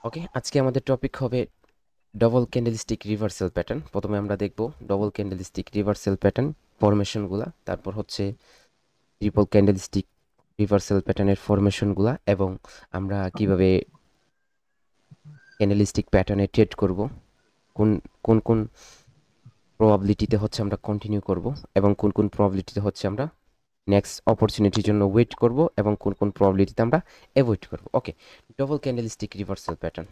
ওকে, আজকে আমাদের টপিক হবে ডবল ক্যান্ডেলস্টিক রিভার্সাল প্যাটার্ন। প্রথমে আমরা দেখব ডবল ক্যান্ডেলস্টিক রিভার্সাল প্যাটার্ন ফরমেশনগুলা, তারপর হচ্ছে ট্রিপল ক্যান্ডেলস্টিক রিভার্সাল প্যাটার্নের ফরমেশনগুলা, এবং আমরা কিভাবে ক্যান্ডেলস্টিক প্যাটার্নে ট্রেড করব, কোন কোন কোন প্রবাবিলিটিতে হচ্ছে আমরা কন্টিনিউ করব, এবং কোন কোন প্রবাবিলিটিতে হচ্ছে আমরা নেক্সট অপরচুনিটির জন্য ওয়েট করব, এবং কোন কোন প্রবাবিলিটিতে আমরা অ্যাভয়েড করব। Okay, double candlestick reversal pattern,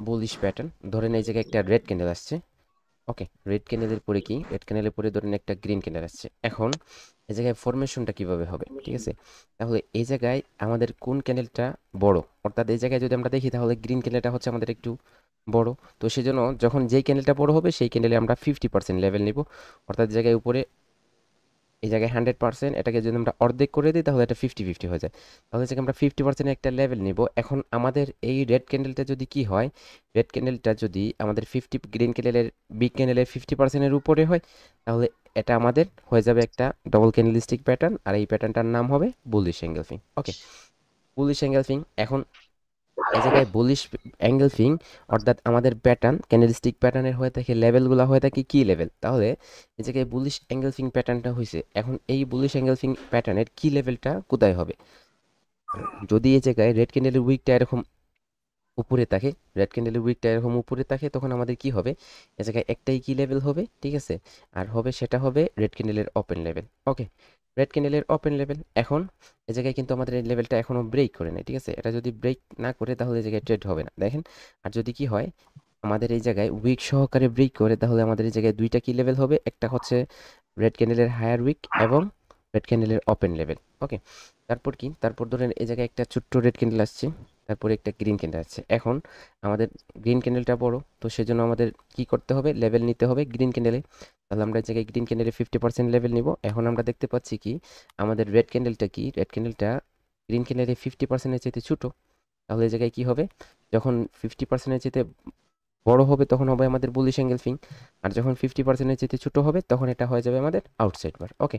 bullish pattern. ধরেন এই জায়গায় একটা রেড ক্যান্ডেল আসছে। ওকে, রেড ক্যান্ডেলের পরে কি, রেড ক্যান্ডেলের পরে ধরেন একটা গ্রিন ক্যান্ডেল আসছে। এখন এই জায়গায় ফরমেশনটা কিভাবে হবে, ঠিক আছে? তাহলে এই জায়গায় আমাদের কোন ক্যান্ডেলটা বড়, অর্থাৎ এই জায়গায় যদি আমরা দেখি তাহলে গ্রিন ক্যান্ডেলটা হচ্ছে আমাদের একটু বড়। তো সেজন্য যখন যেই ক্যান্ডেলটা বড় হবে সেই ক্যান্ডেলে আমরা 50% লেভেল নিব। অর্থাৎ জায়গায় উপরে এই জায়গায় 100%, এটাকে যদি আমরা অর্ধেক করে দিই তাহলে এটা 50-50 হয়ে যায়। তাহলে হচ্ছে আমরা 50% একটা লেভেল নিব। এখন আমাদের এই রেড ক্যান্ডেলটা যদি কি হয়, রেড ক্যান্ডেলটা যদি আমাদের গ্রিন ক্যান্ডেলের বিগ ক্যান্ডেলের 50%-এর উপরে হয়, তাহলে এটা আমাদের হয়ে যাবে একটা ডবল ক্যান্ডেলস্টিক প্যাটার্ন, আর এই প্যাটার্নটার নাম হবে বুলিশ এঙ্গেলফিং। ওকে, বুলিশ এঙ্গেলফিং। এখন এই জায়গায় বুলিশ অ্যাঙ্গেলফিং অর্থাৎ আমাদের প্যাটার্ন ক্যান্ডেলস্টিক প্যাটার্নের হয়ে থাকে লেভেলগুলো হয়ে থাকে কি লেভেল, তাহলে এই জায়গায় বুলিশ অ্যাঙ্গেলফিং প্যাটার্নটা হয়েছে। এখন এই বুলিশ অ্যাঙ্গেলফিং প্যাটার্নের কি লেভেলটা কোথায় হবে? যদি এই জায়গায় রেড ক্যান্ডেলের উইকটা এরকম উপরে থাকে, রেড ক্যান্ডেলের উইকটা এরকম উপরে থাকে, তখন আমাদের কি হবে, এ জায়গায় একটাই কি লেভেল হবে, ঠিক আছে? আর হবে সেটা হবে রেড ক্যান্ডেলের ওপেন লেভেল। ওকে, রেড ক্যান্ডেলের ওপেন লেভেল। এখন এ জায়গায় কিন্তু আমাদের এই লেভেলটা এখনো ব্রেক করে নাই, ঠিক আছে? এটা যদি ব্রেক না করে তাহলে এই জায়গায় ট্রেড হবে না, দেখেন। আর যদি কি হয়, আমাদের এই জায়গায় উইক সহকারে ব্রেক করে, তাহলে আমাদের এই জায়গায় দুইটা কি লেভেল হবে, একটা হচ্ছে রেড ক্যান্ডেলের হায়ার উইক এবং রেড ক্যান্ডেলের ওপেন লেভেল। ওকে, তারপর কি, তারপর ধরেন এই জায়গায় একটা ছোট্ট রেড ক্যান্ডেল আসছে, তারপরে একটা গ্রিন ক্যান্ডেল আছে। এখন আমাদের গ্রিন ক্যান্ডেলটা বড়, তো সেজন্য আমাদের কি করতে হবে, লেভেল নিতে হবে গ্রিন ক্যান্ডেলে। তাহলে আমরা এই জায়গায় গ্রিন ক্যান্ডেলে 50% লেভেল নিব। এখন আমরা দেখতে পাচ্ছি কি, আমাদের রেড ক্যান্ডেলটা কি, রেড ক্যান্ডেলটা গ্রিন ক্যান্ডেলে 50%-এর চাইতে ছোট। তাহলে এই জায়গায় কি হবে, যখন 50%-এর চাইতে বড় হবে তখন হবে আমাদের বুলিশ অ্যাঙ্গেল ফিং, আর যখন 50%-এর চাইতে ছোট হবে তখন এটা হয়ে যাবে আমাদের আউটসাইড বার। ওকে,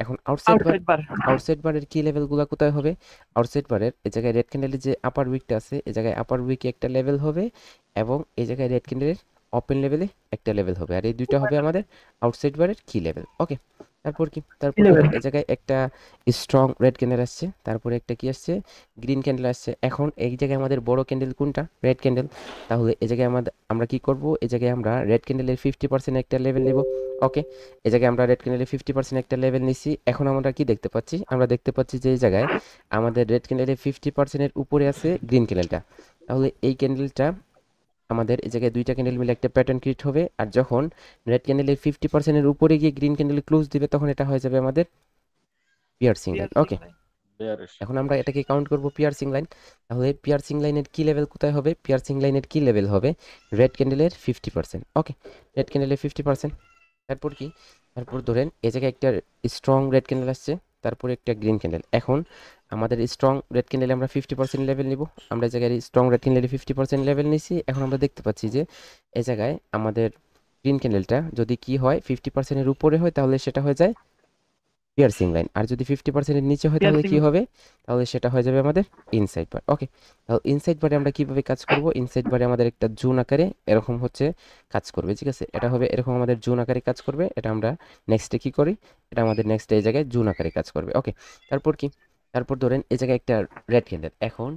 এখন আউটসাইড বার। আউটসাইড বারের কি লেভেলগুলো কোথায় হবে? আউটসাইড বারের এই জায়গায় রেড ক্যান্ডেলের যে আপার উইকটা আছে, এই জায়গায় আপার উইকে একটা লেভেল হবে, এবং এই জায়গায় রেড ক্যান্ডেলের ওপেন লেভেলে একটা লেভেল হবে, আর এই দুইটা হবে আমাদের আউটসাইড বারের কি লেভেল। ওকে, তারপর কি, তারপর ধরেন ইলেভেন। এই জায়গায় একটা স্ট্রং রেড ক্যান্ডেল আসছে, তারপরে একটা কি আসছে, গ্রিন ক্যান্ডেল আসছে। এখন এই জায়গায় আমাদের বড় ক্যান্ডেল কোনটা, রেড ক্যান্ডেল। তাহলে এই জায়গায় আমরা কি করব, এই জায়গায় আমরা রেড ক্যান্ডেলের 50% একটা লেভেল নেব। ওকে, এই জায়গায় আমরা রেড ক্যান্ডেলের 50% একটা লেভেল নিছি। এখন আমরা কি দেখতে পাচ্ছি, আমরা দেখতে পাচ্ছি যে এই জায়গায় আমাদের রেড ক্যান্ডেলের 50%-এর উপরে আছে গ্রিন ক্যান্ডেলটা। তাহলে এই ক্যান্ডেলটা আমাদের এই জায়গায় দুইটা ক্যান্ডেল মিলে একটা প্যাটার্ন ক্রিয়েট হবে, আর যখন রেড ক্যান্ডেলের 50%-এর উপরে গিয়ে গ্রিন ক্যান্ডেল ক্লোজ দিবে তখন এটা হয়ে যাবে আমাদের পিয়ার্সিং লাইন। ওকে, বেয়ারিশ এখন আমরা বেয়ারিশ এটাকে কাউন্ট করব পিয়ার্সিং লাইন। তাহলে পিয়ার্সিং লাইনের কি লেভেল কোথায় হবে, পিয়ার্সিং লাইনের কি লেভেল হবে, রেড ক্যান্ডেলের 50%। ওকে, রেড ক্যান্ডেলের 50%। তারপর কি, তারপর ধরেন এই জায়গায় একটা স্ট্রং রেড ক্যান্ডেল আসছে, তারপরে একটা গ্রিন ক্যান্ডেল। এখন আমাদের স্ট্রং রেড ক্যান্ডেলে আমরা 50% লেভেল নিব। আমরা এই জায়গায় স্ট্রং রেড ক্যান্ডেলে 50% লেভেল নিছি। এখন আমরা দেখতে পাচ্ছি যে এই জায়গায় আমাদের গ্রিন ক্যান্ডেলটা যদি কি হয়, 50%-এর উপরে হয় তাহলে সেটা হয়ে যায় পিয়ার্সিং লাইন, আর যদি 50%-এর নিচে হয় তাহলে পিয়ারসিং। কি হবে, তাহলে সেটা হয়ে যাবে আমাদের ইনসাইড বার। ওকে, তাহলে ইনসাইড বারে আমরা কিভাবে কাজ করব, ইনসাইড বারে আমাদের একটা জোন আকারে এরকম হচ্ছে কাজ করবে, ঠিক আছে? এটা হবে এরকম আমাদের জোন আকারে কাজ করবে। এটা আমরা নেক্সটে কি করি, এটা আমাদের নেক্সটে এই জায়গায় জোন আকারে কাজ করবে। ওকে, তারপর কি, তারপর ধরেন এই জায়গায় একটা রেড ক্যান্ডেল। এখন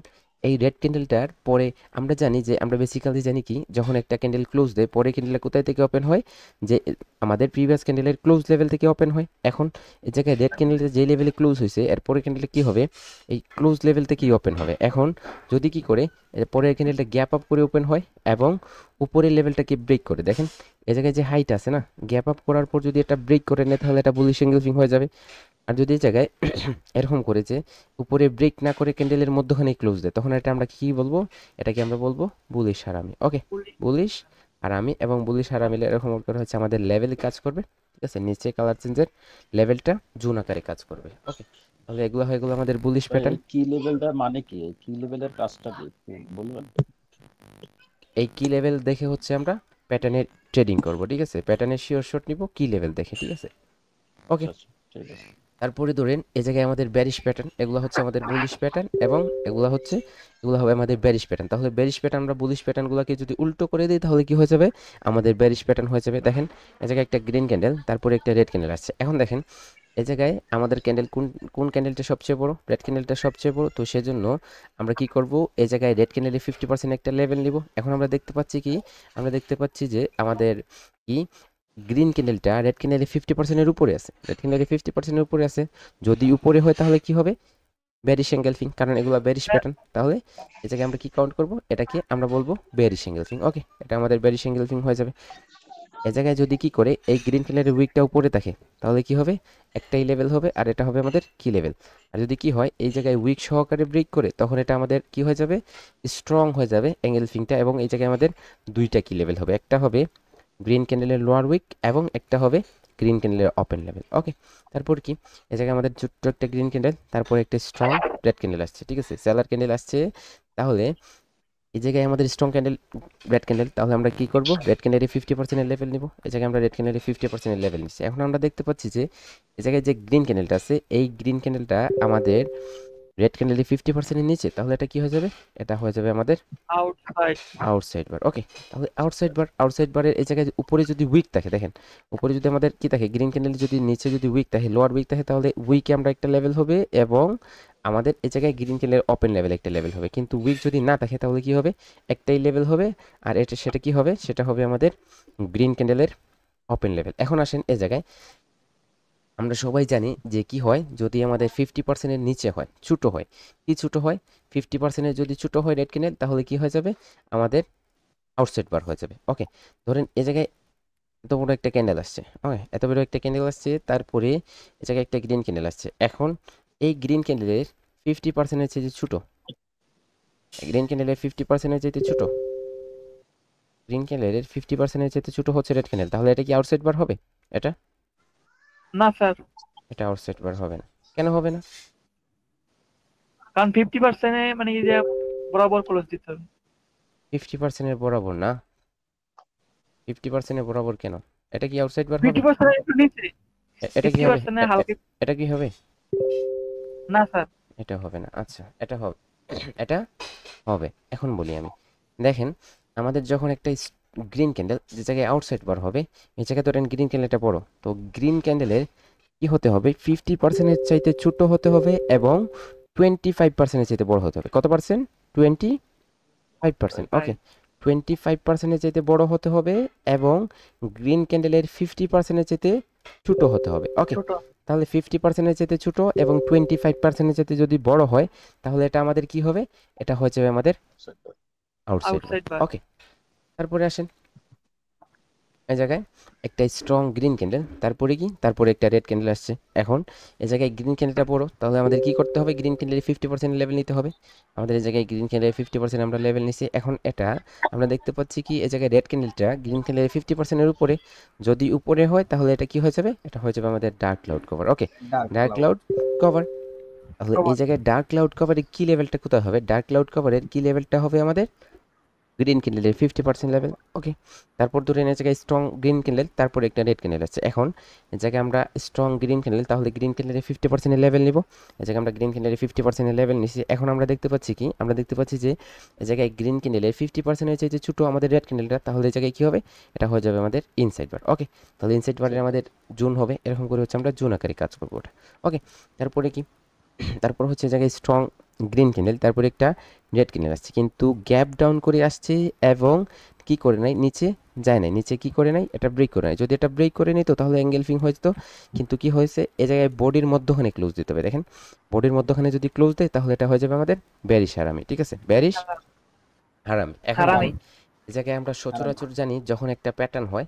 এই রেড ক্যান্ডেলটার পরে আমরা জানি যে, আমরা বেসিক্যালি জানি কি, যখন একটা ক্যান্ডেল ক্লোজ দেয় পরে ক্যান্ডেলটা কোথায় থেকে ওপেন হয়, যে আমাদের প্রিভিয়াস ক্যান্ডেলের ক্লোজ লেভেল থেকে ওপেন হয়। এখন এই জায়গায় রেড ক্যান্ডেলটা যে লেভেলে ক্লোজ হয়েছে এরপরে ক্যান্ডেলটা কি হবে, এই ক্লোজ লেভেল থেকেই ওপেন হবে। এখন যদি কি করে, এর পরের ক্যান্ডেলটা গ্যাপ আপ করে ওপেন হয় এবং উপরের লেভেলটাকে ব্রেক করে, দেখেন এই জায়গায় যে হাইট আছে না, গ্যাপ আপ করার পর যদি এটা ব্রেক করে নেয় তাহলে এটা বুলিশ এঙ্গেলফিং হয়ে যাবে। আর যদি এই জায়গায় এরকম করে যে উপরে ব্রেক না করে ক্যান্ডেলের মধ্যখানে ক্লোজ দেয়, তখন এটা আমরা কি বলবো, এটাকে আমরা বলবো বুলিশ হারামি। ওকে, বুলিশ হারামি এবং বুলিশ হারামিলে এরকম করে হচ্ছে আমাদের লেভেলে কাজ করবে, ঠিক আছে? নিচে কালার চেঞ্জের লেভেলটা জুন আকারে কাজ করবে। ওকে, তাহলে এগুলো হয়ে গেলো আমাদের বুলিশ ভাই, প্যাটার্ন। এই কি লেভেলটা মানে কি? এই কি লেভেলের কাজটা কি একটু বলবেন? এই কি লেভেল দেখে হচ্ছে আমরা প্যাটার্নের ট্রেডিং করব, ঠিক আছে? প্যাটার্নের শিওর শট নিব কি লেভেল দেখে, ঠিক আছে? ওকে, আচ্ছা আচ্ছা, ঠিক আছে। তারপরে ধরেন এই জায়গায় আমাদের ব্যারিশ প্যাটার্ন, এগুলো হচ্ছে আমাদের বুলিশ প্যাটার্ন, এবং এগুলো হবে আমাদের ব্যারিশ প্যাটার্ন। তাহলে ব্যারিশ প্যাটার্ন আমরা বুলিশ প্যাটার্নগুলোকে যদি উল্টো করে দিই তাহলে কি হয়ে যাবে, আমাদের ব্যারিশ প্যাটার্ন হয়ে যাবে। দেখেন এই জায়গায় একটা গ্রিন ক্যান্ডেল, তারপরে একটা রেড ক্যান্ডেল আসছে। এখন দেখেন এই জায়গায় আমাদের ক্যান্ডেল কোন কোন ক্যান্ডেলটা সবচেয়ে বড়, রেড ক্যান্ডেলটা সবচেয়ে বড়। তো সেজন্য আমরা কি করব, এই জায়গায় রেড ক্যান্ডেলে 50% একটা লেভেল নিব। এখন আমরা দেখতে পাচ্ছি কি, আমরা দেখতে পাচ্ছি যে আমাদের কি গ্রিন ক্যান্ডেলটা রেড ক্যান্ডেলে 50%-এর উপরে আছে, রেড ক্যান্ডেলে 50%-এর উপরে আছে। যদি উপরে হয় তাহলে কি হবে, বেয়ারিশ এঙ্গেলফিং, কারণ এগুলো বেয়ারিশ প্যাটার্ন। তাহলে এই জায়গায় আমরা কি কাউন্ট করব, এটাকে আমরা বলবো বেয়ারিশ এঙ্গেলফিং। ওকে, এটা আমাদের বেয়ারিশ এঙ্গেলফিং হয়ে যাবে। এ জায়গায় যদি কি করে এই গ্রিন কালারের উইকটা উপরে থাকে তাহলে কি হবে, একটাই লেভেল হবে, আর এটা হবে আমাদের কি লেভেল। আর যদি কি হয় এই জায়গায় উইক সহকারে ব্রেক করে, তখন এটা আমাদের কি হয়ে যাবে, স্ট্রং হয়ে যাবে এঙ্গেলফিংটা, এবং এই জায়গায় আমাদের দুইটা কি লেভেল হবে, একটা হবে গ্রিন ক্যান্ডেলের লোয়ার উইক এবং একটা হবে গ্রিন ক্যান্ডেলের ওপেন লেভেল। ওকে, তারপর কি এই জায়গায় আমাদের ছোট্ট একটা গ্রিন ক্যান্ডেল, তারপর একটা স্ট্রং রেড ক্যান্ডেল আসছে, ঠিক আছে, সেলার ক্যান্ডেল আসছে। তাহলে এই জায়গায় আমাদের স্ট্রং ক্যান্ডেল রেড ক্যান্ডেল, তাহলে আমরা কি করব, রেড ক্যান্ডেলের 50%-এর লেভেল নিব। এই জায়গায় আমরা রেড ক্যান্ডেলের 50%-এর লেভেল নিচ্ছি। এখন আমরা দেখতে পাচ্ছি যে এই জায়গায় যে গ্রিন ক্যান্ডেলটা আছে, এই গ্রিন ক্যান্ডেলটা আমাদের রেড ক্যান্ডেলের 50%-এর নিচে, তাহলে এটা কি হয়ে যাবে, এটা হয়ে যাবে আমাদের আউটসাইড। আউটসাইড বার। ওকে, তাহলে আউটসাইড বারের এই জায়গায় উপরে যদি উইক থাকে, দেখেন উপরে যদি আমাদের কি থাকে, গ্রিন ক্যান্ডেল যদি নিচে যদি উইক থাকে, লোয়ার উইক থাকে, তাহলে উইকে আমরা একটা লেভেল হবে, এবং আমাদের এই জায়গায় গ্রিন ক্যান্ডেলের ওপেন লেভেল একটা লেভেল হবে। কিন্তু উইক যদি না থাকে তাহলে কি হবে, একটাই লেভেল হবে, আর এটা সেটা কি হবে, সেটা হবে আমাদের গ্রিন ক্যান্ডেলের ওপেন লেভেল। এখন আসেন এই জায়গায়, আমরা সবাই জানি যে কি হয় যদি আমাদের 50%-এর নিচে হয়, ছোটো হয়, কি ছোটো হয়, 50%-এর যদি ছোটো হয় রেড ক্যান্ডেল, তাহলে কি হয়ে যাবে, আমাদের আউটসাইড বার হয়ে যাবে। ওকে, ধরেন এ জায়গায় এত বড় একটা ক্যান্ডেল আসছে, ওকে, এত বড় একটা ক্যান্ডেল আসছে, তারপরে এ জায়গায় একটা গ্রিন ক্যান্ডেল আসছে। এখন এই গ্রিন ক্যান্ডেলের 50%-এর চেয়ে ছোটো, গ্রিন ক্যান্ডেলের 50%-এর চাইতে ছোটো, গ্রিন ক্যান্ডেলের 50%-এর চাইতে ছোটো হচ্ছে রেড ক্যান্ডেল, তাহলে এটা কি আউটসাইড বার হবে, এটা না স্যার, এটা আউটসাইড বার হবে না। কেন হবে না, কারণ 50% মানে এই যে বরাবর ক্লোজ দিতে হবে। 50%-এর বরাবর না, 50%-এর বরাবর কেন, এটা কি আউটসাইড বার হবে, 50% একটু নিচে, এটা কি হবে, 50% হালকা। এটা কি হবে, না স্যার, এটা হবে না। আচ্ছা, এটা হবে, এটা হবে। এখন বলি আমি, দেখেন আমাদের যখন একটা গ্রিন ক্যান্ডেল যে জায়গায় আউটসাইড বার হবে, এই জায়গায় ধরেন গ্রিন ক্যান্ডেলটা বড়, তো গ্রিন ক্যান্ডেলের কি হতে হবে, 50%-এর চাইতে ছোট হতে হবে, এবং 25%-এর চাইতে বড় হতে হবে। কত পার্সেন্ট, 25%। ওকে, 25%-এর চাইতে বড় হতে হবে, এবং গ্রিন ক্যান্ডেলের 50%-এর চাইতে ছোট হতে হবে। ওকে, ছোট তাহলে 50%-এর চাইতে ছোট এবং 25%-এর চাইতে যদি বড় হয়, তাহলে এটা আমাদের কি হবে, এটা হয়ে যাবে আমাদের আউটসাইড বার। আউটসাইড বার। ওকে, তারপরে আসেন এই জায়গায় একটা স্ট্রং গ্রিন ক্যান্ডেল, তারপরে কি, তারপরে একটা রেড ক্যান্ডেল আসছে। এখন এই জায়গায় গ্রিন ক্যান্ডেলটা বড়, তাহলে আমাদের কি করতে হবে, গ্রিন ক্যান্ডেলের 50% লেভেল নিতে হবে। আমাদের এই জায়গায় গ্রিন ক্যান্ডেলের 50% আমরা লেভেল নিছি। এখন এটা আমরা দেখতে পাচ্ছি কি, এই জায়গায় রেড ক্যান্ডেলটা গ্রিন ক্যান্ডেলের 50%-এর উপরে, যদি উপরে হয় তাহলে এটা কি হয়ে যাবে, এটা হয়ে যাবে আমাদের ডার্ক ক্লাউড কভার। ওকে, ডার্ক ক্লাউড কভার। তাহলে এই জায়গায় ডার্ক ক্লাউড কভারের কি লেভেলটা কোথায় হবে, ডার্ক ক্লাউড কভারের কি লেভেলটা হবে আমাদের গ্রিন ক্যান্ডেলের 50% লেভেল। ওকে, তারপর ধরেন এই জায়গায় স্ট্রং গ্রিন ক্যান্ডেল, তারপর একটা রেড ক্যান্ডেল আছে। এখন এই জায়গায় আমরা স্ট্রং গ্রিন ক্যান্ডেল, তাহলে গ্রিন ক্যান্ডেলের 50%-এর লেভেল নিব। এই জায়গায় আমরা গ্রিন ক্যান্ডেলের 50%-এর লেভেল নিছি। এখন আমরা দেখতে পাচ্ছি কি, আমরা দেখতে পাচ্ছি যে এই জায়গায় গ্রিন ক্যান্ডেলের 50%-এর চাইতে ছোটো আমাদের রেড ক্যান্ডেলটা, তাহলে এই জায়গায় কী হবে, এটা হয়ে যাবে আমাদের ইনসাইড বার। ওকে, তাহলে ইনসাইড বারের আমাদের জুন হবে, এরকম করে হচ্ছে আমরা জুন আকারে কাজ করবো ওটা। ওকে, তারপরে কি, তারপর হচ্ছে জায়গায় স্ট্রং গ্রিন ক্যান্ডেল, তারপরে একটা রেড ক্যান্ডেল আসছে, কিন্তু গ্যাপ ডাউন করে আসছে, এবং কি করে নাই, নিচে যায় নাই, নিচে কি করে নাই, এটা ব্রেক করে নাই। যদি এটা ব্রেক করে নিত তাহলে এঙ্গেলফিং হয়ে যেত, কিন্তু কি হয়েছে, এ জায়গায় বডির মধ্যখানে ক্লোজ দিতে হবে। দেখেন বডির মধ্যখানে যদি ক্লোজ দেয় তাহলে এটা হয়ে যাবে আমাদের ব্যারিশ হারামি। ঠিক আছে, ব্যারিশ হারামি। এখন হারামি। দেখেন এই জায়গায় আমরা সচরাচর জানি যখন একটা প্যাটার্ন হয়,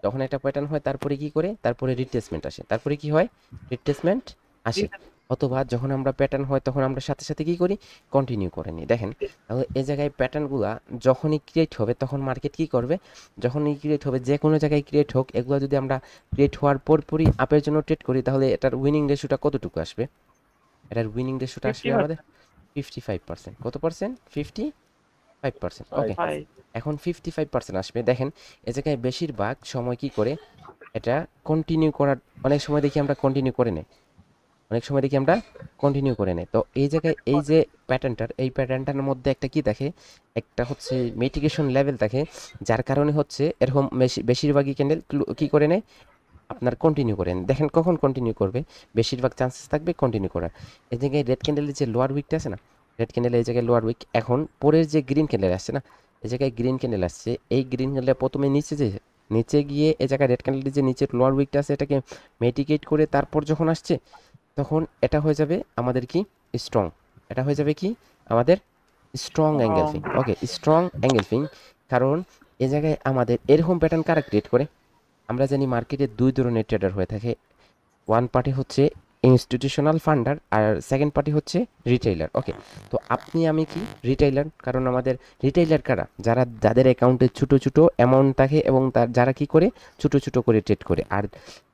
যখন একটা প্যাটার্ন হয় তারপরে কি করে, তারপরে রিট্রেসমেন্ট আসে, তারপরে কি হয়, রিট্রেসমেন্ট আসে, অথবা যখন আমরা প্যাটার্ন হয় তখন আমরা সাথে সাথে কি করি, কন্টিনিউ করে নিই। দেখেন তাহলে এই জায়গায় প্যাটার্নগুলা যখনই ক্রিয়েট হবে তখন মার্কেট কি করবে, যখনই ক্রিয়েট হবে, যে কোনো জায়গায় ক্রিয়েট হোক, এগুলো যদি আমরা ক্রিয়েট হওয়ার পরপরই আপের জন্য ট্রেড করি, তাহলে এটার উইনিং রেশিওটা কতটুকু আসবে, এটার উইনিং রেশিওটা আসবে আমাদের 55%। কত পার্সেন্ট, 55%। ওকে, এখন 55% আসবে। দেখেন এ জায়গায় বেশিরভাগ সময় কি করে, এটা কন্টিনিউ করার, অনেক সময় দেখি আমরা কন্টিনিউ করে নেই, অনেক সময় দেখি আমরা কন্টিনিউ করে নেই। তো এই জায়গায় এই যে এই প্যাটার্নটার মধ্যে একটা কি দেখে, একটা হচ্ছে মিটিগেশন লেভেল দেখে, যার কারণে হচ্ছে এরকম বেশিরভাগই ক্যান্ডেল কি করে নেয়, আপনার কন্টিনিউ করেন। দেখেন কখন কন্টিনিউ করবে, বেশিরভাগ চান্সেস থাকবে কন্টিনিউ করার। এই জায়গায় রেড ক্যান্ডেলের যে লোয়ার উইকটা আছে না, রেড ক্যান্ডেল এই জায়গায় লোয়ার উইক, এখন পরের যে গ্রিন ক্যান্ডেল আসছে না, এই জায়গায় গ্রিন ক্যান্ডেল আসছে, এই গ্রিন ক্যান্ডেল প্রথমে নিচে গিয়ে এই জায়গায় রেড ক্যান্ডেলের যে নিচের লোয়ার উইকটা আছে এটাকে মেটিকেট করে তারপর যখন আসছে, তখন এটা হয়ে যাবে আমাদের কি স্ট্রং, এটা হয়ে যাবে কি আমাদের স্ট্রং অ্যাঙ্গেলফিং। ওকে, স্ট্রং অ্যাঙ্গেলফিং। কারণ এ জায়গায় আমাদের এরকম প্যাটার্ন কারা ক্রিয়েট করে, আমরা জানি মার্কেটে দুই ধরনের ট্রেডার হয়ে থাকে। ওয়ান পার্টি হচ্ছে ইনস্টিটিউশনাল ফান্ডার, আর সেকেন্ড পার্টি হচ্ছে রিটেইলার। ওকে, তো আপনি আমি কি রিটেইলার, কারণ আমাদের রিটেইলার কারা, যাদের অ্যাকাউন্টে ছোটো ছোটো অ্যামাউন্ট থাকে এবং যারা কি করে ছোটো ছোটো করে ট্রেড করে। আর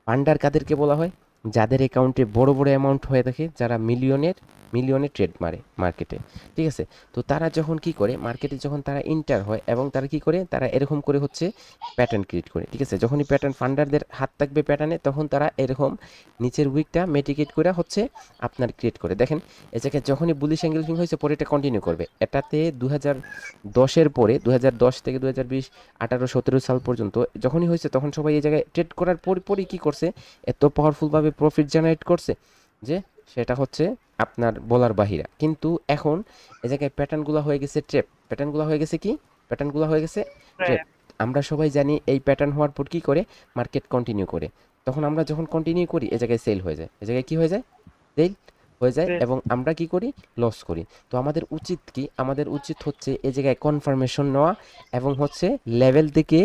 ফান্ডার কাদেরকে বলা হয়, যাদের অ্যাকাউন্টে বড় বড় অ্যামাউন্ট হয়ে থাকে, যারা মিলিয়নে ট্রেড মারে মার্কেটে। ঠিক আছে, তো তারা যখন কি করে মার্কেটে যখন তারা ইন্টার হয় এবং তারা কি করে, তারা এরকম করে হচ্ছে প্যাটার্ন ক্রিয়েট করে। ঠিক আছে, যখনই প্যাটার্ন ফান্ডারদের হাত থাকবে প্যাটার্নে, তখন তারা এরকম নিচের উইকটা মেটিকেট করে হচ্ছে আপনার ক্রিয়েট করে। দেখেন এই জায়গায় যখনই বুলিশ অ্যাঙ্গেলফিং হয়েছে, পরে এটা কন্টিনিউ করবে। এটাতে 2010-এর পরে 2010 থেকে 2020, 18, 17 সাল পর্যন্ত যখনই হয়েছে, তখন সবাই এই জায়গায় ট্রেড করার পরই কী করছে, এত পাওয়ারফুলভাবে প্রফিট জেনারেট করছে যে সেটা হচ্ছে আপনার বলার বাহিরা। কিন্তু এখন এই জায়গায় প্যাটার্নগুলো হয়ে গেছে ট্রেপ, প্যাটার্নগুলো হয়ে গেছে কি, প্যাটার্নগুলো হয়ে গেছে ট্রেপ। আমরা সবাই জানি এই প্যাটার্ন হওয়ার পর কী করে মার্কেট কন্টিনিউ করে, তখন আমরা যখন কন্টিনিউ করি এ জায়গায় সেল হয়ে যায়, এ জায়গায় কী হয়ে যায়, সেল হয়ে যায়, এবং আমরা কি করি, লস করি। তো আমাদের উচিত কি, আমাদের উচিত হচ্ছে এই জায়গায় কনফার্মেশন নেওয়া এবং হচ্ছে লেভেল থেকে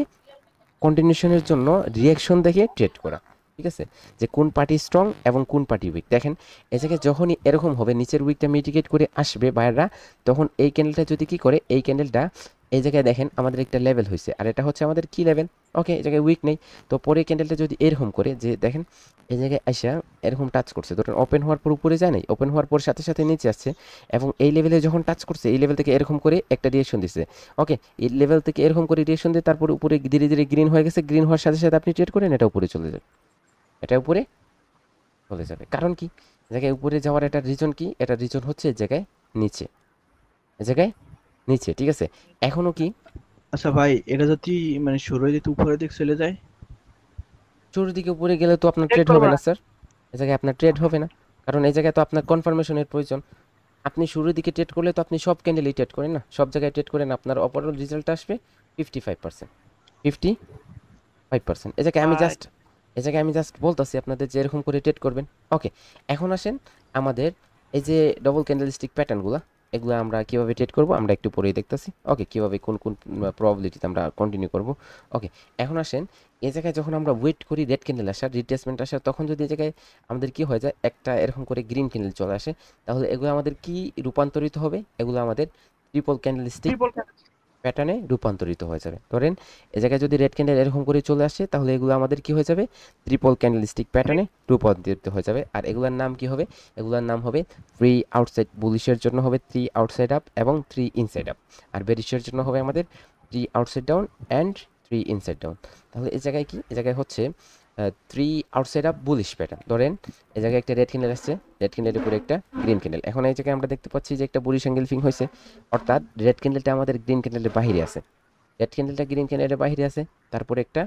কন্টিনিউশনের জন্য রিয়াকশন দেখে ট্রেড করা। ঠিক আছে, যে কোন পার্টি স্ট্রং এবং কোন পার্টি উইক। দেখেন এই জায়গায় যখনই এরকম হবে, নিচের উইকটা মিটিগেট করে আসবে বায়াররা, তখন এই ক্যান্ডেলটা যদি কি করে, এই ক্যান্ডেলটা এই জায়গায় দেখেন আমাদের একটা লেভেল হয়েছে, আর এটা হচ্ছে আমাদের কি লেভেল। ওকে, এই জায়গায় উইক নেই, তো পরে ক্যান্ডেলটা যদি এরকম করে, যে দেখেন এই জায়গায় আইসা এরকম টাচ করছে, ধরেন ওপেন হওয়ার পর উপরে যায় নাই, ওপেন হওয়ার পর সাথে সাথে নিচে আসছে, এবং এই লেভেলে যখন টাচ করছে, এই লেভেল থেকে এরকম করে একটা রিয়েকশন দিচ্ছে। ওকে, এই লেভেল থেকে এরকম করে রিয়েকশন দিয়ে তারপর উপরে ধীরে ধীরে গ্রিন হয়ে গেছে, গ্রিন হওয়ার সাথে সাথে আপনি ট্রেড করেন, এটা উপরে চলে যাবে, এটা উপরে চলে যাবে। কারণ কি, এই জায়গায় উপরে যাওয়ার একটা রিজন কি, এটা রিজন হচ্ছে এই জায়গায় নিচে, এই জায়গায় নিচে। ঠিক আছে, এখনো কি আচ্ছা ভাই, এটা যদি মানে শুরু যদি উপরের দিক চলে যায়? শুরুর দিকে উপরে গেলে তো আপনার চেক ট্রেড হবে করবা না স্যার, এই জায়গায় আপনার ট্রেড হবে না, কারণ এই জায়গায় তো আপনার কনফার্মেশনের প্রয়োজন। আপনি শুরুর দিকে ট্রেড করলে তো আপনি সব ক্যান্ডেলই ট্রেড করেন না, সব জায়গায় ট্রেড করেন, আপনার ওভারঅল রেজাল্ট আসবে 55%, 55%। এই জায়গায় আমি জাস্ট বলতেছি আপনাদের যে এরকম করে ট্রেড করবেন। ওকে, এখন আসেন আমাদের এই যে ডবল ক্যান্ডেলস্টিক প্যাটার্নগুলো, এগুলো আমরা কিভাবে ট্রেড করব আমরা একটু পরেই দেখতেছি। ওকে, কিভাবে কোন কোন প্রবাবিলিটিতে আমরা কন্টিনিউ করব। ওকে, এখন আসেন এই জায়গায় যখন আমরা ওয়েট করি রেড ক্যান্ডেল আসার, রিট্রেসমেন্ট আসার, তখন যদি এই জায়গায় আমাদের কি হয়ে যায়, একটা এরকম করে গ্রিন ক্যান্ডেল চলে আসে, তাহলে এগুলো আমাদের কি রূপান্তরিত হবে, এগুলো আমাদের ট্রিপল ক্যান্ডেলস্টিক ট্রিপল প্যাটার্নে রূপান্তরিত হয়ে যাবে। ধরেন এ জায়গায় যদি রেড ক্যান্ডেল এরকম করে চলে আসে, তাহলে এগুলো আমাদের কি হয়ে যাবে, ট্রিপল ক্যান্ডেলস্টিক প্যাটার্নে রূপান্তরিত হয়ে যাবে। আর এগুলোর নাম কি হবে, এগুলোর নাম হবে 3 আউটসাইড, বুলিশের জন্য হবে 3 আউটসাইড আপ এবং 3 ইনসাইড আপ, আর বেরিশের জন্য হবে আমাদের 3 outside down and 3 inside down. তাহলে এই জায়গায় কি, এই জায়গায় হচ্ছে 3 আউটসাইড আপ বুলিশ প্যাটার্ন। ধরেন এই জায়গায় একটা রেড ক্যান্ডেল আসছে, রেড ক্যান্ডেলের উপরে একটা গ্রিন ক্যান্ডেল, এখন এই জায়গায় আমরা দেখতে পাচ্ছি যে একটা বুলিশ অ্যাঙ্গেলফিং হয়েছে, অর্থাৎ রেড ক্যান্ডেলটা আমাদের গ্রিন ক্যান্ডেলের বাইরে আছে, রেড ক্যান্ডেলটা গ্রিন ক্যান্ডেলের বাইরে আছে, তারপরে একটা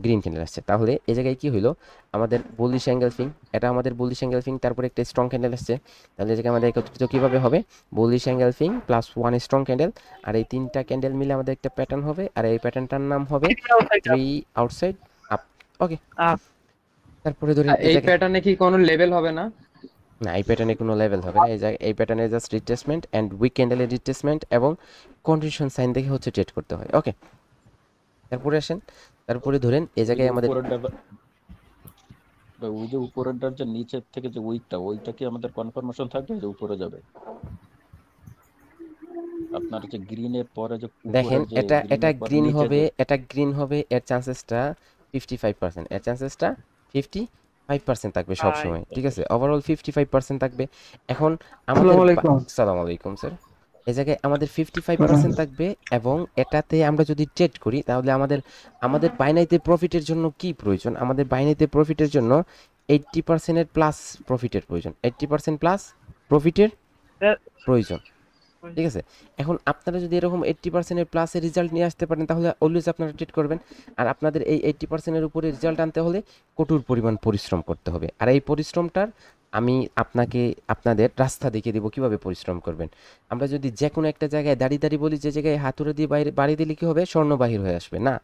গ্রিন ক্যান্ডেল আসছে। তাহলে এই জায়গায় কি হইলো, আমাদের বুলিশ অ্যাঙ্গেলফিং, এটা আমাদের বুলিশ অ্যাঙ্গেলফিং, তারপরে একটা স্ট্রং ক্যান্ডেল আসছে। তাহলে এই জায়গায় আমাদের একত্রিত কীভাবে হবে, বুলিশ অ্যাঙ্গেলফিং প্লাস 1 স্ট্রং ক্যান্ডেল, আর এই তিনটা ক্যান্ডেল মিলে আমাদের একটা প্যাটার্ন হবে, আর এই প্যাটার্নটার নাম হবে 3 আউটসাইড আপ। ওকে, তারপরে ধরেন এই প্যাটার্নে কি কোনো লেভেল হবে না? না, এই প্যাটার্নে কোনো লেভেল হবে না, এই প্যাটার্নে জাস্ট রিট্রেসমেন্ট অ্যান্ড উইক ক্যান্ডেলের রিট্রেসমেন্ট এবং কন্ডিশন সাইন দেখে হচ্ছে ট্রেড করতে হয়। ওকে, তারপরে আসেন, তারপরে ধরেন এই জায়গায় আমাদের ওই যে উপরেরটার যে নিচের থেকে যে ওইটা কি আমাদের কনফার্মেশন থাকবে যে উপরে যাবে? আপনার যে গ্রিনের পরে যে দেখেন উপরে যে এটা গ্রিনের পরে নিচে যে এটা গ্রিন হবে, এর চান্সেসটা 55%, এর চান্সেসটা 55% থাকবে সব সময়। ঠিক আছে, ওভারঅল 55% থাকবে। এখন আমাদের আসসালামু আলাইকুম স্যার, এই জায়গায় আমাদের 55% থাকবে, এবং এটাতে আমরা যদি ট্রেড করি, তাহলে আমাদের বাইনারিতে প্রফিটের জন্য কি প্রয়োজন, আমাদের বাইনারিতে প্রফিটের জন্য 80% প্লাস প্রফিটের প্রয়োজন, 80% প্লাস প্রফিটের প্রয়োজন, ঠিক আছে। এখন আপনারা যদি এরকম 80% প্লাসের রেজাল্ট নিয়ে আসতে পারেন তাহলে অলওয়েজ আপনারা ট্রেড করবেন। আর আপনাদের এই 80% উপরে রেজাল্ট আনতে হলে কঠোর পরিমাণ পরিশ্রম করতে হবে। আর এই পরিশ্রমটার আমি আপনাদের রাস্তা দেখিয়ে দেবো কিভাবে পরিশ্রম করবেন। আমরা যদি যে কোনো একটা জায়গায় দাঁড়িয়ে দাঁড়িয়ে বলি যে জায়গায় হাতুড়ে দিয়ে বাইরে বাড়ি দিলে কি হবে, স্বর্ণ বাহির হয়ে আসবে না,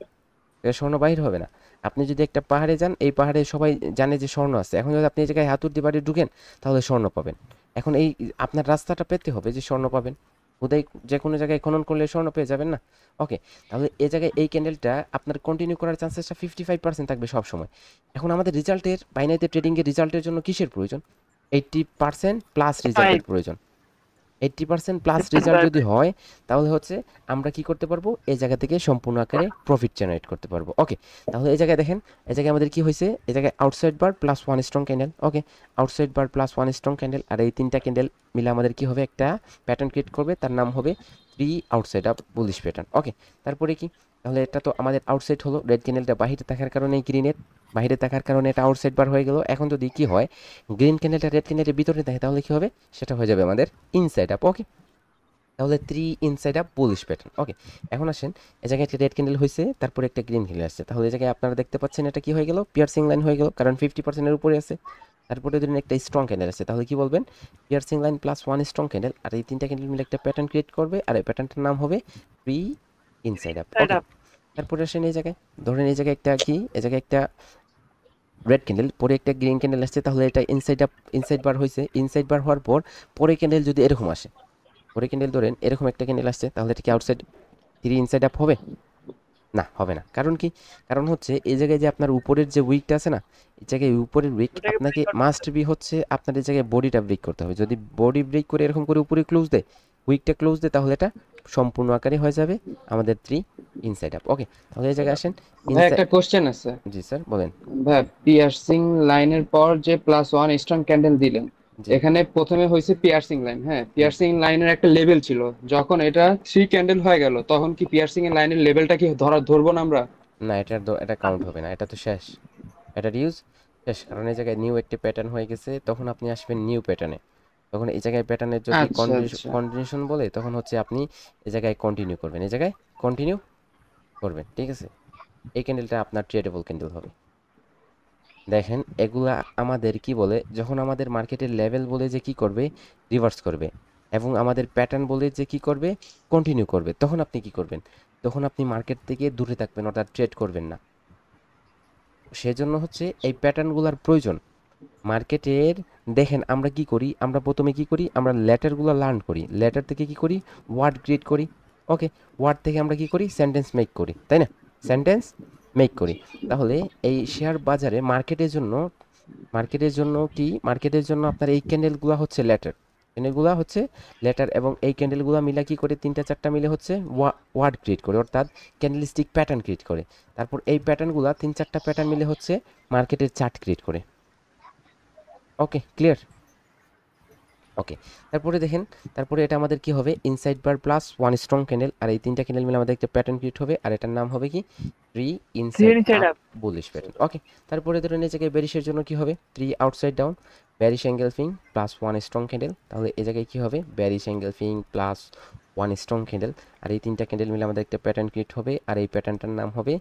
এটা স্বর্ণ বাহির হবে না। আপনি যদি একটা পাহাড়ে যান, এই পাহাড়ে সবাই জানে যে স্বর্ণ আছে, এখন যদি আপনি এই জায়গায় হাতুড় দিয়ে বাড়ি ঢুকেন তাহলে স্বর্ণ পাবেন। এখন এই আপনার রাস্তাটা পেতে হবে যে স্বর্ণ পাবেন, উদয় যে কোনো জায়গায় খনন করলে স্বর্ণ পেয়ে যাবেন না। ওকে, তাহলে এই জায়গায় এই ক্যান্ডেলটা আপনার কন্টিনিউ করার চান্সেসটা 55% থাকবে সব সময়। এখন আমাদের রেজাল্টের বাইনারিতে ট্রেডিংয়ের রেজাল্টের জন্য কিসের প্রয়োজন? 80% প্লাস রেজাল্টের প্রয়োজন। 80% প্লাস রেজাল্ট যদি হয় তাহলে হচ্ছে আমরা কি করতে পারবো, এই জায়গা থেকে সম্পূর্ণ আকারে প্রফিট জেনারেট করতে পারবো। ওকে, তাহলে এই জায়গায় দেখেন, এই জায়গায় আমাদের কি হয়েছে, এই জায়গায় outside bar plus 1 strong candle. ওকে, outside bar plus 1 strong candle, আর এই তিনটা ক্যান্ডেল মিলে আমাদের কি হবে, একটা প্যাটার্ন ক্রিয়েট করবে, তার নাম হবে 3 outside up bullish pattern. Okay, তারপরে কি, তাহলে এটা তো আমাদের আউটসাইড হলো, রেড ক্যান্ডেলটা বাহিরে থাকার কারণে গ্রিনের বাইরে থাকার কারণে এটা আউটসাইড বার হয়ে গেল। এখন যদি কি হয়, গ্রিন ক্যান্ডেলটা রেড ক্যান্ডেলের ভিতরে থাকে তাহলে কি হবে, সেটা হয়ে যাবে আমাদের ইনসাইড আপ। ওকে, তাহলে 3 ইনসাইড আপ বুলিশ প্যাটার্ন। ওকে, এখন আসেন, এই জায়গায় একটা রেড ক্যান্ডেল হয়েছে, তারপরে একটা গ্রিন ক্যান্ডেল আসছে, তাহলে এই জায়গায় আপনারা দেখতে পাচ্ছেন এটা কি হয়ে গেল, পিয়ার্সিং লাইন হয়ে গেল, কারণ 50%-এর উপরে আছে। তারপরে ধরুন একটা স্ট্রং ক্যান্ডেল আছে, তাহলে কি বলবেন, piercing line plus 1 strong candle, আর এই তিনটা ক্যান্ডেল মিলে একটা প্যাটার্ন ক্রিয়েট করবে, আর এই প্যাটার্নটার নাম হবে 3 ইনসাইড আপ। ওকে, তারপরে আসেন এই জায়গায়, ধরেন এই জায়গায় একটা কি, এই জায়গায় একটা রেড ক্যান্ডেল, পরে একটা গ্রিন ক্যান্ডেল আসছে, তাহলে এটা ইনসাইড আপ, ইনসাইড বার হয়েছে। ইনসাইড বার হওয়ার পর পরে ক্যান্ডেল যদি এরকম আসে, পরে ক্যান্ডেল ধরেন এরকম একটা ক্যান্ডেল আসছে, তাহলে এটা কি আউটসাইড 3 ইনসাইড আপ হবে? না, হবে না। কারণ কি, কারণ হচ্ছে এই জায়গায় যে আপনার উপরের যে উইকটা আছে না, এই জায়গায় উপরের উইক আপনাকে মাস্ট বি হচ্ছে আপনার এই জায়গায় বডিটা ব্রেক করতে হবে। যদি বডি ব্রেক করে এরকম করে উপরে ক্লোজ দেয়, উইকটা ক্লোজ দেয়, তাহলে এটা সম্পূর্ণ আকারে হয়ে যাবে আমাদের 3 ইনসাইড আপ। ওকে, তাহলে এই জায়গায় আসেন, ভাই একটা কোশ্চেন আছে। জি স্যার বলেন। ভাই পিয়ার্সিং লাইনের পর যে +1 স্ট্রং ক্যান্ডেল দিলেন, জি, এখানে প্রথমে হয়েছে পিয়ার্সিং লাইন, হ্যাঁ পিয়ার্সিং লাইনের একটা লেভেল ছিল, যখন এটা 3 ক্যান্ডেল হয়ে গেল তখন কি পিয়ার্সিং এর লাইনের লেভেলটা কি ধরবো না আমরা? না এটা কাউন্ট হবে না, এটা তো শেষ, এটা রিউজ শেষ। কারণ এই জায়গায় নিউ একটি প্যাটার্ন হয়ে গেছে, তখন আপনি আসবেন নিউ প্যাটার্নে। তখন এই জায়গায় প্যাটার্নের যদি আচ্ছা আচ্ছা কন্টিনিউশন বলে, তখন হচ্ছে আপনি এই জায়গায় কন্টিনিউ করবেন, এই জায়গায় কন্টিনিউ করবেন, ঠিক আছে। এই ক্যান্ডেলটা আপনার ট্রেডেবল ক্যান্ডেল হবে। দেখেন এগুলা আমাদের কি বলে, যখন আমাদের মার্কেটের লেভেল বলে যে কি করবে, রিভার্স করবে, এবং আমাদের প্যাটার্ন বলে যে কি করবে, কন্টিনিউ করবে, তখন আপনি কি করবেন, তখন আপনি মার্কেট থেকে দূরে থাকবেন, অর্থাৎ ট্রেড করবেন না। সেজন্য হচ্ছে এই প্যাটার্নগুলোর প্রয়োজন মার্কেটের। দেখেন আমরা কি করি, আমরা প্রথমে কি করি, আমরা লেটারগুলো লার্ন করি, লেটার থেকে কি করি, ওয়ার্ড ক্রিয়েট করি। ওকে, ওয়ার্ড থেকে আমরা কি করি, সেন্টেন্স মেক করি, তাই না, সেন্টেন্স মেক করি। তাহলে এই শেয়ার বাজারে মার্কেটের জন্য কি, মার্কেটের জন্য আপনার এই ক্যান্ডেলগুলো হচ্ছে লেটার, ক্যান্ডেলগুলো হচ্ছে লেটার, এবং এই ক্যান্ডেলগুলো মিলে কি করে, 3টা 4টা মিলে হচ্ছে ওয়ার্ড ক্রিয়েট করে, অর্থাৎ ক্যান্ডেলস্টিক প্যাটার্ন ক্রিয়েট করে। তারপর এই প্যাটার্নগুলো 3-4টা প্যাটার্ন মিলে হচ্ছে মার্কেটের চার্ট ক্রিয়েট করে। ওকে, ক্লিয়ার। ওকে, তারপরে দেখেন, তারপরে এটা আমাদের কি হবে, ইনসাইড বার প্লাস 1 স্ট্রং ক্যান্ডেল, আর এই 3টা ক্যান্ডেল মিলে আমাদের একটা প্যাটার্ন ক্রিয়েট হবে, আর এটার নাম হবে কি, 3 inside up bullish pattern. Okay, তারপরে ধরুন এই জায়গায় বেরিশের জন্য কি হবে, 3 outside down bearish engulfing plus 1 strong candle, তাহলে এই জায়গায় কি হবে, bearish engulfing plus 1 strong candle, আর এই 3টা ক্যান্ডেল মিলে আমাদের একটা প্যাটার্ন ক্রিয়েট হবে, আর এই প্যাটার্নটার নাম হবে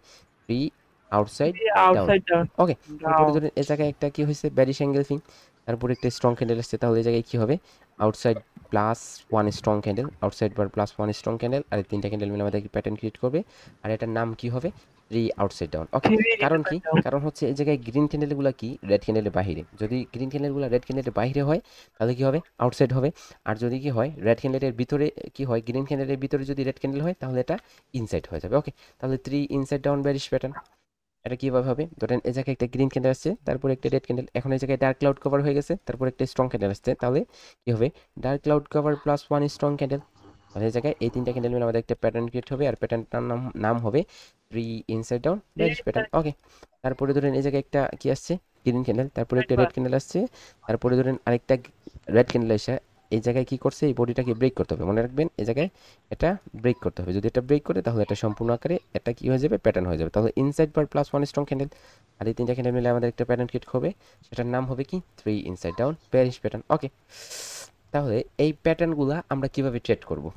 3 আউটসাইড ডাউন। ওকে, তারপরে ধরুন এই জায়গায় একটা কি হয়েছে, বেরিশ অ্যাঙ্গেল ফিং, তারপরে একটা স্ট্রং ক্যান্ডেল আসছে, তাহলে এই জায়গায় কি হবে, outside plus 1 strong candle, outside bar plus 1 strong candle, আর এই 3টা ক্যান্ডেল মিলে আমাদের একটা প্যাটার্ন ক্রিয়েট করবে, আর এটার নাম কি হবে, 3 আউটসাইড ডাউন। ওকে, কারণ কি, কারণ হচ্ছে এই জায়গায় গ্রিন ক্যান্ডেলগুলো কি রেড ক্যান্ডেলের বাহিরে, যদি গ্রিন ক্যান্ডেলগুলো রেড ক্যান্ডেলের বাহিরে হয় তাহলে কি হবে, আউটসাইড হবে। আর যদি কি হয়, রেড ক্যান্ডেলের ভিতরে কি হয়, গ্রিন ক্যান্ডেলের ভিতরে যদি রেড ক্যান্ডেল হয় তাহলে এটা ইনসাইড হয়ে যাবে। ওকে, তাহলে 3 ইনসাইড ডাউন বেরিশ প্যাটার্ন। এটা কিভাবে হবে, ধরেন এই জায়গায় একটা গ্রিন ক্যান্ডেল আসছে, তারপর একটা রেড ক্যান্ডেল, এখন এই জায়গায় ডার্ক ক্লাউড কভার হয়ে গেছে, তারপর একটা স্ট্রং ক্যান্ডেল আসছে, তাহলে কি হবে, dark cloud cover plus 1 strong candle, তাহলে এই জায়গায় এই 3টা ক্যান্ডেল মিলে আমাদের একটা প্যাটার্ন ক্রিয়েট হবে, আর প্যাটার্নটার নাম হবে 3 inside down bearish pattern. Okay, তারপরে ধরেন এই জায়গায় একটা কি আসছে, গ্রিন ক্যান্ডেল, তারপরে একটা রেড ক্যান্ডেল আসছে, তারপরে ধরেন আরেকটা রেড ক্যান্ডেল এসে এই জায়গায় কি করছে, এই বডিটাকে ব্রেক করতে হবে, মনে রাখবেন এই জায়গায় এটা ব্রেক করতে হবে। যদি এটা ব্রেক করে তাহলে এটা সম্পূর্ণ আকারে এটা কি হয়ে যাবে, প্যাটার্ন হয়ে যাবে। তাহলে ইনসাইড বার প্লাস 1 স্ট্রং ক্যান্ডেল, আর এই 3টা ক্যান্ডেল মিলে আমাদের একটা প্যাটার্ন ক্রিয়েট হবে, সেটার নাম হবে কি 3 ইনসাইড ডাউন বেয়ারিশ প্যাটার্ন। ওকে, তাহলে এই প্যাটার্নগুলো আমরা কিভাবে ট্রেড করব?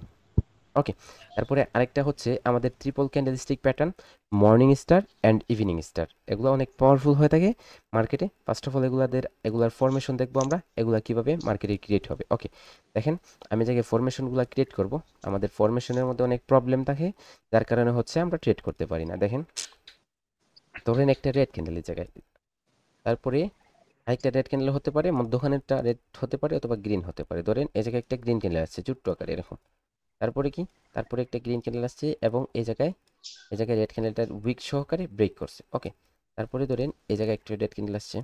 ওকে, তারপরে আরেকটা হচ্ছে আমাদের triple candle stick pattern, morning star and evening star. এগুলো অনেক পাওয়ারফুল হয়ে থাকে মার্কেটে। ফার্স্ট অফ অল এগুলার ফরমেশন দেখবো আমরা, এগুলা কিভাবে মার্কেটে ক্রিয়েট হবে। ওকে, দেখেন আমি যে ফরমেশনগুলো ক্রিয়েট করব, আমাদের ফরমেশনের মধ্যে অনেক প্রবলেম থাকে, যার কারণে হচ্ছে আমরা ট্রেড করতে পারি না। দেখেন ধরেন একটা রেড ক্যান্ডেলের জায়গায়, তারপরে আরেকটা রেড ক্যান্ডেল হতে পারে, মধ্যখানেরটা রেড হতে পারে অথবা গ্রিন হতে পারে। ধরেন এই জায়গায় একটা গ্রিন ক্যান্ডেল আছে ছোট্ট আকারে এরকম, তারপরে কি, তারপরে একটা গ্রিন ক্যান্ডেল আসছে এবং এই জায়গায় রেড ক্যান্ডেলটার উইক সহকারে ব্রেক করছে। ওকে, তারপরে ধরেন এই জায়গায় একটা রেড ক্যান্ডেল আসছে,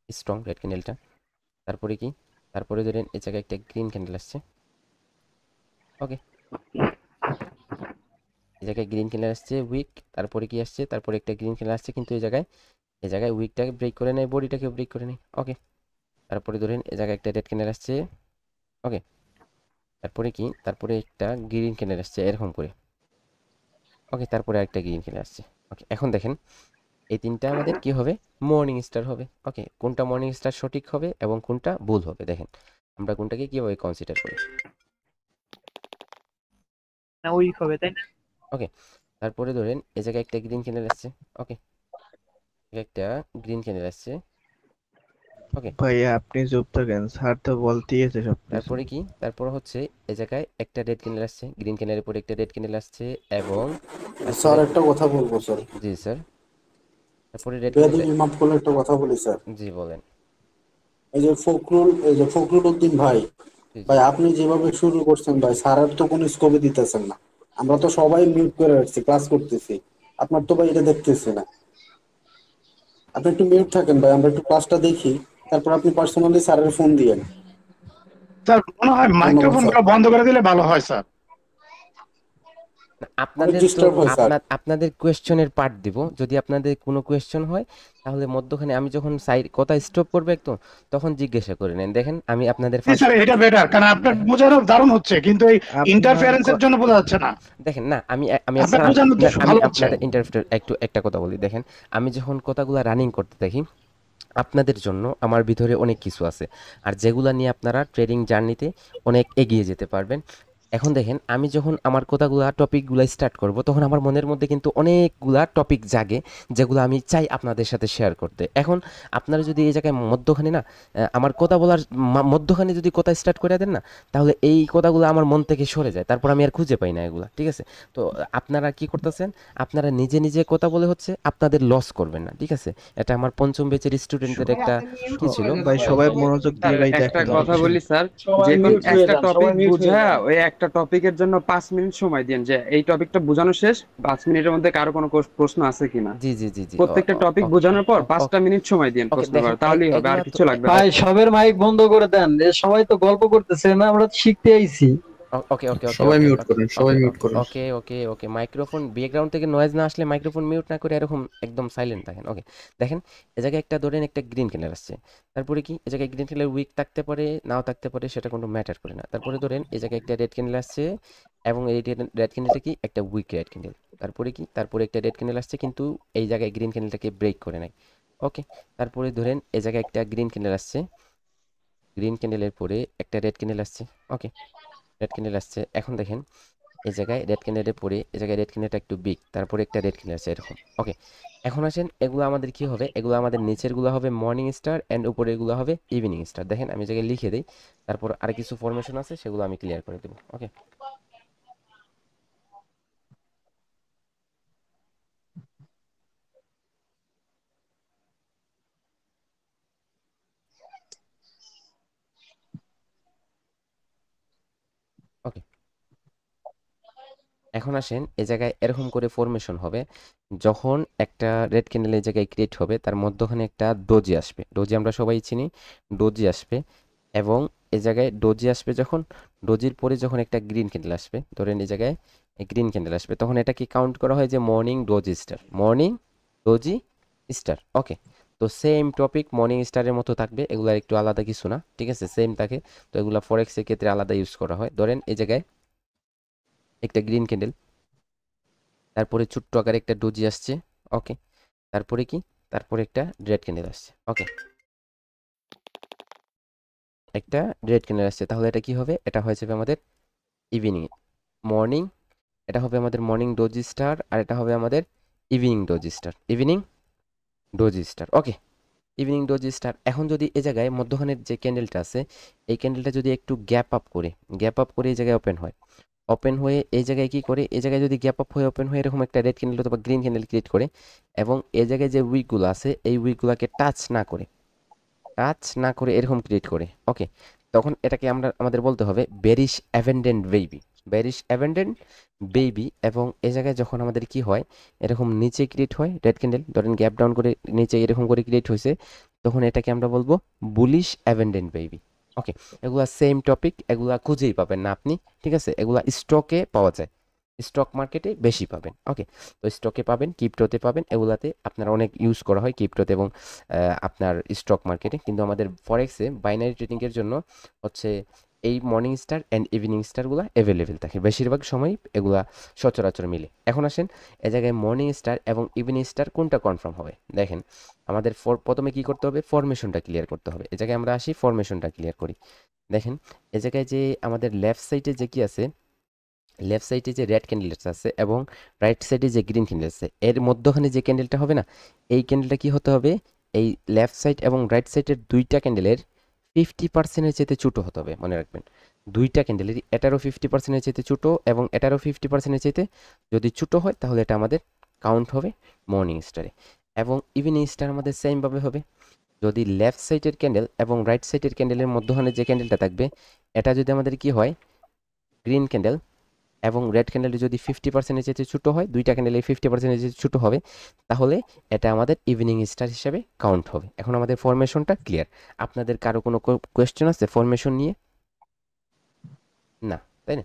স্ট্রং রেড ক্যান্ডেলটা, তারপরে কি, তারপরে ধরেন এই জায়গায় একটা গ্রিন ক্যান্ডেল আসছে। ওকে, এই জায়গায় গ্রিন ক্যান্ডেল আসছে উইক, তারপরে কি আসছে, তারপরে একটা গ্রিন ক্যান্ডেল আসছে, কিন্তু এই জায়গায় উইকটাকে ব্রেক করে নেয়, বডিটাকে ব্রেক করে নেয়। ওকে, তারপরে ধরেন এই জায়গায় একটা রেড ক্যান্ডেল আসছে। ওকে, তারপরে কি, তারপরে একটা গ্রিন ক্যান্ডেল আসছে এরকম করে। ওকে, তারপরে একটা গ্রিন ক্যান্ডেল আসছে। ওকে, এখন দেখেন এই 3টা আমাদের কি হবে, মর্নিং স্টার হবে। ওকে, কোনটা মর্নিং স্টার সঠিক হবে এবং কোনটা ভুল হবে, দেখেন আমরা কোনটাকে কিভাবে কনসিডার করি। না উইক হবে তাই না? ওকে, তারপরে ধরেন এই জায়গায় একটা গ্রিন ক্যান্ডেল আসছে। ওকে, একটা গ্রিন ক্যান্ডেল আসছে। ওকে, ভাইয়া আপনি চুপ থাকেন, স্যার তো বলতেই আছে সবকিছু। তারপরে কি, তারপর হচ্ছে এই জায়গায় একটা রেড ক্যান্ডেল আসছে, গ্রিন ক্যান্ডেলের পরে একটা রেড ক্যান্ডেল আসছে এবং স্যার তারপরে, একটা কথা বলবো স্যার, জি স্যার, তারপরে রেড ক্যান্ডেল, বেয়াদবি মাফ করলে একটা কথা বলি স্যার। জি বলেন। এই যে ফখরুল উদ্দিন ভাই, জি জি। ভাই আপনি যেভাবে শুরু করছেন ভাই, স্যারের তো কোনো স্কোপে দিতেছেন না। আমরা তো সবাই মিউট করে রাখছি, ক্লাস করতেছি, আপনার তো ভাই এটা দেখতেছি না। আপনি একটু মিউট থাকেন ভাই, আমরা একটু ক্লাসটা দেখি, তারপর আপনি পার্সোনালি স্যারের ফোন দিয়েন। স্যার মনে হয় ধন্যবাদ মাইক্রোফোন স্যার, গুলো বন্ধ করে দিলে ভালো হয় স্যার। না, অনেক আপনাদের তো ডিস্টার্ব হয় স্যার। আপনাদের কোয়েশ্চনের পার্ট দিব, যদি আপনাদের কোনো কোয়েশ্চন হয় তাহলে মধ্যখানে আমি যখন সাইড কথা স্টপ করবে একটু, তখন জিজ্ঞাসা করে নেন। দেখেন আমি আপনাদের জি স্যার, এটা বেটার, কারণ আপনার বোঝানো দারুণ হচ্ছে, কিন্তু এই আপনার ইন্টারফারেন্সের জন্য বোঝা যাচ্ছে না। দেখেন না, আমি আপনার আপনার বোঝানো তো না, আমি ভালো হচ্ছে। আপনাদের ইন্টারপ্রেটার একটু একটা কথা বলি। দেখেন আমি যখন কথাগুলো রানিং করতে দেখি, আপনাদের জন্য আমার ভিতরে অনেক কিছু আছে, আর যেগুলা নিয়ে আপনারা ট্রেডিং জার্নিতে অনেক এগিয়ে যেতে পারবেন। এখন দেখেন আমি যখন আমার কথাগুলা টপিকগুলো স্টার্ট করব, তখন আমার মনের মধ্যে কিন্তু অনেকগুলা টপিক জাগে, যেগুলো আমি চাই আপনাদের সাথে শেয়ার করতে। এখন আপনারা যদি এই জায়গায় মধ্যখানে না আমার কথা বলার মধ্যখানে যদি কথা স্টার্ট করে দেন না, তাহলে এই কথাগুলো আমার মন থেকে সরে যায়, তারপর আমি আর খুঁজে পাই না এগুলা। ঠিক আছে, তো আপনারা কি করতেছেন, আপনারা নিজে নিজে কথা বলে হচ্ছে আপনাদের লস করবেন না। ঠিক আছে, এটা আমার পঞ্চম ব্যাচের স্টুডেন্টদের একটা কি ছিল। ভাই সবাই মনোযোগ দিয়ে ভাই একটা দেখেন কথা বিষয়। বলি স্যার, সবাই যে কোন মিউট হয়ে একটা যান, টপিক সবাই মিউট হয়ে বুঝা, যান। ওই একটা টপিকের জন্য 5 মিনিট সময় দিন, যে এই টপিকটা বোঝানো শেষ, 5 মিনিটের মধ্যে কারো কোনো প্রশ্ন আছে কিনা। জি জি জি জি, প্রত্যেকটা টপিক বোঝানোর পর 5টা মিনিট সময় দিন ওকে প্রশ্ন দেখেন করার, তাহলেই হবে, আর এগুলা তো কিছু লাগবে না। ভাই সবের মাইক বন্ধ করে দেন, এ সবাই তো গল্প করতেছে না, আমরা তো শিখতে আইছি। ওকে ওকে ওকে সবাই ওকে মিউট ওকে করেন, সবাই ওকে মিউট করেন। ওকে ওকে ওকে মাইক্রোফোন ব্যাকগ্রাউন্ড থেকে নয়েজ না আসলে মাইক্রোফোন মিউট না করে এরকম একদম সাইলেন্ট থাকেন। ওকে, দেখেন এ জায়গায় একটা ধরেন একটা গ্রিন ক্যান্ডেল আসছে, তারপরে কি এ জায়গায় গ্রিন ক্যান্ডেল উইক থাকতে পারে নাও থাকতে পারে, সেটা কোনো ম্যাটার করে না। তারপরে ধরেন এ জায়গায় একটা রেড ক্যান্ডেল আসছে এবং এই রেড ক্যান্ডেলটা কি একটা উইক রেড ক্যান্ডেল, তারপরে কি, তারপরে একটা রেড ক্যান্ডেল আসছে কিন্তু এই জায়গায় গ্রিন ক্যান্ডেলটাকে ব্রেক করে নাই। ওকে, তারপরে ধরেন এ জায়গায় একটা গ্রিন ক্যান্ডেল আসছে, গ্রিন ক্যান্ডেলের পরে একটা রেড ক্যান্ডেল আসছে। ওকে, রেড ক্যান্ডেল আসছে, এখন দেখেন এই জায়গায় রেড ক্যান্ডেলের পরে এই জায়গায় রেড ক্যান্ডেলটা একটু বিগ, তারপরে একটা রেড ক্যান্ডেল আছে এরকম। ওকে, এখন আসেন এগুলো আমাদের কি হবে, এগুলো আমাদের নিচের গুলো হবে মর্নিং স্টার এন্ড উপরে এগুলো হবে ইভিনিং স্টার। দেখেন আমি এই জায়গায় লিখে দিই, তারপর আর কিছু ফরমেশন আছে সেগুলো আমি ক্লিয়ার করে দেবো। ওকে, ওকে, এখন আসেন এই জায়গায় এরকম করে ফরমেশন হবে, যখন একটা রেড ক্যান্ডেল এই জায়গায় ক্রিয়েট হবে তার মধ্যখানে একটা ডোজি আসবে, ডোজি আমরা সবাই চিনি, ডোজি আসবে এবং এই জায়গায় ডোজি আসবে, যখন ডোজির পরে যখন একটা গ্রিন ক্যান্ডেল আসবে, ধরেন এই জায়গায় গ্রিন ক্যান্ডেল আসবে, তখন এটা কি কাউন্ট করা হয় যে morning doji star, morning doji star. Okay, তো সেম টপিক মর্নিং স্টারের মতো থাকবে, এগুলার একটু আলাদা কিছু না, ঠিক আছে, সেম থাকে। তো এগুলা ফরেক্সের ক্ষেত্রে আলাদা ইউজ করা হয়। ধরেন এই জায়গায় একটা গ্রিন ক্যান্ডেল, তারপরে ছোট্ট আকারে একটা ডোজি আসছে, ওকে, তারপরে কি, তারপরে একটা রেড ক্যান্ডেল আসছে, ওকে, একটা রেড ক্যান্ডেল আসছে। তাহলে এটা কি হবে, এটা হয়ে যাবে আমাদের ইভিনিং, মর্নিং, এটা হবে আমাদের মর্নিং ডোজি স্টার, আর এটা হবে আমাদের evening doji star, evening doji star, okay, evening doji star. এখন যদি এই জায়গায় মধ্যখানের যে ক্যান্ডেলটা আছে, এই ক্যান্ডেলটা যদি একটু গ্যাপ আপ করে এই জায়গায় ওপেন হয়, ওপেন হয়ে এই জায়গায় কি করে, এই জায়গায় যদি গ্যাপ আপ হয়ে ওপেন হয়ে এরকম একটা রেড ক্যান্ডেল অথবা গ্রিন ক্যান্ডেল ক্রিয়েট করে, এবং এই জায়গায় যে উইকগুলো আছে এই উইকগুলোকে টাচ না করে এরকম ক্রিয়েট করে, ওকে, তখন এটাকে আমরা আমাদের বলতে হবে বেরিশ অ্যাভেন্ডেন্ট বেবি, বেরিশ অ্যাভেন্ডেন্ট বেবি। এবং এই জায়গায় যখন আমাদের কি হয়, এরকম নিচে ক্রিয়েট হয় রেড ক্যান্ডেল, ধরেন গ্যাপ ডাউন করে নিচে এরকম করে ক্রিয়েট হয়েছে, তখন এটাকে আমরা বলবো বুলিশ অ্যাভেন্ডেন্ট বেবি, ওকে। এগুলা সেম টপিক, এগুলা খুঁজেই পাবেন না আপনি, ঠিক আছে, এগুলা স্টকে পাওয়া যায়, স্টক মার্কেটে বেশি পাবেন, ওকে। তো স্টকে পাবেন, ক্রিপ্টোতে পাবেন, এগুলাতে আপনার অনেক ইউজ করা হয় ক্রিপ্টোতে এবং আপনার স্টক মার্কেটে। কিন্তু আমাদের ফরেক্সে বাইনারি ট্রেডিংয়ের জন্য হচ্ছে এই মর্নিং স্টার অ্যান্ড ইভিনিং স্টারগুলো অ্যাভেলেবেল থাকে, বেশিরভাগ সময় এগুলা সচরাচর মিলে। এখন আসেন এ জায়গায় মর্নিং স্টার এবং ইভিনিং স্টার কোনটা কনফার্ম হবে। দেখেন আমাদের প্রথমে কি করতে হবে, ফরমেশনটা ক্লিয়ার করতে হবে। এ জায়গায় আমরা আসি, ফরমেশনটা ক্লিয়ার করি। দেখেন এ জায়গায় যে আমাদের লেফট সাইডে যে কি আছে, লেফট সাইডে যে রেড ক্যান্ডেলস আছে এবং রাইট সাইডে যে গ্রিন ক্যান্ডেল আছে, এর মধ্যখানে যে ক্যান্ডেলটা হবে না, এই ক্যান্ডেলটা কি হতে হবে, এই লেফট সাইড এবং রাইট সাইডের দুইটা ক্যান্ডেলের 50%-এর চেয়ে ছোটো হতে হবে, মনে রাখবেন। দুইটা ক্যান্ডেলের এটারও 50%-এর চেয়ে ছোটো এবং এটারও 50%-এর চেয়ে যদি ছোটো হয়, তাহলে এটা আমাদের কাউন্ট হবে মর্নিং স্টারে। এবং ইভিনিং স্টার আমাদের সেমভাবে হবে, যদি লেফট সাইডের ক্যান্ডেল এবং রাইট সাইডের ক্যান্ডেলের মধ্যখানে যে ক্যান্ডেলটা থাকবে, এটা যদি আমাদের কি হয়, গ্রিন ক্যান্ডেল, এবং রেড ক্যান্ডেলটি যদি 50%-এর চেয়ে ছোটো হয়, দুইটা ক্যান্ডেলের 50%-এর চেয়ে ছোটো হবে, তাহলে এটা আমাদের ইভিনিং স্টার হিসেবে কাউন্ট হবে। এখন আমাদের ফরমেশনটা ক্লিয়ার। আপনাদের কারো কোনো কোয়েশ্চেন আছে ফরমেশন নিয়ে? না, তাই না?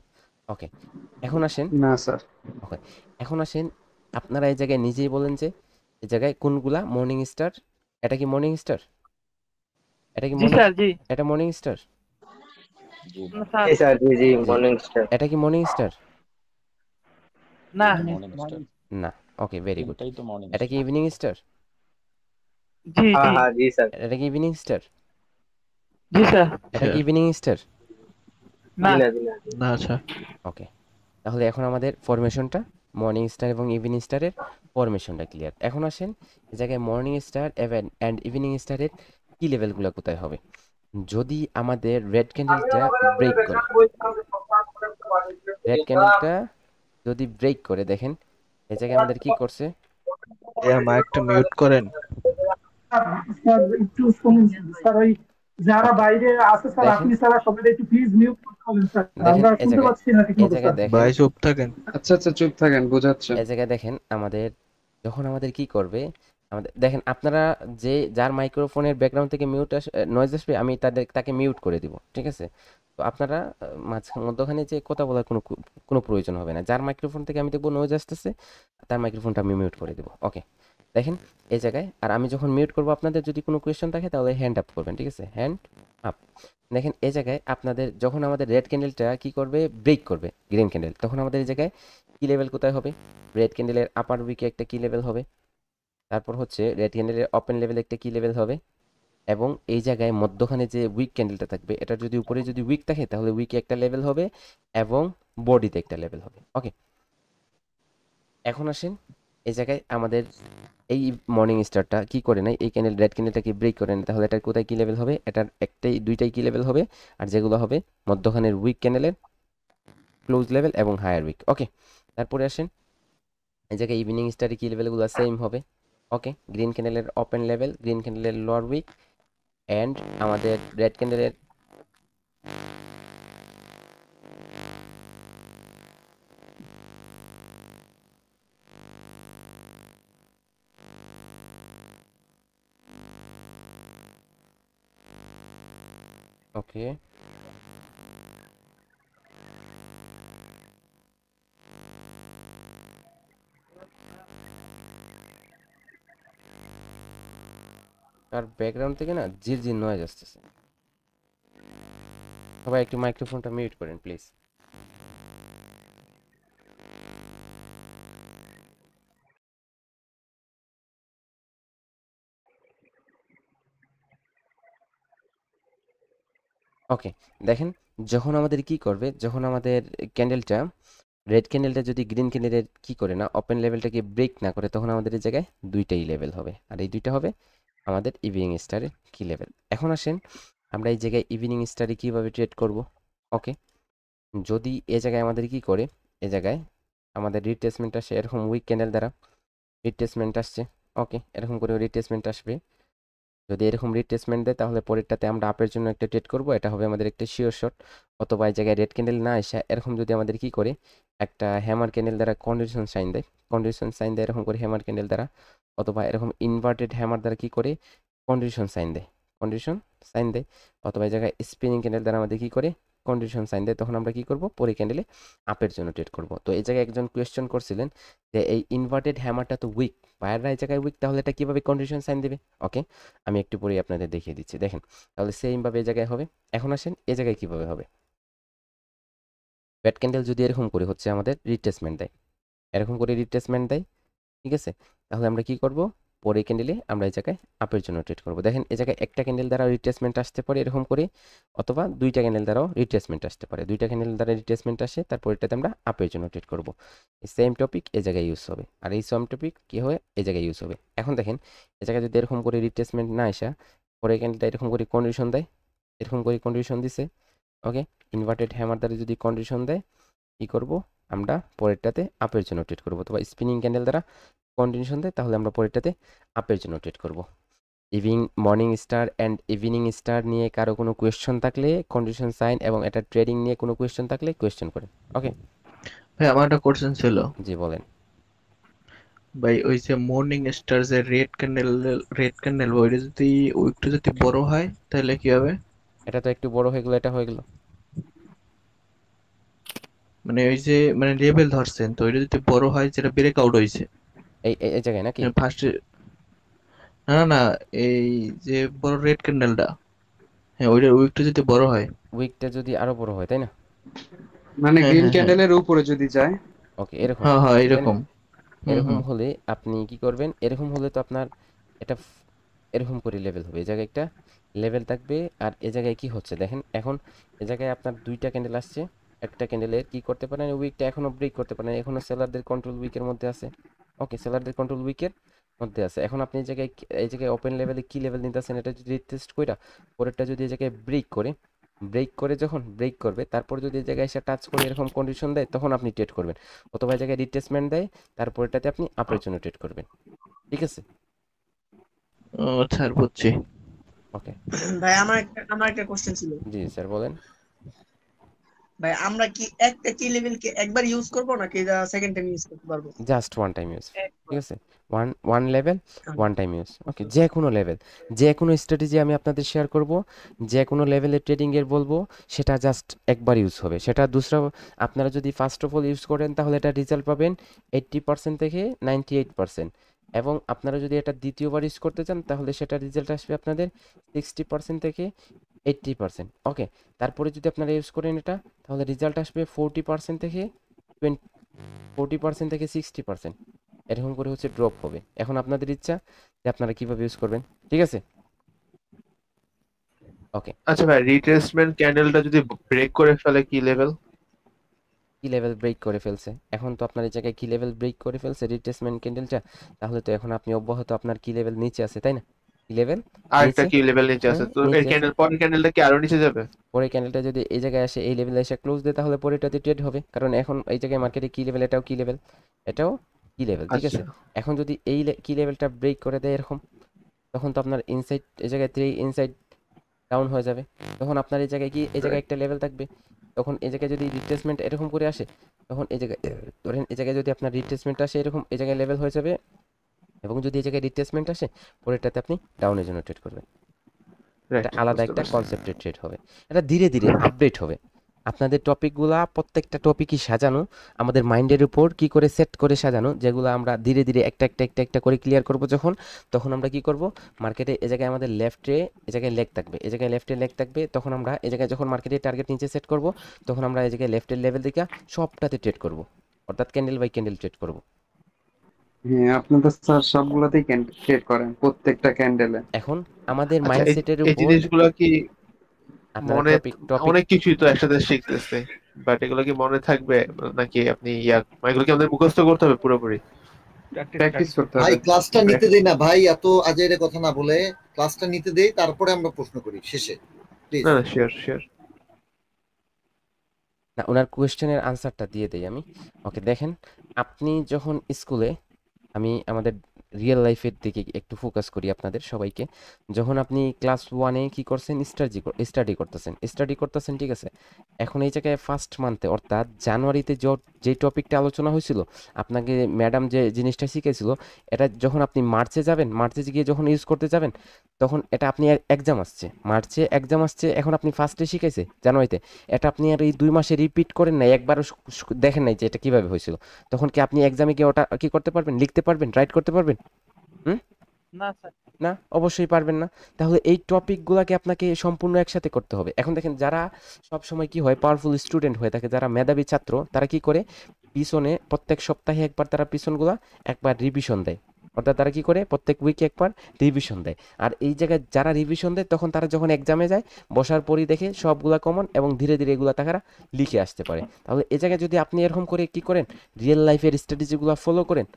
ওকে, এখন আসেন, না স্যার। ওকে, এখন আসেন, আপনারা এই জায়গায় নিজেই বলেন যে এই জায়গায় কোনগুলা মর্নিং স্টার। এটা কি মর্নিং স্টার? এটা কি জি মর্নিং, স্যার, জি। এটা মর্নিং স্টার? জি না স্যার, জি স্যার, জি জি, জি, মর্নিং স্টার। এটা কি মর্নিং স্টার? না। মর্নিং স্টার, না, ওকে, ভেরি গুড। তিনটাই তো মর্নিং এটা কি স্টার। Evening star? জি হ্যাঁ জি হ্যাঁ, জি স্যার। এটা কি ইভিনিং স্টার? জি স্যার। এটা কি ইভিনিং স্টার? না। জি না, জি না। না আচ্ছা, ওকে, তাহলে এখন আমাদের ফরমেশনটা, মর্নিং স্টার এবং ইভিনিং স্টারের ফরমেশনটা ক্লিয়ার। এখন আসেন এই জায়গায় মর্নিং স্টার অ্যান্ড ইভিনিং স্টারের কি লেভেলগুলো কোথায় হবে। যদি আমাদের রেড ক্যান্ডেলটা ব্রেক করে, রেড ক্যান্ডেলটা যদি ব্রেক করে, দেখেন এই জায়গায় আমাদের কি করছে, ভাইয়া মাইকটা মিউট করেন। স্যার একটু শুনুন স্যার, ওই যারা ওকে, বাইরে আছে স্যার, দেখেন, আপনি স্যার সবাই একটু প্লিজ মিউট করতে বলেন স্যার, দেখেন আমরা এই শুনতে জায়গায়, পাচ্ছি না ঠিক এই মতো জায়গায় স্যার। দেখেন, ভাই চুপ থাকেন। আচ্ছা আচ্ছা, চুপ থাকেন, বোঝাচ্ছে। এই জায়গায় দেখেন আমাদের, যখন আমাদের কি করবে, আমাদের দেখেন আপনারা, যে যার মাইক্রোফোনের ব্যাকগ্রাউন্ড থেকে মিউট নয়েজ আসবে, আমি তাকে মিউট করে দিব, ঠিক আছে। তো আপনারা মধ্যখানে যে কথা বলার কোনো প্রয়োজন হবে না। যার মাইক্রোফোন থেকে আমি দেখবো নয়েজ আসতেছে, তার মাইক্রোফোনটা আমি মিউট করে দেবো, ওকে। দেখেন এই জায়গায়, আর আমি যখন মিউট করবো, আপনাদের যদি কোনো কোয়েশ্চেন থাকে তাহলে হ্যান্ড আপ করবেন, ঠিক আছে, হ্যান্ড আপ। দেখেন এই জায়গায় আপনাদের, যখন আমাদের রেড ক্যান্ডেলটা কি করবে, ব্রেক করবে গ্রিন ক্যান্ডেল, তখন আমাদের এই জায়গায় কি লেভেল কোথায় হবে, রেড ক্যান্ডেলের আপার উইকে একটা কি লেভেল হবে, তারপর হচ্ছে রেড ক্যান্ডেলের ওপেন লেভেলে একটা কি লেভেল হবে, এবং এই জায়গায় মধ্যখানে যে উইক ক্যান্ডেলটা থাকবে, এটা যদি উপরে যদি উইক থাকে, তাহলে উইকে একটা লেভেল হবে এবং বডিতে একটা লেভেল হবে, ওকে। এখন আসেন এই জায়গায় আমাদের এই মর্নিং স্টারটা কি করে নাই, এই ক্যান্ডেল রেড ক্যান্ডেলটাকে ব্রেক করে নেয়, তাহলে এটার কোথায় কি লেভেল হবে, এটার একটাই দুইটাই কি লেভেল হবে, আর যেগুলো হবে মধ্যখানের উইক ক্যান্ডেলের ক্লোজ লেভেল এবং হায়ার উইক, ওকে। তারপরে আসেন এই জায়গায় ইভিনিং স্টারে কি লেভেলগুলো সেম হবে, ওকে। গ্রিন ক্যান্ডেলের ওপেন লেভেল, গ্রিন ক্যান্ডেলের লোয়ার উইক, অ্যান্ড আমাদের রেড ক্যান্ডেলের, ওকে, কার ব্যাকগ্রাউন্ড থেকে না ঝিরঝির নয়েজ আসতেছে। সবাই একটু মাইক্রোফোনটা মিউট করেন প্লিজ। ওকে, দেখেন যখন আমাদের কি করবে, যখন আমাদের ক্যান্ডেলটা রেড ক্যান্ডেলটা যদি গ্রিন ক্যান্ডেলের কি করে না ওপেন লেভেলটাকে ব্রেক না করে, তখন আমাদের এই জায়গায় দুইটাই লেভেল হবে, আর এই দুইটা হবে আমাদের ইভিনিং স্টারের কি লেভেল। এখন আসেন আমরা এই জায়গায় ইভিনিং স্টারে কিভাবে ট্রেড করব। ওকে, যদি এ জায়গায় আমাদের কি করে, এ জায়গায় আমাদের রিট্রেসমেন্ট আসে এরকম উইক ক্যান্ডেল দ্বারা, রিট্রেসমেন্ট আসছে। ওকে, এরকম করে রিট্রেসমেন্ট আসবে। যদি এরকম রিট্রেসমেন্ট দেয় তাহলে পরেরটাতে আমরা আপের জন্য একটা ট্রেড করব, এটা হবে আমাদের একটা শিওর শট। অথবা এই জায়গায় রেড ক্যান্ডেল না এসে এরকম যদি আমাদের কি করে একটা হ্যামার ক্যান্ডেল দ্বারা কন্ডিশন সাইন দেয়, কন্ডিশন সাইন দেয় এরকম করে হ্যামার ক্যান্ডেল দ্বারা, অথবা এরকম ইনভার্টেড হ্যামার দ্বারা কি করে কন্ডিশন সাইন দেয়, কন্ডিশন সাইন দেয়, অথবা এই জায়গায় স্পিনিং ক্যান্ডেল দ্বারা আমাদের কি করে কন্ডিশন সাইন দেয়, তখন আমরা কি করব পরে ক্যান্ডেলে আপের জন্য ট্রেড করব। তো এই জায়গায় একজন কোয়েশ্চেন করছিলেন যে এই ইনভার্টেড হ্যামারটা তো উইক, বায়াররা এই জায়গায় উইক, তাহলে এটা কিভাবে কন্ডিশন সাইন দেবে। ওকে, আমি একটু পরে আপনাদের দেখিয়ে দিচ্ছি। দেখেন তাহলে সেমভাবে এই জায়গায় হবে। এখন আসেন এ জায়গায় কিভাবে হবে। ব্যাট ক্যান্ডেল যদি এরকম করে হচ্ছে আমাদের রিট্রেসমেন্ট দেয়, এরকম করে রিট্রেসমেন্ট দেয়, ঠিক আছে, তাহলে আমরা কি করব পরে ক্যান্ডেলে আমরা এই জায়গায় আপের জন্য ট্রেড করব। দেখেন এই জায়গায় একটা ক্যান্ডেল দ্বারা রিট্রেসমেন্ট আসতে পারে এরকম করে, অথবা দুইটা ক্যান্ডেল দ্বারাও রিট্রেসমেন্ট আসতে পারে, দুইটা ক্যান্ডেল দ্বারা রিট্রেসমেন্ট আসে তারপর এটাতে আমরা আপের জন্য ট্রেড করব। এই সেম টপিক এই জায়গায় ইউজ হবে, আর এই সেম টপিক কি হয় এই জায়গায় ইউজ হবে। এখন দেখেন এই জায়গায় যদি এরকম করে রিট্রেসমেন্ট না আসা, পরে ক্যান্ডেলটা এরকম করে কন্ডিশন দেয়, এরকম করে কন্ডিশন দিছে। ওকে, ইনভার্টেড হ্যামার দ্বারা যদি কন্ডিশন দেয় কি করব আমরা পরেরটাতে আপের জন্য ট্রেড করব, অথবা স্পিনিং ক্যান্ডেল দ্বারা কন্ডিশন দেয় তাহলে আমরা পরেরটাতে আপের জন্য ট্রেড করব। Morning star and evening star নিয়ে কারো কোনো কোয়েশ্চন থাকলে, কন্ডিশন সাইন এবং এটা ট্রেডিং নিয়ে কোনো কোয়েশ্চন থাকলে কোয়েশ্চন করেন। ওকে ভাই আমার একটা কোশ্চেন ছিল। জি বলেন। ভাই ওই যে মর্নিং স্টার যে রেড ক্যান্ডেল ওইটা যদি একটু যদি বড় হয় তাহলে কি হবে? এটা তো একটু বড় হয়ে গেলো, এটা হয়ে গেল। মানে ওই যে মানে লেভেল ধরছেন তো ওইটা যদি বড় হয় যেটা ব্রেক আউট হয়েছে এই জায়গায় নাকি? ফার্স্টে, না না না, এই যে বড় রেড ক্যান্ডেলটা, হ্যাঁ ওইটার উইকটা যদি বড় হয়। উইকটা যদি আরো বড় হয় তাই না? মানে হ্যাঁ গ্রিন হ্যাঁ হ্যাঁ ক্যান্ডেলের উপরে যদি যায়। ওকে, এরকম হ্যাঁ হ্যাঁ তাই না? এরকম। হুম এরকম হুম। হলে আপনি কি করবেন, এরকম হলে তো আপনার এটা এরকম করে লেভেল হবে, এই জায়গায় একটা লেভেল থাকবে। আর এ জায়গায় কি হচ্ছে দেখেন, এখন এ জায়গায় আপনার দুইটা ক্যান্ডেল আসছে, একটা ক্যান্ডেলের কি করতে পারেন উইকটা এখনো ব্রেক করতে পারেন, এখনো সেলারদের কন্ট্রোল উইকের মধ্যে আছে। ওকে, সেলারদের কন্ট্রোল উইকের মধ্যে আছে। এখন আপনি এই জায়গায় ওপেন লেভেলে কি লেভেল নিতেছেন এটা যদি টেস্ট কইরা পরেরটা যদি এই জায়গায় ব্রেক করে যখন ব্রেক করবে তারপর যদি এই জায়গায় এসে টাচ করে এরকম কন্ডিশন দেয় তখন আপনি ট্রেড করবেন, অথবা এই জায়গায় রিট্রেসমেন্ট দেয় তারপরটাতে আপনি আপের জন্য ট্রেড করবেন। ঠিক আছে? ও আচ্ছা বুঝছি। ওকে ভাই আমার একটা কোশ্চেন ছিল। জি স্যার বলেন। ভাই আমরা কি একটা কি লেভেল কে একবার ইউজ করব নাকি সেকেন্ড টাইম ইউজ করতে পারবো? জাস্ট ওয়ান টাইম ইউজ, ঠিক আছে, one level one time use. Okay, যে কোনো লেভেল, যে কোনো স্ট্র্যাটেজি আমি আপনাদের শেয়ার করব, যে কোনো লেভেলের ট্রেডিংয়ের বলবো, সেটা জাস্ট একবার ইউজ হবে। সেটা আপনারা যদি ফার্স্ট অফ অল ইউজ করেন তাহলে এটা রেজাল্ট পাবেন 80% থেকে 98%, এবং আপনারা যদি এটা দ্বিতীয়বার ইউজ করতে চান তাহলে সেটা রেজাল্ট আসবে আপনাদের 60% থেকে 80%। ওকে, তারপরে যদি আপনারা ইউজ করেন এটা তাহলে রেজাল্ট আসবে 40% থেকে 60%, এরকম করে হচ্ছে ড্রপ হবে। এখন আপনাদের ইচ্ছা যে আপনারা কিভাবে ইউজ করবেন। ঠিক আছে? ওকে, আচ্ছা ভাই, রিট্রেসমেন্ট ক্যান্ডেলটা যদি ব্রেক করে ফেলে কি লেভেল? কি লেভেল ব্রেক করে ফেলছে, এখন তো আপনার এই জায়গায় কি লেভেল ব্রেক করে ফেলছে রিট্রেসমেন্ট ক্যান্ডেলটা, তাহলে তো এখন আপনি অব্যাহত আপনার কি লেভেল নিচে আছে তাই না? কি লেভেল আরেকটা নিচে, কি লেভেল নিচে আছে, হ্যাঁ তো নিচে এর আছে। ক্যান্ডেল পরের ক্যান্ডেলটা কি আরো নিচে যাবে? পরে ক্যান্ডেলটা যদি এই জায়গায় আসে এই লেভেলে এসে ক্লোজ দেয় তাহলে পরেটাতে ট্রেড হবে, কারণ এখন এই জায়গায় মার্কেটে কি লেভেল, এটাও কি লেভেল, এটাও কি লেভেল। ঠিক আছে, আচ্ছা এখন যদি এই কি লেভেলটা ব্রেক করে দেয় এরকম, তখন তো আপনার ইনসাইড এই জায়গায় 3 ইনসাইড ডাউন হয়ে যাবে। তখন আপনার এই জায়গায় কি এই জায়গায় একটা লেভেল থাকবে, তখন এই জায়গায় যদি রিট্রেসমেন্ট এরকম করে আসে তখন এই জায়গায় ধরেন এই জায়গায় যদি আপনার রিট্রেসমেন্ট আসে এরকম এই জায়গায় লেভেল হয়ে যাবে, এবং যদি এই জায়গায় রিট্রেসমেন্ট আসে পরেরটাতে আপনি ডাউনের জন্য ট্রেড করবেন। এটা রাইট, আলাদা বুঝতে একটা পারছি। কনসেপ্টের ট্রেড হবে, এটা ধীরে ধীরে আপডেট হবে। আপনাদের টপিকগুলা প্রত্যেকটা টপিকই সাজানো আমাদের মাইন্ডের উপর কি করে সেট করে সাজানো, যেগুলো আমরা ধীরে ধীরে একটা করে ক্লিয়ার করব যখন, তখন আমরা কি করব, মার্কেটে এ জায়গায় আমাদের লেফটে এ জায়গায় লেগ থাকবে, এ জায়গায় লেফটে লেগ থাকবে, তখন আমরা এ জায়গায় যখন মার্কেটে টার্গেট নিচে সেট করব, তখন আমরা এই জায়গায় লেফটের লেভেল থেকে সবটাতে ট্রেড করব, অর্থাৎ ক্যান্ডেল বাই ক্যান্ডেল ট্রেড করব। হ্যাঁ, আপনি তো স্যার সবগুলাতেই ট্রেড করেন, প্রত্যেকটা ক্যান্ডেলে। এখন আমাদের আচ্ছা, মাইন্ডসেটের এই উপর জিনিসগুলো কি আপনারা মনে, টপিক অনেক কিছুই তো একসাথে শিখতেছে, বাট এগুলো কি মনে থাকবে নাকি আপনি এগুলো কি আমাদের মুখস্থ করতে হবে পুরোপুরি? প্র্যাকটিস করতে ভাই হবে। ক্লাসটা নিতে দেই না ভাই, এত আজেরে কথা না বলে ক্লাসটা নিতে দেই, তারপরে আমরা প্রশ্ন করি শেষে, প্লিজ। না না, শিওর শিওর। না, ওনার কোয়েশ্চেনের আনসারটা দিয়ে দেই আমি। ওকে, দেখেন, আপনি যখন স্কুলে, আমি আমাদের রিয়েল লাইফের দিকে একটু ফোকাস করি আপনাদের সবাইকে, যখন আপনি ক্লাস 1-এ কি করছেন, স্টাডি করতেছেন, ঠিক আছে। এখন এই জায়গায় ফার্স্ট মান্থে অর্থাৎ জানুয়ারিতে যে টপিকটা আলোচনা হয়েছিল, আপনাকে ম্যাডাম যে জিনিসটা শিখেছিল, এটা যখন আপনি মার্চে যাবেন, মার্চে গিয়ে যখন ইউজ করতে যাবেন, তখন এটা আপনি এক্সাম আসছে, মার্চে এক্সাম আসছে, এখন আপনি ফার্স্টে শিখাইছে জানুয়ারিতে, এটা আপনি আর এই 2 মাসে রিপিট করেন নাই, একবারও দেখেন নাই যে এটা কিভাবে হয়েছিল, তখন কি আপনি এক্সামে গিয়ে ওটা কি করতে পারবেন, লিখতে পারবেন, রাইট করতে পারবেন? হুম? না স্যার। না, অবশ্যই পারবেন না। তাহলে এই টপিকগুলোকে আপনাকে সম্পূর্ণ একসাথে করতে হবে। এখন দেখেন, যারা সব সময় কি হয়, পাওয়ারফুল স্টুডেন্ট হয়ে থাকে, যারা মেধাবী ছাত্র, তারা কি করে, পিছনে প্রত্যেক সপ্তাহে একবার তারা পিছনগুলা একবার রিভিশন দেয়, অর্থাৎ তারা কি করে, প্রত্যেক উইকে একবার রিভিশন দেয়। আর এই জায়গায় যারা রিভিশন দেয়, তখন তারা যখন এক্সামে যায়, বসার পরই দেখে সবগুলা কমন, এবং ধীরে ধীরে এগুলা তারা লিখে আসতে পারে। তাহলে এই জায়গায় যদি আপনি এরকম করে কি করেন, রিয়েল লাইফের স্ট্র্যাটেজিগুলো ফলো করেন,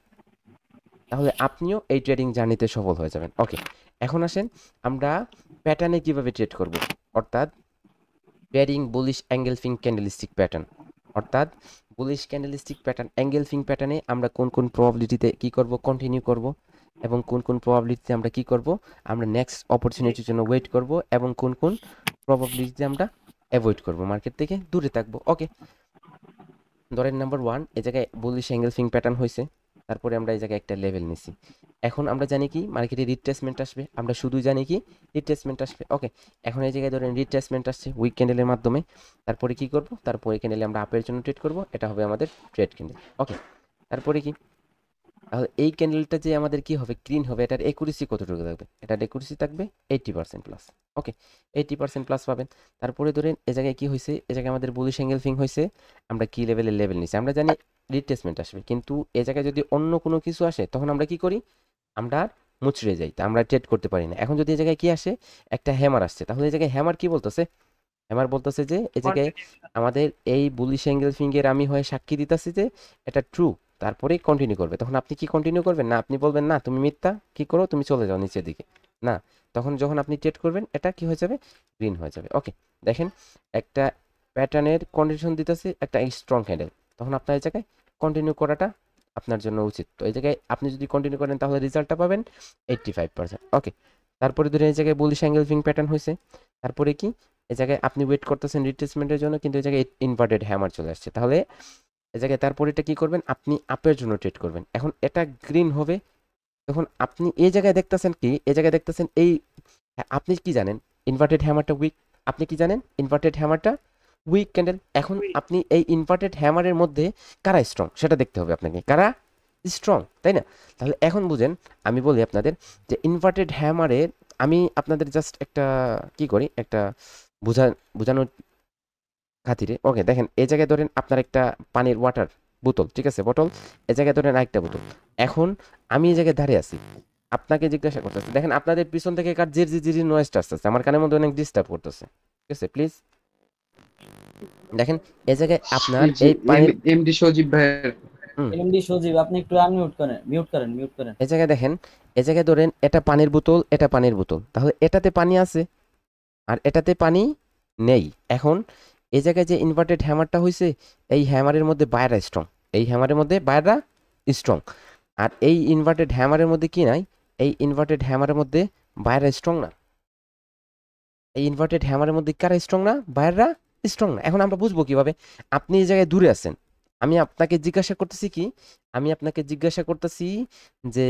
তাহলে আপনিও এই ট্রেডিং জার্নিতে সফল হয়ে যাবেন। ওকে, এখন আসেন আমরা প্যাটার্নে কিভাবে ট্রেড করব, অর্থাৎ পেয়ারিং বুলিশ অ্যাঙ্গেলফিং ক্যান্ডেলস্টিক প্যাটার্ন, অর্থাৎ বুলিশ ক্যান্ডেলস্টিক প্যাটার্ন অ্যাঙ্গেলফিং প্যাটার্নে আমরা কোন কোন প্রবাবিলিটিতে কি করব, কন্টিনিউ করব, এবং কোন কোন প্রবাবিলিটিতে আমরা কি করব, আমরা নেক্সট অপরচুনিটির জন্য ওয়েট করব, এবং কোন কোন প্রবাবিলিটিতে আমরা অ্যাভয়েড করব, মার্কেট থেকে দূরে থাকবো। ওকে, ধরেন নাম্বার 1, এই জায়গায় বুলিশ অ্যাঙ্গেলফিং প্যাটার্ন হয়েছে, তারপরে আমরা এই জায়গায় একটা লেভেল নিছি। এখন আমরা জানি কি মার্কেটে রিট্রেসমেন্ট আসবে, আমরা শুধু জানি কি রিট্রেসমেন্ট আসবে। ওকে, এখন এই জায়গায় ধরেন রিট্রেসমেন্ট আসছে উইক ক্যান্ডেলের মাধ্যমে, তারপরে কি করব, তারপরে ক্যান্ডেলে আমরা আপের জন্য ট্রেড করব, এটা হবে আমাদের ট্রেড ক্যান্ডেল। ওকে, তারপরে কি, তাহলে এই ক্যান্ডেলটা যে আমাদের কি হবে, গ্রিন হবে, এটার একুরেসি কতটুকু থাকবে, এটার একুরেসি থাকবে 80% প্লাস। ওকে, 80% প্লাস পাবেন। তারপরে ধরেন এ জায়গায় কি হয়েছে, এ জায়গায় আমাদের বুলিশ অ্যাঙ্গেলফিং হয়েছে, আমরা কি লেভেলের লেভেল নিছি, আমরা জানি রিট্রেসমেন্ট আসবে, কিন্তু এ জায়গায় যদি অন্য কোনো কিছু আসে, তখন আমরা কি করি, আমরা মুচড়ে যাই, তা আমরা ট্রেড করতে পারি না। এখন যদি এই জায়গায় কি আসে, একটা হ্যামার আসছে, তাহলে এই জায়গায় হ্যামার কি বলতেছে, হ্যামার বলতেছে যে এই জায়গায় আমাদের এই বুলিশ অ্যাঙ্গেলফিং এর আমি হয় সাক্ষী দিতেছি যে এটা ট্রু, তারপরে কন্টিনিউ করবে। তখন আপনি কি কন্টিনিউ করবেন না, আপনি বলবেন না তুমি মিথ্যা, কি করো তুমি চলে যাও নিচের দিকে, না, তখন যখন আপনি ট্রেড করবেন এটা কি হয়ে যাবে, গ্রিন হয়ে যাবে। ওকে, দেখেন একটা প্যাটার্নের কন্ডিশন দিতেছে একটা স্ট্রং ক্যান্ডেল, তখন আপনার এই জায়গায় কন্টিনিউ করাটা আপনার জন্য উচিত। তো এই জায়গায় আপনি যদি কন্টিনিউ করেন, তাহলে রেজাল্টটা পাবেন 85%। ওকে, তারপরে ধরে এই জায়গায় বুলিশ অ্যাঙ্গেলফিং প্যাটার্ন হয়েছে, তারপরে কি এই জায়গায় আপনি ওয়েট করতেছেন রিট্রেসমেন্টের জন্য, কিন্তু এই জায়গায় ইনভার্টেড হ্যামার চলে আসছে, তাহলে এই জায়গায় তারপরে এটা কি করবেন, আপনি আপের জন্য ট্রেড করবেন। এখন এটা গ্রিন হবে, তখন আপনি এই জায়গায় দেখতেছেন কি, এই জায়গায় দেখতেছেন এই, আপনি কি জানেন ইনভার্টেড হ্যামারটা উইক, আপনি কি জানেন ইনভার্টেড হ্যামারটা উইক ক্যান্ডেল। এখন আপনি এই ইনভার্টেড হ্যামারের মধ্যে কারা স্ট্রং সেটা দেখতে হবে আপনাকে, কারা স্ট্রং, তাই না? তাহলে এখন বুঝেন, আমি বলি আপনাদের যে ইনভার্টেড হ্যামারের, আমি আপনাদের জাস্ট একটা কি করি, একটা বোঝানোর খাতিরে। ওকে, দেখেন এই জায়গায় ধরেন আপনার একটা পানির ওয়াটার বোতল, ঠিক আছে, বোতল, এই জায়গায় ধরেন আরেকটা বোতল। এখন আমি এই জায়গায় দাঁড়িয়ে আছি, আপনাকে জিজ্ঞাসা করতেছি, দেখেন আপনাদের পিছন থেকে কার জির নয়েজটা আসতেছে, আমার কানের মধ্যে অনেক ডিস্টার্ব করতেছে, ঠিক আছে, প্লিজ দেখেন এই জায়গায় আপনার এই পানির এমডি সজীব ভাইয়ের, এমডি সজীব আপনি একটু আনমিউট করেন, মিউট করেন। এই জায়গায় দেখেন, এই জায়গায় ধরেন এটা পানির বোতল, এটা পানির বোতল, তাহলে এটাতে পানি আছে আর এটাতে পানি নেই। এখন এই জায়গায় যে ইনভার্টেড হ্যামারটা হয়েছে, এই হ্যামারের মধ্যে বাইরা স্ট্রং, এই হ্যামারের মধ্যে বাইরা স্ট্রং, আর এই ইনভার্টেড হ্যামারের মধ্যে কি নাই, এই ইনভার্টেড হ্যামারের মধ্যে বাইরা স্ট্রং না, এই ইনভার্টেড হ্যামারের মধ্যে কারা স্ট্রং না, বাইরা স্ট্রং না। এখন আমরা বুঝবো কিভাবে, আপনি এই জায়গায় দূরে আছেন, আমি আপনাকে জিজ্ঞাসা করতেছি কি, আমি আপনাকে জিজ্ঞাসা করতেছি যে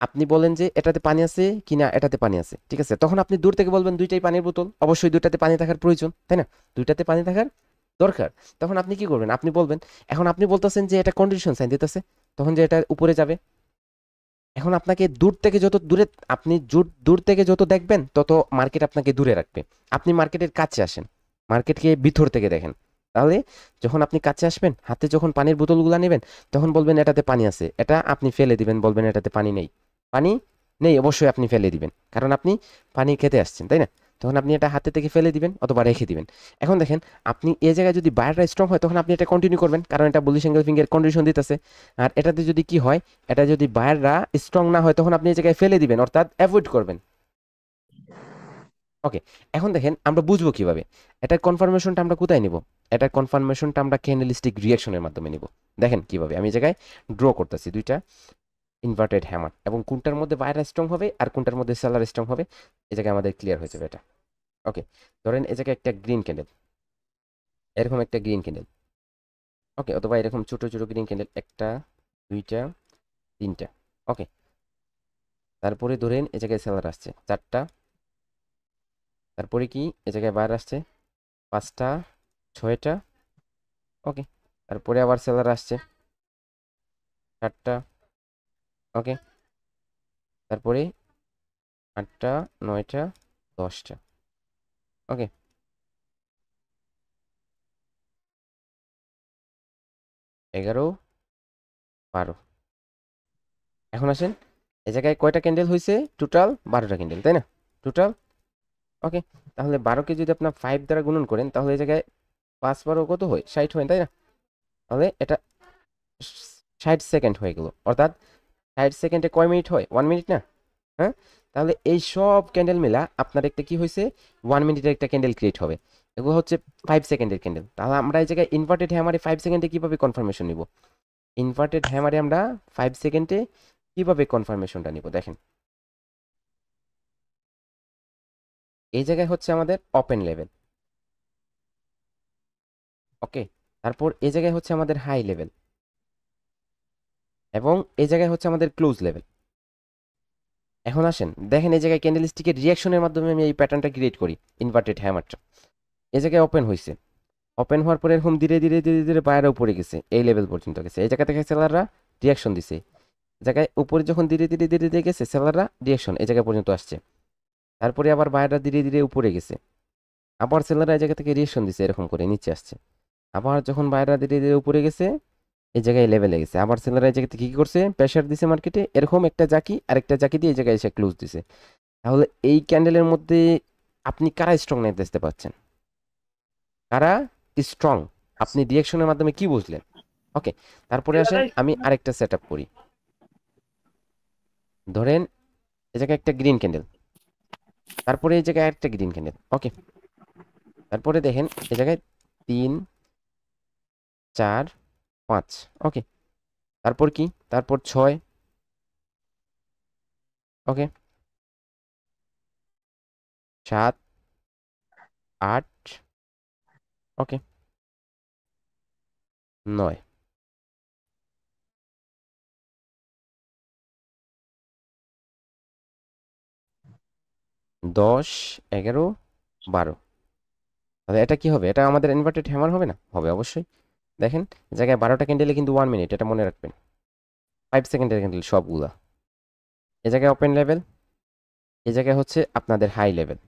আপনি বলেন যে এটাতে পানি আছে কিনা, এটাতে পানি আছে, ঠিক আছে, তখন আপনি দূর থেকে বলবেন দুইটাই পানির বোতল, অবশ্যই দুইটাতে পানি থাকার প্রয়োজন, তাই না, দুইটাতে পানি থাকার দরকার, তখন আপনি কি করবেন? আপনি বলবেন, এখন আপনি বলতেছেন যে এটা কন্ডিশন সাইন দিতেছে, তখন যে এটা উপরে যাবে। এখন আপনাকে দূর থেকে যত দূরে, আপনি দূর থেকে যত দেখবেন তত মার্কেট আপনাকে দূরে রাখবে। আপনি মার্কেটের কাছে আসেন, মার্কেটকে ভিতর থেকে দেখেন, তাহলে যখন আপনি কাছে আসবেন, হাতে যখন পানির বোতলগুলো নেবেন, তখন বলবেন এটাতে পানি আছে, এটা আপনি ফেলে দিবেন, বলবেন এটাতে পানি নেই। পানি নেই, অবশ্যই আপনি ফেলে দিবেন, কারণ আপনি পানি খেতে আসছেন, তাই না? তখন আপনি এটা হাতে থেকে ফেলে দিবেন অথবা রেখে দিবেন। এখন দেখেন, আপনি এই জায়গায় যদি বায়ারটা স্ট্রং হয়, তখন আপনি এটা কন্টিনিউ করবেন, কারণ এটা বুলিশ এনগলফিং এর কন্ডিশন দিতেছে। আর এটাতে যদি কি হয়, এটা যদি বায়াররা স্ট্রং না হয়, তখন আপনি এই জায়গায় ফেলে দিবেন, অর্থাৎ অ্যাভয়েড করবেন। ওকে, এখন দেখেন আমরা বুঝবো কিভাবে এটার কনফার্মেশনটা আমরা কোথায় নিব। এটার কনফার্মেশনটা আমরা ক্যান্ডেলস্টিক রিঅ্যাকশনের মাধ্যমে নিব। দেখেন কিভাবে, আমি এই জায়গায় ড্র করতেছি দুইটা ইনভার্টেড হ্যামার, এবং কোনটার মধ্যে বায়ার স্ট্রং হবে আর কোনটার মধ্যে সেলার স্ট্রং হবে, এই জায়গায় আমাদের ক্লিয়ার হয়ে যাবে এটা। ওকে, ধরেন এই জায়গায় একটা গ্রিন ক্যান্ডেল, এরকম একটা গ্রিন ক্যান্ডেল, ওকে, অথবা এরকম ছোট ছোট গ্রিন ক্যান্ডেল, একটা, দুইটা, তিনটা। ওকে, তারপরে ধরেন এই জায়গায় সেলার আসছে চারটা, তারপরে কি এই জায়গায় বায়ার আসছে পাঁচটা, ছয়টা। ওকে, তারপরে আবার সেলার আসছে চারটা। ওকে, তারপরে আটটা, নয়টা, দশটা। ওকে, 11, 12। এখন আসেন, এই জায়গায় কয়টা ক্যান্ডেল হয়েছে? টোটাল 12টা ক্যান্ডেল, তাই না? টোটাল। ওকে, তাহলে 12কে যদি আপনার 5 দ্বারা গুণন করেন, তাহলে এই জায়গায় 5 12 কত হয়? 60 হয়, তাই না? তাহলে এটা 60 সেকেন্ড হয়ে গেল, অর্থাৎ 60 সেকেন্ডে কয় মিনিট হয়? 1 মিনিট না? হ্যাঁ, তাহলে এই সব ক্যান্ডেল মিলা আপনার একটা কি হয়েছে, 1 মিনিটের একটা ক্যান্ডেল ক্রিয়েট হবে। এগুলো হচ্ছে 5 সেকেন্ডের ক্যান্ডেল। তাহলে আমরা এই জায়গায় ইনভার্টেড হ্যামারে 5 সেকেন্ডে কিভাবে কনফার্মেশন নিব? ইনভার্টেড হ্যামারে আমরা 5 সেকেন্ডে কিভাবে কনফার্মেশনটা নিব? দেখেন, এই জায়গায় হচ্ছে আমাদের ওপেন লেভেল। ওকে, তারপর এই জায়গায় হচ্ছে আমাদের হাই লেভেল, এবং এই জায়গায় হচ্ছে আমাদের ক্লোজ লেভেল। এখন আসেন দেখেন, এই জায়গায় ক্যান্ডেলস্টিকের রিয়াকশনের মাধ্যমে আমি এই প্যাটার্নটা ক্রিয়েট করি। ইনভার্টেড হ্যামারটা এই জায়গায় ওপেন হয়েছে, ওপেন হওয়ার পরে এরকম ধীরে ধীরে ধীরে ধীরে বাইরে উপরে গেছে, এই লেভেল পর্যন্ত গেছে। এই জায়গা থেকে সেলাররা রিয়াকশন দিছে, জায়গায় উপরে যখন ধীরে ধীরে ধীরে ধীরে গেছে, সেলাররা রিয়াকশন এই জায়গা পর্যন্ত আসছে। তারপরে আবার বাইরেরা ধীরে ধীরে উপরে গেছে, আবার সেলাররা এই জায়গা থেকে রিয়াকশন দিছে, এরকম করে নিচে আসছে। আবার যখন বাইরেরা ধীরে ধীরে উপরে গেছে, এই জায়গায় লেভেলে গেছে, আবার সেলাররা এই জায়গা থেকে কি করছে? প্রেশার দিছে মার্কেটে, এরকম একটা জাকি আরেকটা জাকি দিয়ে এই জায়গায় এসে ক্লোজ দিছে। তাহলে এই ক্যান্ডেলের মধ্যে আপনি কারা স্ট্রং নেই দেখতে পাচ্ছেন? কারা স্ট্রং? আপনি রিয়াকশনের মাধ্যমে কি বুঝলেন? ওকে, তারপরে আসেন আমি আরেকটা সেট আপ করি। ধরেন এই জায়গায় একটা গ্রিন ক্যান্ডেল, তারপরে এই জায়গায় একটা গ্রিন ক্যান্ডেল। ওকে, তারপরে দেখেন এই জায়গায় 3, 4, 5। ওকে, তারপর কি? তারপর 6। ওকে, 7, 8। ওকে, 9। 10, 11, 12। তাহলে এটা কি হবে? এটা আমাদের ইনভার্টেড হ্যামার হবে না? হবে অবশ্যই। দেখেন জায়গায় 12টা ক্যান্ডেলে কিন্তু 1 মিনিট, এটা মনে রাখবেন। 5 সেকেন্ডের ক্যান্ডেল সবগুলা। এ জায়গায় ওপেন লেভেল, এ জায়গায় হচ্ছে আপনাদের হাই লেভেল।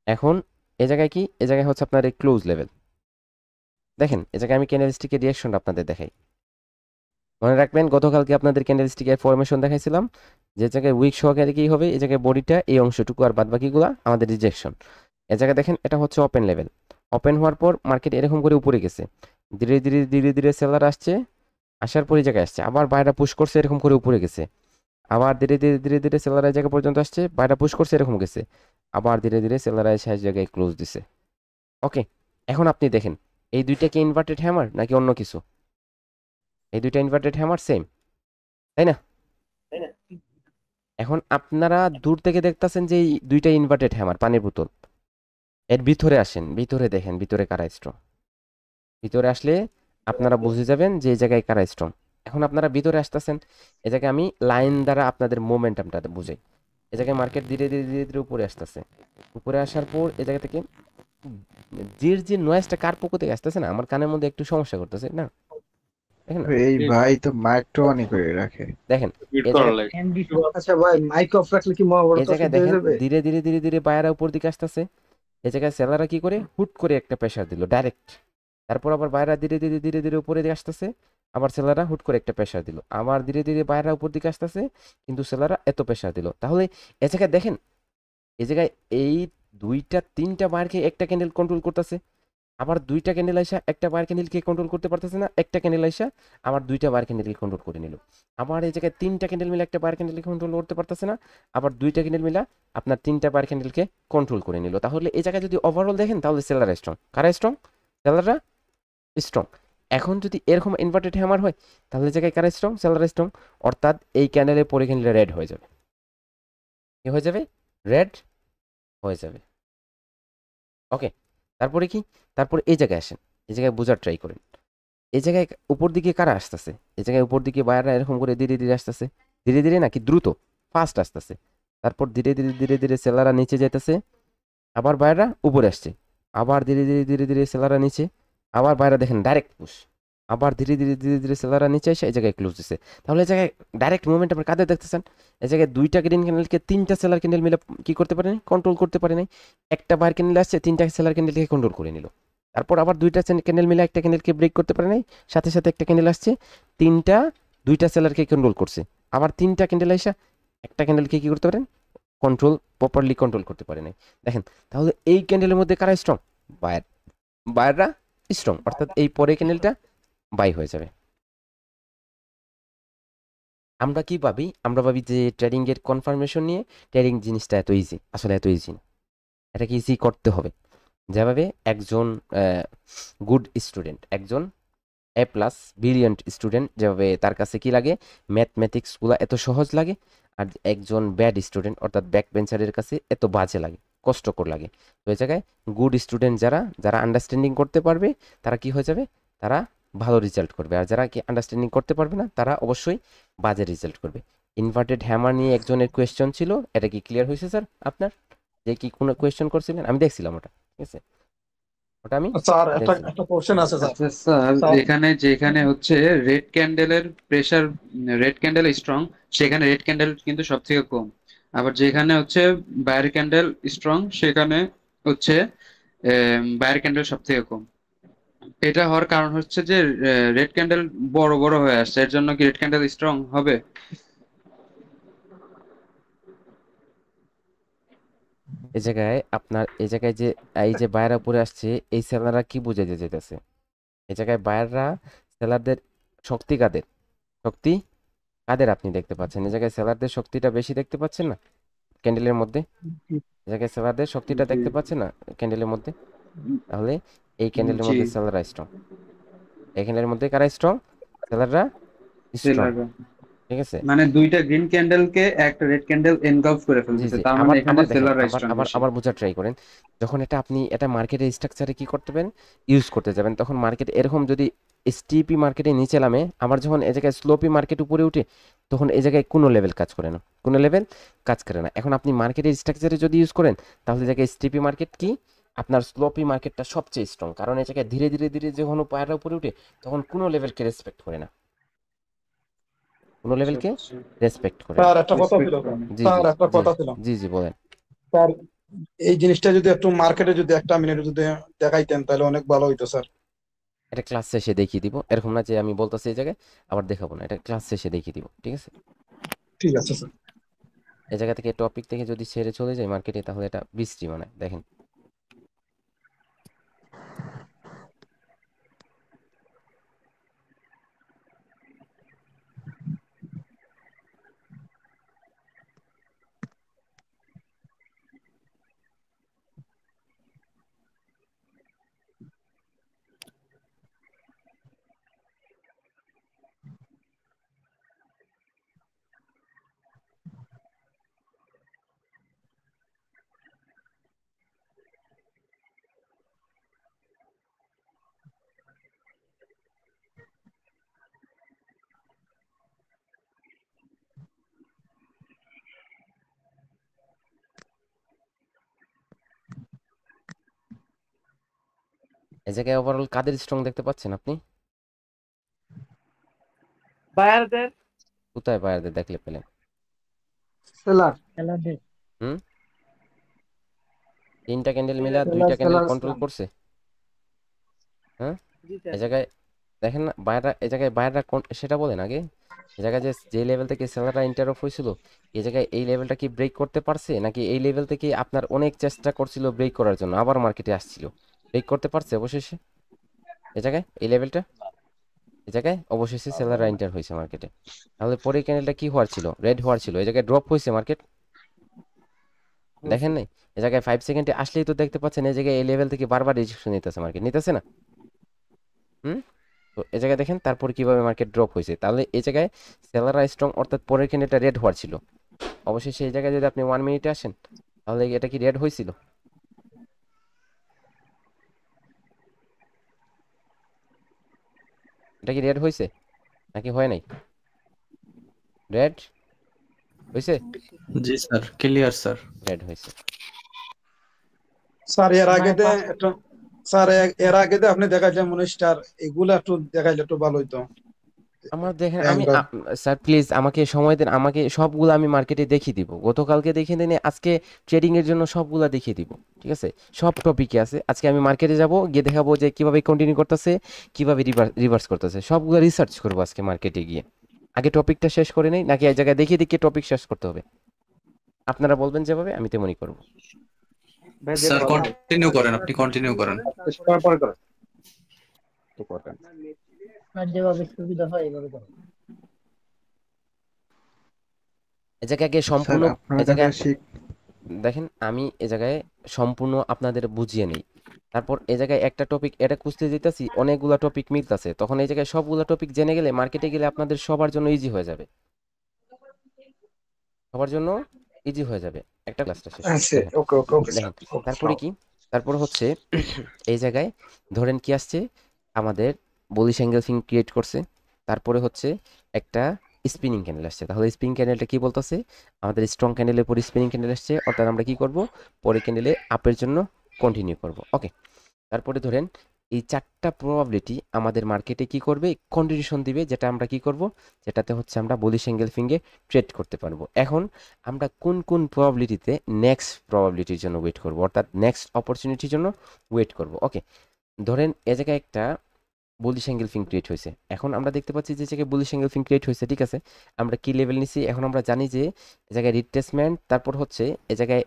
এখন এ জায়গায় কি? এ জায়গায় হচ্ছে আপনার এই ক্লোজ লেভেল। দেখেন এ জায়গায় আমি ক্যান্ডেলস্টিকের রিয়াকশনটা আপনাদের দেখাই। মনে রাখবেন গতকালকে আপনাদের ক্যান্ডেলস্টিকের ফরমেশন দেখাইছিলাম, যে জায়গায় উইক সহকারে কি হবে, এই জায়গায় বডিটা এই অংশটুকু আর বাদ বাকিগুলা আমাদের রিজেকশন। এ জায়গায় দেখেন এটা হচ্ছে ওপেন লেভেল, ওপেন হওয়ার পর মার্কেট এরকম করে উপরে গেছে, ধীরে ধীরে ধীরে ধীরে সেলার আসছে, আসার পর এই জায়গায় আসছে, আবার বাইরে পুশ করছে, এরকম করে উপরে গেছে, আবার ধীরে ধীরে ধীরে ধীরে সেলার এই জায়গা পর্যন্ত আসছে, বাইরে পুশ করছে, এরকম গেছে, আবার ধীরে ধীরে সেলার এসে জায়গায় ক্লোজ দিছে। ওকে, এখন আপনি দেখেন এই দুইটা কি ইনভার্টেড হ্যামার নাকি অন্য কিছু? এই দুইটা ইনভার্টেড হ্যামার সেম, তাই না? এখন আপনারা দূর থেকে দেখতেছেন যে এই দুইটা ইনভার্টেড হ্যামার পানির বোতল। এর ভিতরে আসেন, ভিতরে দেখেন ভিতরে কারা স্ট্রং। ভিতরে আসলে আপনারা বুঝে যাবেন যে এই জায়গায় কারা স্ট্রং। এখন আপনারা ভিতরে আসতেছেন, এই জায়গায় আমি লাইন দ্বারা আপনাদের মোমেন্টামটা বুঝাই। এই জায়গায় মার্কেট ধীরে ধীরে ধীরে ধীরে উপরে আসতেছে, উপরে আসার পর এই জায়গা থেকে যে নয়েজটা কার পক্ষ থেকে আসতেছে না, আমার কানের মধ্যে একটু সমস্যা করতেছে না, দেখেন না? এই ভাই তো মাইকটা অন করে রাখে। দেখেন মিউট এই করা জায়গায়, লাগে। আচ্ছা ভাই, মাইক অফ রাখলে কি এই মহাভারত জায়গায় শুদ্ধ হয়ে দেখেন যাবে? ধীরে ধীরে ধীরে ধীরে বায়রা উপর দিকে আসতেছে। এই জায়গায় সেলাররা কি করে হুট করে একটা প্রেসার দিল ডাইরেক্ট, তারপর আবার বায়রা ধীরে ধীরে ধীরে ধীরে উপরে দিকে আসতেছে, আবার সেলাররা হুট করে একটা প্রেসার দিল, আবার ধীরে ধীরে বায়রা উপর দিকে আসতেছে, কিন্তু সেলাররা এত প্রেসার দিল। তাহলে এই জায়গায় দেখেন, এই জায়গায় এই দুইটা তিনটা বায়ারকে একটা ক্যান্ডেল কন্ট্রোল করতেছে, আবার দুইটা ক্যান্ডেল আইসা একটা বায়ার ক্যান্ডেলকে কন্ট্রোল করতে পারতেছে না, একটা ক্যান্ডেল আইসা আবার দুইটা বায়ার ক্যান্ডেলকে কন্ট্রোল করে নিল। আবার এই জায়গায় তিনটা ক্যান্ডেল মিলে একটা বায়ার ক্যান্ডেলকে কন্ট্রোল করতে পারতেছে না, আবার দুইটা ক্যান্ডেল মিলা আপনার তিনটা বায়ার ক্যান্ডেলকে কন্ট্রোল করে নিল। তাহলে এই জায়গায় যদি ওভারঅল দেখেন তাহলে সেলাররা স্ট্রং। কারা স্ট্রং? সেলাররা স্ট্রং। এখন যদি এরকম ইনভার্টেড হ্যামার হয় তাহলে এই জায়গায় কারা স্ট্রং? সেলাররা স্ট্রং। অর্থাৎ এই ক্যান্ডেলের পরে ক্যান্ডেল রেড হয়ে যাবে। কি হয়ে যাবে? রেড হয়ে যাবে। ওকে, তারপরে কি? তারপরে এই জায়গায় আসেন, এই জায়গায় বোঝার ট্রাই করেন। এই জায়গায় উপর দিকে কারা আসতেছে? এই জায়গায় উপর দিকে বায়াররা এরকম করে ধীরে ধীরে আসতেছে, ধীরে ধীরে নাকি দ্রুত ফাস্ট আসতেছে। তারপর ধীরে ধীরে ধীরে ধীরে সেলাররা নিচে যাইতেছে, আবার বায়াররা উপরে আসছে, আবার ধীরে ধীরে ধীরে ধীরে সেলাররা নিচে, আবার বায়াররা দেখেন ডাইরেক্ট পুশ, আবার ধীরে ধীরে ধীরে ধীরে সেলাররা নিচে এসে এই জায়গায় ক্লোজ দিছে। তাহলে এই জায়গায় ডাইরেক্ট মুভমেন্ট আপনি কাদের দেখতেছেন? এই জায়গায় দুইটা গ্রিন ক্যান্ডেলকে তিনটা সেলার ক্যান্ডেল মিলে কি করতে পারেনি? কন্ট্রোল করতে পারেনি। একটা বায়ার ক্যান্ডেল আসছে, তিনটা সেলার ক্যান্ডেলকে কন্ট্রোল করে নিল। তারপর আবার দুইটা ক্যান্ডেল মিলে একটা ক্যান্ডেলকে ব্রেক করতে পারে নাই, সাথে সাথে একটা ক্যান্ডেল আসছে, তিনটা দুইটা সেলারকে কন্ট্রোল করছে, আবার তিনটা ক্যান্ডেল আসা একটা ক্যান্ডেলকে কি করতে পারেন? কন্ট্রোল, প্রপারলি কন্ট্রোল করতে পারে নাই। দেখেন তাহলে এই ক্যান্ডেলের মধ্যে কারা স্ট্রং? বায়ার, বায়াররা স্ট্রং, অর্থাৎ এই পরে ক্যান্ডেলটা বাই হয়ে যাবে। আমরা কি ভাবি? আমরা ভাবি যে ট্রেডিং এর কনফার্মেশন নিয়ে ট্রেডিং জিনিসটা এত ইজি, আসলে এত ইজি না। এটাকে ইজি করতে হবে। যেভাবে একজন গুড স্টুডেন্ট, একজন এ প্লাস ব্রিলিয়ান্ট স্টুডেন্ট, যেভাবে তার কাছে কি লাগে, ম্যাথমেটিক্সগুলো এত সহজ লাগে, আর একজন ব্যাড স্টুডেন্ট অর্থাৎ ব্যাক বেঞ্চারের কাছে এত বাজে লাগে, কষ্টকর লাগে। তো এই জায়গায় গুড স্টুডেন্ট যারা, যারা আন্ডারস্ট্যান্ডিং করতে পারবে তারা কি হয়ে যাবে? তারা ভালো রেজাল্ট করবে, আর যারা কি আন্ডারস্ট্যান্ডিং করতে পারবে না তারা অবশ্যই বাজে রেজাল্ট করবে। ইনভার্টেড হ্যামার নিয়ে একজনের কোয়েশ্চেন ছিল, এটা কি ক্লিয়ার হয়েছে স্যার আপনার? যে কি কোনো কোয়েশ্চেন করছিলেন? আমি দেখছিলাম ওটা, ঠিক আছে, ওটা আমি স্যার একটা দেখছিলাম। একটা কোশ্চেন আছে স্যার। আচ্ছা স্যার, স্যার এখানে যেখানে হচ্ছে রেড ক্যান্ডেলের প্রেসার, রেড ক্যান্ডেল স্ট্রং, সেখানে রেড ক্যান্ডেল কিন্তু সব থেকে কম। আবার যেখানে হচ্ছে বায়ার ক্যান্ডেল স্ট্রং, সেখানে হচ্ছে বায়ার ক্যান্ডেল সব থেকে কম। এটা হওয়ার কারণ হচ্ছে যে রেড ক্যান্ডেল বড় বড় হয়ে আসছে, এর জন্য কি রেড ক্যান্ডেল স্ট্রং হবে? এই জায়গায় আপনার, এই জায়গায় যে এই যে বায়াররা উপরে আসছে, এই সেলাররা কি বুঝাইতে যেতেছে? এই জায়গায় বায়াররা সেলারদের শক্তি কাদের? শক্তি কাদের আপনি দেখতে পাচ্ছেন? এই জায়গায় সেলারদের শক্তিটা বেশি দেখতে পাচ্ছেন না ক্যান্ডেলের মধ্যে? এই জায়গায় সেলারদের শক্তিটা জি দেখতে পাচ্ছেন না ক্যান্ডেলের মধ্যে? তাহলে এই ক্যান্ডেলের জি মধ্যে সেলাররা স্ট্রং, এই ক্যান্ডেলের মধ্যে কারা স্ট্রং? সেলাররা স্ট্রং, সেলাররা ঠিক আছে। মানে দুইটা গ্রিন ক্যান্ডেলকে একটা রেড ক্যান্ডেল এনগালফ করে জি ফেলতেছে, জি, তার মানে আবার এখানে আবার দেখেন, সেলাররা আবার স্ট্রং আবার বেশি। আবার বোঝার ট্রাই করেন। যখন এটা আপনি এটা মার্কেটের স্ট্রাকচারে কি করতে পারেন, ইউজ করতে যাবেন, তখন মার্কেট এরকম যদি স্টিপি মার্কেটে নিচে নামে, আবার যখন এই জায়গায় স্লোপি মার্কেট উপরে উঠে, তখন এই জায়গায় কোনো লেভেল কাজ করে না, কোনো লেভেল কাজ করে না। এখন আপনি মার্কেটের স্ট্রাকচারে যদি ইউজ করেন, তাহলে এই জায়গায় স্টিপি মার্কেট কি, আপনার স্লোপি মার্কেটটা সবচেয়ে স্ট্রং, কারণ এই জায়গায় ধীরে ধীরে ধীরে যখন পায়রা উপরে উঠে, তখন কোনো লেভেলকে রেসপেক্ট করে না, কোনো আচ্ছা লেভেলকে আচ্ছা, রেসপেক্ট করে না। স্যার একটা কথা ছিল রেসপেক্ট স্যার। করে না। জি জি স্যার একটা জি কথা ছিল জি জি, বলেন। স্যার, এই জিনিসটা যদি একটু মার্কেটে যদি একটা মিনিট যদি দেখাইতেন তাহলে অনেক ভালো হইতো স্যার। এটা ক্লাস শেষে দেখিয়ে দিব, এরকম না যে আমি বলতেছি এই জায়গায় আবার দেখাবো না, এটা ক্লাস শেষে দেখিয়ে দিব, ঠিক আছে। ঠিক আছে স্যার। এই জায়গা থেকে টপিক থেকে যদি ছেড়ে চলে যায় মার্কেটে, তাহলে এটা বৃষ্টি বানায়, দেখেন। এই জায়গায় ওভারঅল কাদের স্ট্রং দেখতে পাচ্ছেন আপনি? বায়ারদের। কোথায় বায়ারদের দেখলে পেলেন? সেলার হুম, তিনটা ক্যান্ডেল মিলা সেলার দুইটা ক্যান্ডেল সেলার কন্ট্রোল করছে। হ্যাঁ, জি এই স্যার। জায়গায় দেখেন না বায়াররা, এই জায়গায় বায়াররা সেটা বলেন আগে। এই জায়গায় যে লেভেল থেকে সেলাররা ইন্টার অফ হয়েছিল, এই জায়গায় এই লেভেলটা কি ব্রেক করতে পারছে, নাকি এই লেভেল থেকে আপনার অনেক চেষ্টা করছিল ব্রেক করার জন্য, আবার মার্কেটে আসছিল, ব্রেক করতে পারছে অবশেষে এই জায়গায় এই লেভেলটা? এই জায়গায় অবশেষে সেলাররা এন্টার হয়েছে মার্কেটে। তাহলে পরে ক্যান্ডেলটা কি হওয়ার ছিল? রেড হওয়ার ছিল। এই জায়গায় ড্রপ হয়েছে মার্কেট, দেখেন নাই? এই জায়গায় 5 সেকেন্ডে আসলেই তো দেখতে পাচ্ছেন এই জায়গায় এই লেভেল থেকে বারবার রিজেকশন নিতেছে মার্কেট, নিতেছে না? হুম, তো এই জায়গায় দেখেন তারপর কিভাবে মার্কেট ড্রপ হয়েছে। তাহলে এই জায়গায় সেলাররা স্ট্রং, অর্থাৎ পরের ক্যান্ডেলটা রেড হওয়ার ছিল। অবশ্যই সেই জায়গায় যদি আপনি 1 মিনিটে আসেন, তাহলে এটা কি রেড হয়েছিল? এটা কি রেড হয়েছে নাকি হয় নাই? রেড হয়েছে? জি স্যার, ক্লিয়ার স্যার। রেড হয়েছে। স্যার এর আগে একটু, স্যার এর আগে আপনি দেখাইছেন মনিস্টার, এগুলো একটু দেখাইলে একটু ভালো হইতো। আমার দেখেন, আমি অ্যাঙ্গেল স্যার প্লিজ আমাকে সময় দেন, আমাকে সবগুলো আমি মার্কেটে দেখিয়ে দিব। গতকালকে দেখিয়ে দিনে, আজকে ট্রেডিং এর জন্য সবগুলা দেখিয়ে দিব, ঠিক আছে? সব টপিকে আছে। আজকে আমি মার্কেটে যাব, গিয়ে দেখাবো যে কিভাবে কন্টিনিউ করতেছে, কিভাবে রিভার্স করতেছে, সবগুলো রিসার্চ করবো আজকে মার্কেটে গিয়ে। আগে টপিকটা শেষ করে নেই, নাকি এই জায়গায় দেখিয়ে দেখিয়ে টপিক শেষ করতে হবে? আপনারা বলবেন যেভাবে, আমি তেমনই করবো। স্যার কন্টিনিউ করেন, আপনি কন্টিনিউ করেন। যেভাবে সুবিধা হয় এইভাবে করো। এই জায়গায় আগে সম্পূর্ণ, আপনার এই জায়গায় কাছে দেখেন আমি এই জায়গায় সম্পূর্ণ আপনাদের বুঝিয়ে নেই। তারপর এই জায়গায় একটা টপিক এটা খুঁজতে যেতেছি, অনেকগুলা টপিক মিলতেছে, তখন এই জায়গায় সবগুলা টপিক জেনে গেলে মার্কেটে গেলে আপনাদের সবার জন্য ইজি হয়ে যাবে, সবার জন্য ইজি হয়ে যাবে। একটা ক্লাসটা শেষ করি, আচ্ছা, দেখেন ওকে ওকে ওকে স্যার, দেখেন ওকে তারপরে কি, তারপর হচ্ছে এই জায়গায় ধরেন কি আসছে, আমাদের বুলিশ অ্যাঙ্গেল ফিং ক্রিয়েট করছে, তারপরে হচ্ছে একটা স্পিনিং ক্যান্ডেল আসছে। তাহলে স্পিনিং ক্যান্ডেলটা কি বলতেছে? আমাদের স্ট্রং ক্যান্ডেলের পরে স্পিনিং ক্যান্ডেল আসছে, অর্থাৎ আমরা কি করব, পরে ক্যান্ডেলে আপের জন্য কন্টিনিউ করব। ওকে, তারপরে ধরেন এই চারটা প্রবাবিলিটি আমাদের মার্কেটে কি করবে, কন্ডিশন দিবে, যেটা আমরা কি করব, যেটাতে হচ্ছে আমরা বুলিশ অ্যাঙ্গেল ফিঙ্গে ট্রেড করতে পারবো। এখন আমরা কোন কোন প্রবাবিলিটিতে নেক্সট প্রবাবিলিটির জন্য ওয়েট করব, অর্থাৎ নেক্সট অপরচুনিটির জন্য ওয়েট করব। ওকে, ধরেন এ জায়গায় একটা বুলিশ অ্যাঙ্গেল ফিং ক্রিয়েট হয়েছে। এখন আমরা দেখতে পাচ্ছি যে জায়গায় বুলিশ অ্যাঙ্গেল ফিং ক্রিয়েট হয়েছে, ঠিক আছে? আমরা কি লেভেল নিছি এখন আমরা জানি যে এ জায়গায় রিট্রেসমেন্ট, তারপর হচ্ছে এ জায়গায়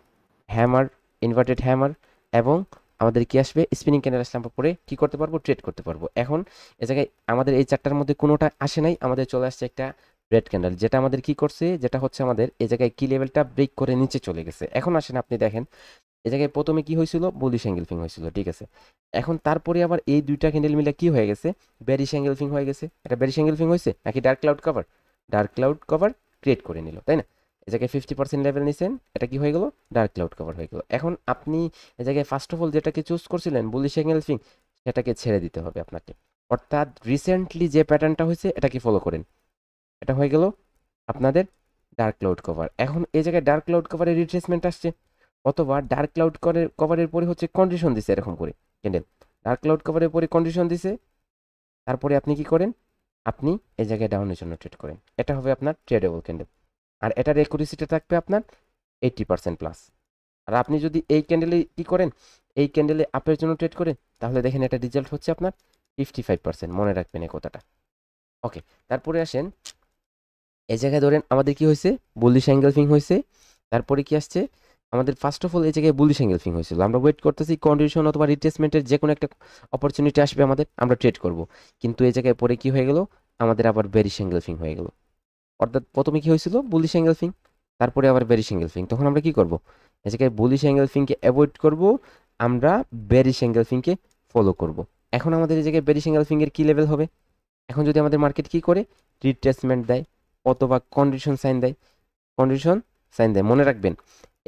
হ্যামার, ইনভার্টেড হ্যামার, এবং আমাদের কি আসবে, স্পিনিং ক্যান্ডেল আসলে আমরা পরে কি করতে পারবো, ট্রেড করতে পারবো। এখন এ জায়গায় আমাদের এই চারটার মধ্যে কোনোটা আসে নাই, আমাদের চলে আসছে একটা রেড ক্যান্ডেল, যেটা আমাদের কি করছে, যেটা হচ্ছে আমাদের এই জায়গায় কি লেভেলটা ব্রেক করে নিচে চলে গেছে। এখন আসেন আপনি দেখেন এই জায়গায় প্রথমে কি হয়েছিল, বুলিশ অ্যাঙ্গেল ফিং হয়েছিল, ঠিক আছে? এখন তারপরে আবার এই দুইটা ক্যান্ডেল মিলে কি হয়ে গেছে, বেরিশ অ্যাঙ্গেল ফিং হয়ে গেছে। এটা বেরিশ অ্যাঙ্গেল ফিং হয়েছে নাকি dark cloud cover? Dark cloud cover create করে নিল, তাই না? এই জায়গায় 50% লেভেল নিছেন, এটা কি হয়ে গেল, ডার্ক ক্লাউড কভার হয়ে গেল। এখন আপনি এই জায়গায় ফার্স্ট অফ অল যেটাকে চুজ করছিলেন বুলিশ অ্যাঙ্গেল ফিং, সেটাকে ছেড়ে দিতে হবে আপনাকে। অর্থাৎ রিসেন্টলি যে প্যাটার্নটা হয়েছে এটাকে ফলো করেন, এটা হয়ে গেল আপনাদের ডার্ক ক্লাউড কভার। এখন এই জায়গায় ডার্ক ক্লাউড কভারের রিট্রেসমেন্ট আসছে, অথবা ডার্ক ক্লাউড কভারের পরে হচ্ছে কন্ডিশন দিছে এরকম করে ক্যান্ডেল, ডার্ক ক্লাউড কভারের পরে কন্ডিশন দিছে, তারপরে আপনি কি করেন, আপনি এই জায়গায় ডাউনের জন্য ট্রেড করেন, এটা হবে আপনার ট্রেডেবল ক্যান্ডেল। আর এটার একুরেসিটা থাকবে আপনার 80% প্লাস। আর আপনি যদি এই ক্যান্ডেলে কি করেন, এই ক্যান্ডেলে আপের জন্য ট্রেড করেন, তাহলে দেখেন এটা রেজাল্ট হচ্ছে আপনার 55%, মনে রাখবেন এই কথাটা। ওকে, তারপরে আসেন এই জায়গায় ধরেন আমাদের কি হয়েছে, বুলিশ অ্যাঙ্গেল ফিং হয়েছে, তারপরে কি আসছে আমাদের ফার্স্ট অফ অল এই জায়গায় বুলিশ অ্যাঙ্গেল ফিং হয়েছিল, আমরা ওয়েট করতেছি কন্ডিশন অথবা রিট্রেসমেন্টের যে কোনো একটা অপরচুনিটি আসবে আমাদের, আমরা ট্রেড করব। কিন্তু এই জায়গায় পরে কি হয়ে গেল, আমাদের আবার বেরিশ অ্যাঙ্গেল ফিং হয়ে গেল। অর্থাৎ প্রথমে কি হয়েছিল, বুলিশ অ্যাঙ্গেল ফিং, তারপরে আবার বেরিশ অ্যাঙ্গেল ফিং। তখন আমরা কি করব, এই জায়গায় বুলিশ অ্যাঙ্গেল ফিংকে অ্যাভয়েড করব, আমরা বেরিশ অ্যাঙ্গেল ফিংকে ফলো করব। এখন আমাদের এই জায়গায় বেরিশ অ্যাঙ্গেল ফিংয়ের কি লেভেল হবে, এখন যদি আমাদের মার্কেট কি করে, রিট্রেসমেন্ট দেয় অথবা কন্ডিশন সাইন দেয়, কন্ডিশন সাইন দেয়, মনে রাখবেন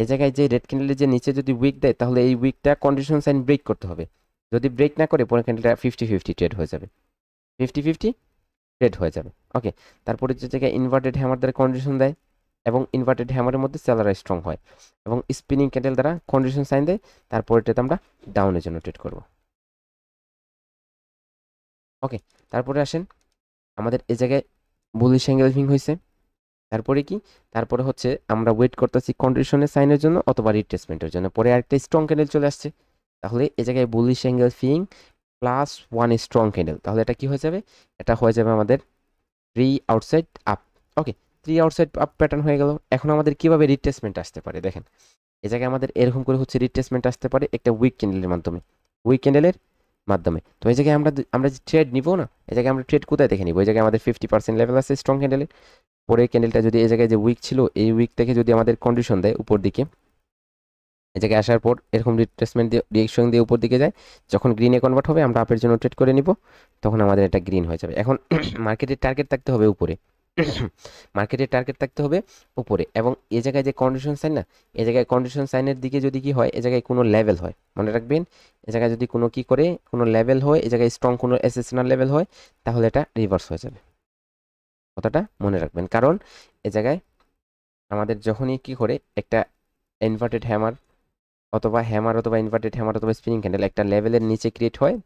এই জায়গায় যে রেড ক্যান্ডেলের যে নিচে যদি উইক দেয়, তাহলে এই উইকটা কন্ডিশন সাইন ব্রেক করতে হবে। যদি ব্রেক না করে পরে ক্যান্ডেলটা 50-50 ট্রেড হয়ে যাবে, 50-50 ট্রেড হয়ে যাবে। ওকে, তারপরে যে জায়গায় ইনভার্টেড হ্যামার দ্বারা কন্ডিশন দেয়, এবং ইনভার্টেড হ্যামারের মধ্যে সেলাররা স্ট্রং হয়, এবং স্পিনিং ক্যান্ডেল দ্বারা কন্ডিশন সাইন দেয়, তারপরে আমরা ডাউনের জন্য ট্রেড করব। ওকে, তারপরে আসেন আমাদের এই জায়গায় বুলিশ এনগেলফিং হয়েছে। তারপরে কি, তারপরে হচ্ছে আমরা ওয়েট করতেছি কন্ডিশনের সাইনের জন্য অথবা রিট্রেসমেন্টের জন্য, পরে আরেকটা স্ট্রং ক্যান্ডেল চলে আসছে। তাহলে এই জায়গায় বুলিশ এনগেলফিং প্লাস 1 স্ট্রং ক্যান্ডেল, তাহলে এটা কি হয়ে যাবে, এটা হয়ে যাবে আমাদের 3 আউটসাইড আপ। ওকে, 3 আউটসাইড আপ প্যাটার্ন হয়ে গেল। এখন আমাদের কিভাবে রিট্রেসমেন্ট আসতে পারে দেখেন, এই জায়গায় আমাদের এরকম করে হচ্ছে রিট্রেসমেন্ট আসতে পারে একটা উইক ক্যান্ডেলের মাধ্যমে, উইক ক্যান্ডেলের মাধ্যমে। তো এই জায়গায় আমরা যে ট্রেড নিব না, এই জায়গায় আমরা ট্রেড কোথায় দেখে নিব, এই জায়গায় আমাদের 50% লেভেল আছে স্ট্রং ক্যান্ডেলের। পরে ক্যান্ডেলটা যদি এই জায়গায় যে উইক ছিল, এই উইক থেকে যদি আমাদের কন্ডিশন দেয় উপর দিকে, এই জায়গায় আসার পর এরকম রিট্রেসমেন্ট দিয়ে রিয়েকশন দিয়ে উপর দিকে যায়, যখন গ্রিনে কনভার্ট হবে আমরা আপের জন্য ট্রেড করে নিব, তখন আমাদের এটা গ্রিন হয়ে যাবে। এখন মার্কেটের টার্গেট থাকতে হবে উপরে, মার্কেটের টার্গেট থাকতে হবে উপরে। এবং এই জায়গায় যে কন্ডিশন সাইন না, এই জায়গায় কন্ডিশন সাইনের দিকে যদি কি হয়, এই জায়গায় কোনো লেভেল হয়, মনে রাখবেন, এই জায়গায় যদি কোনো কি করে কোনো লেভেল হয়, এই জায়গায় স্ট্রং কোনো এসেশনাল লেভেল হয়, তাহলে এটা রিভার্স হয়ে যাবে। কথাটা মনে রাখবেন, কারণ এই জায়গায় আমাদের যখনই কি করে একটা ইনভার্টেড হ্যামার অথবা ইনভার্টেড হ্যামার অথবা স্পিনিং ক্যান্ডেল একটা লেভেলের নিচে ক্রিয়েট হয়,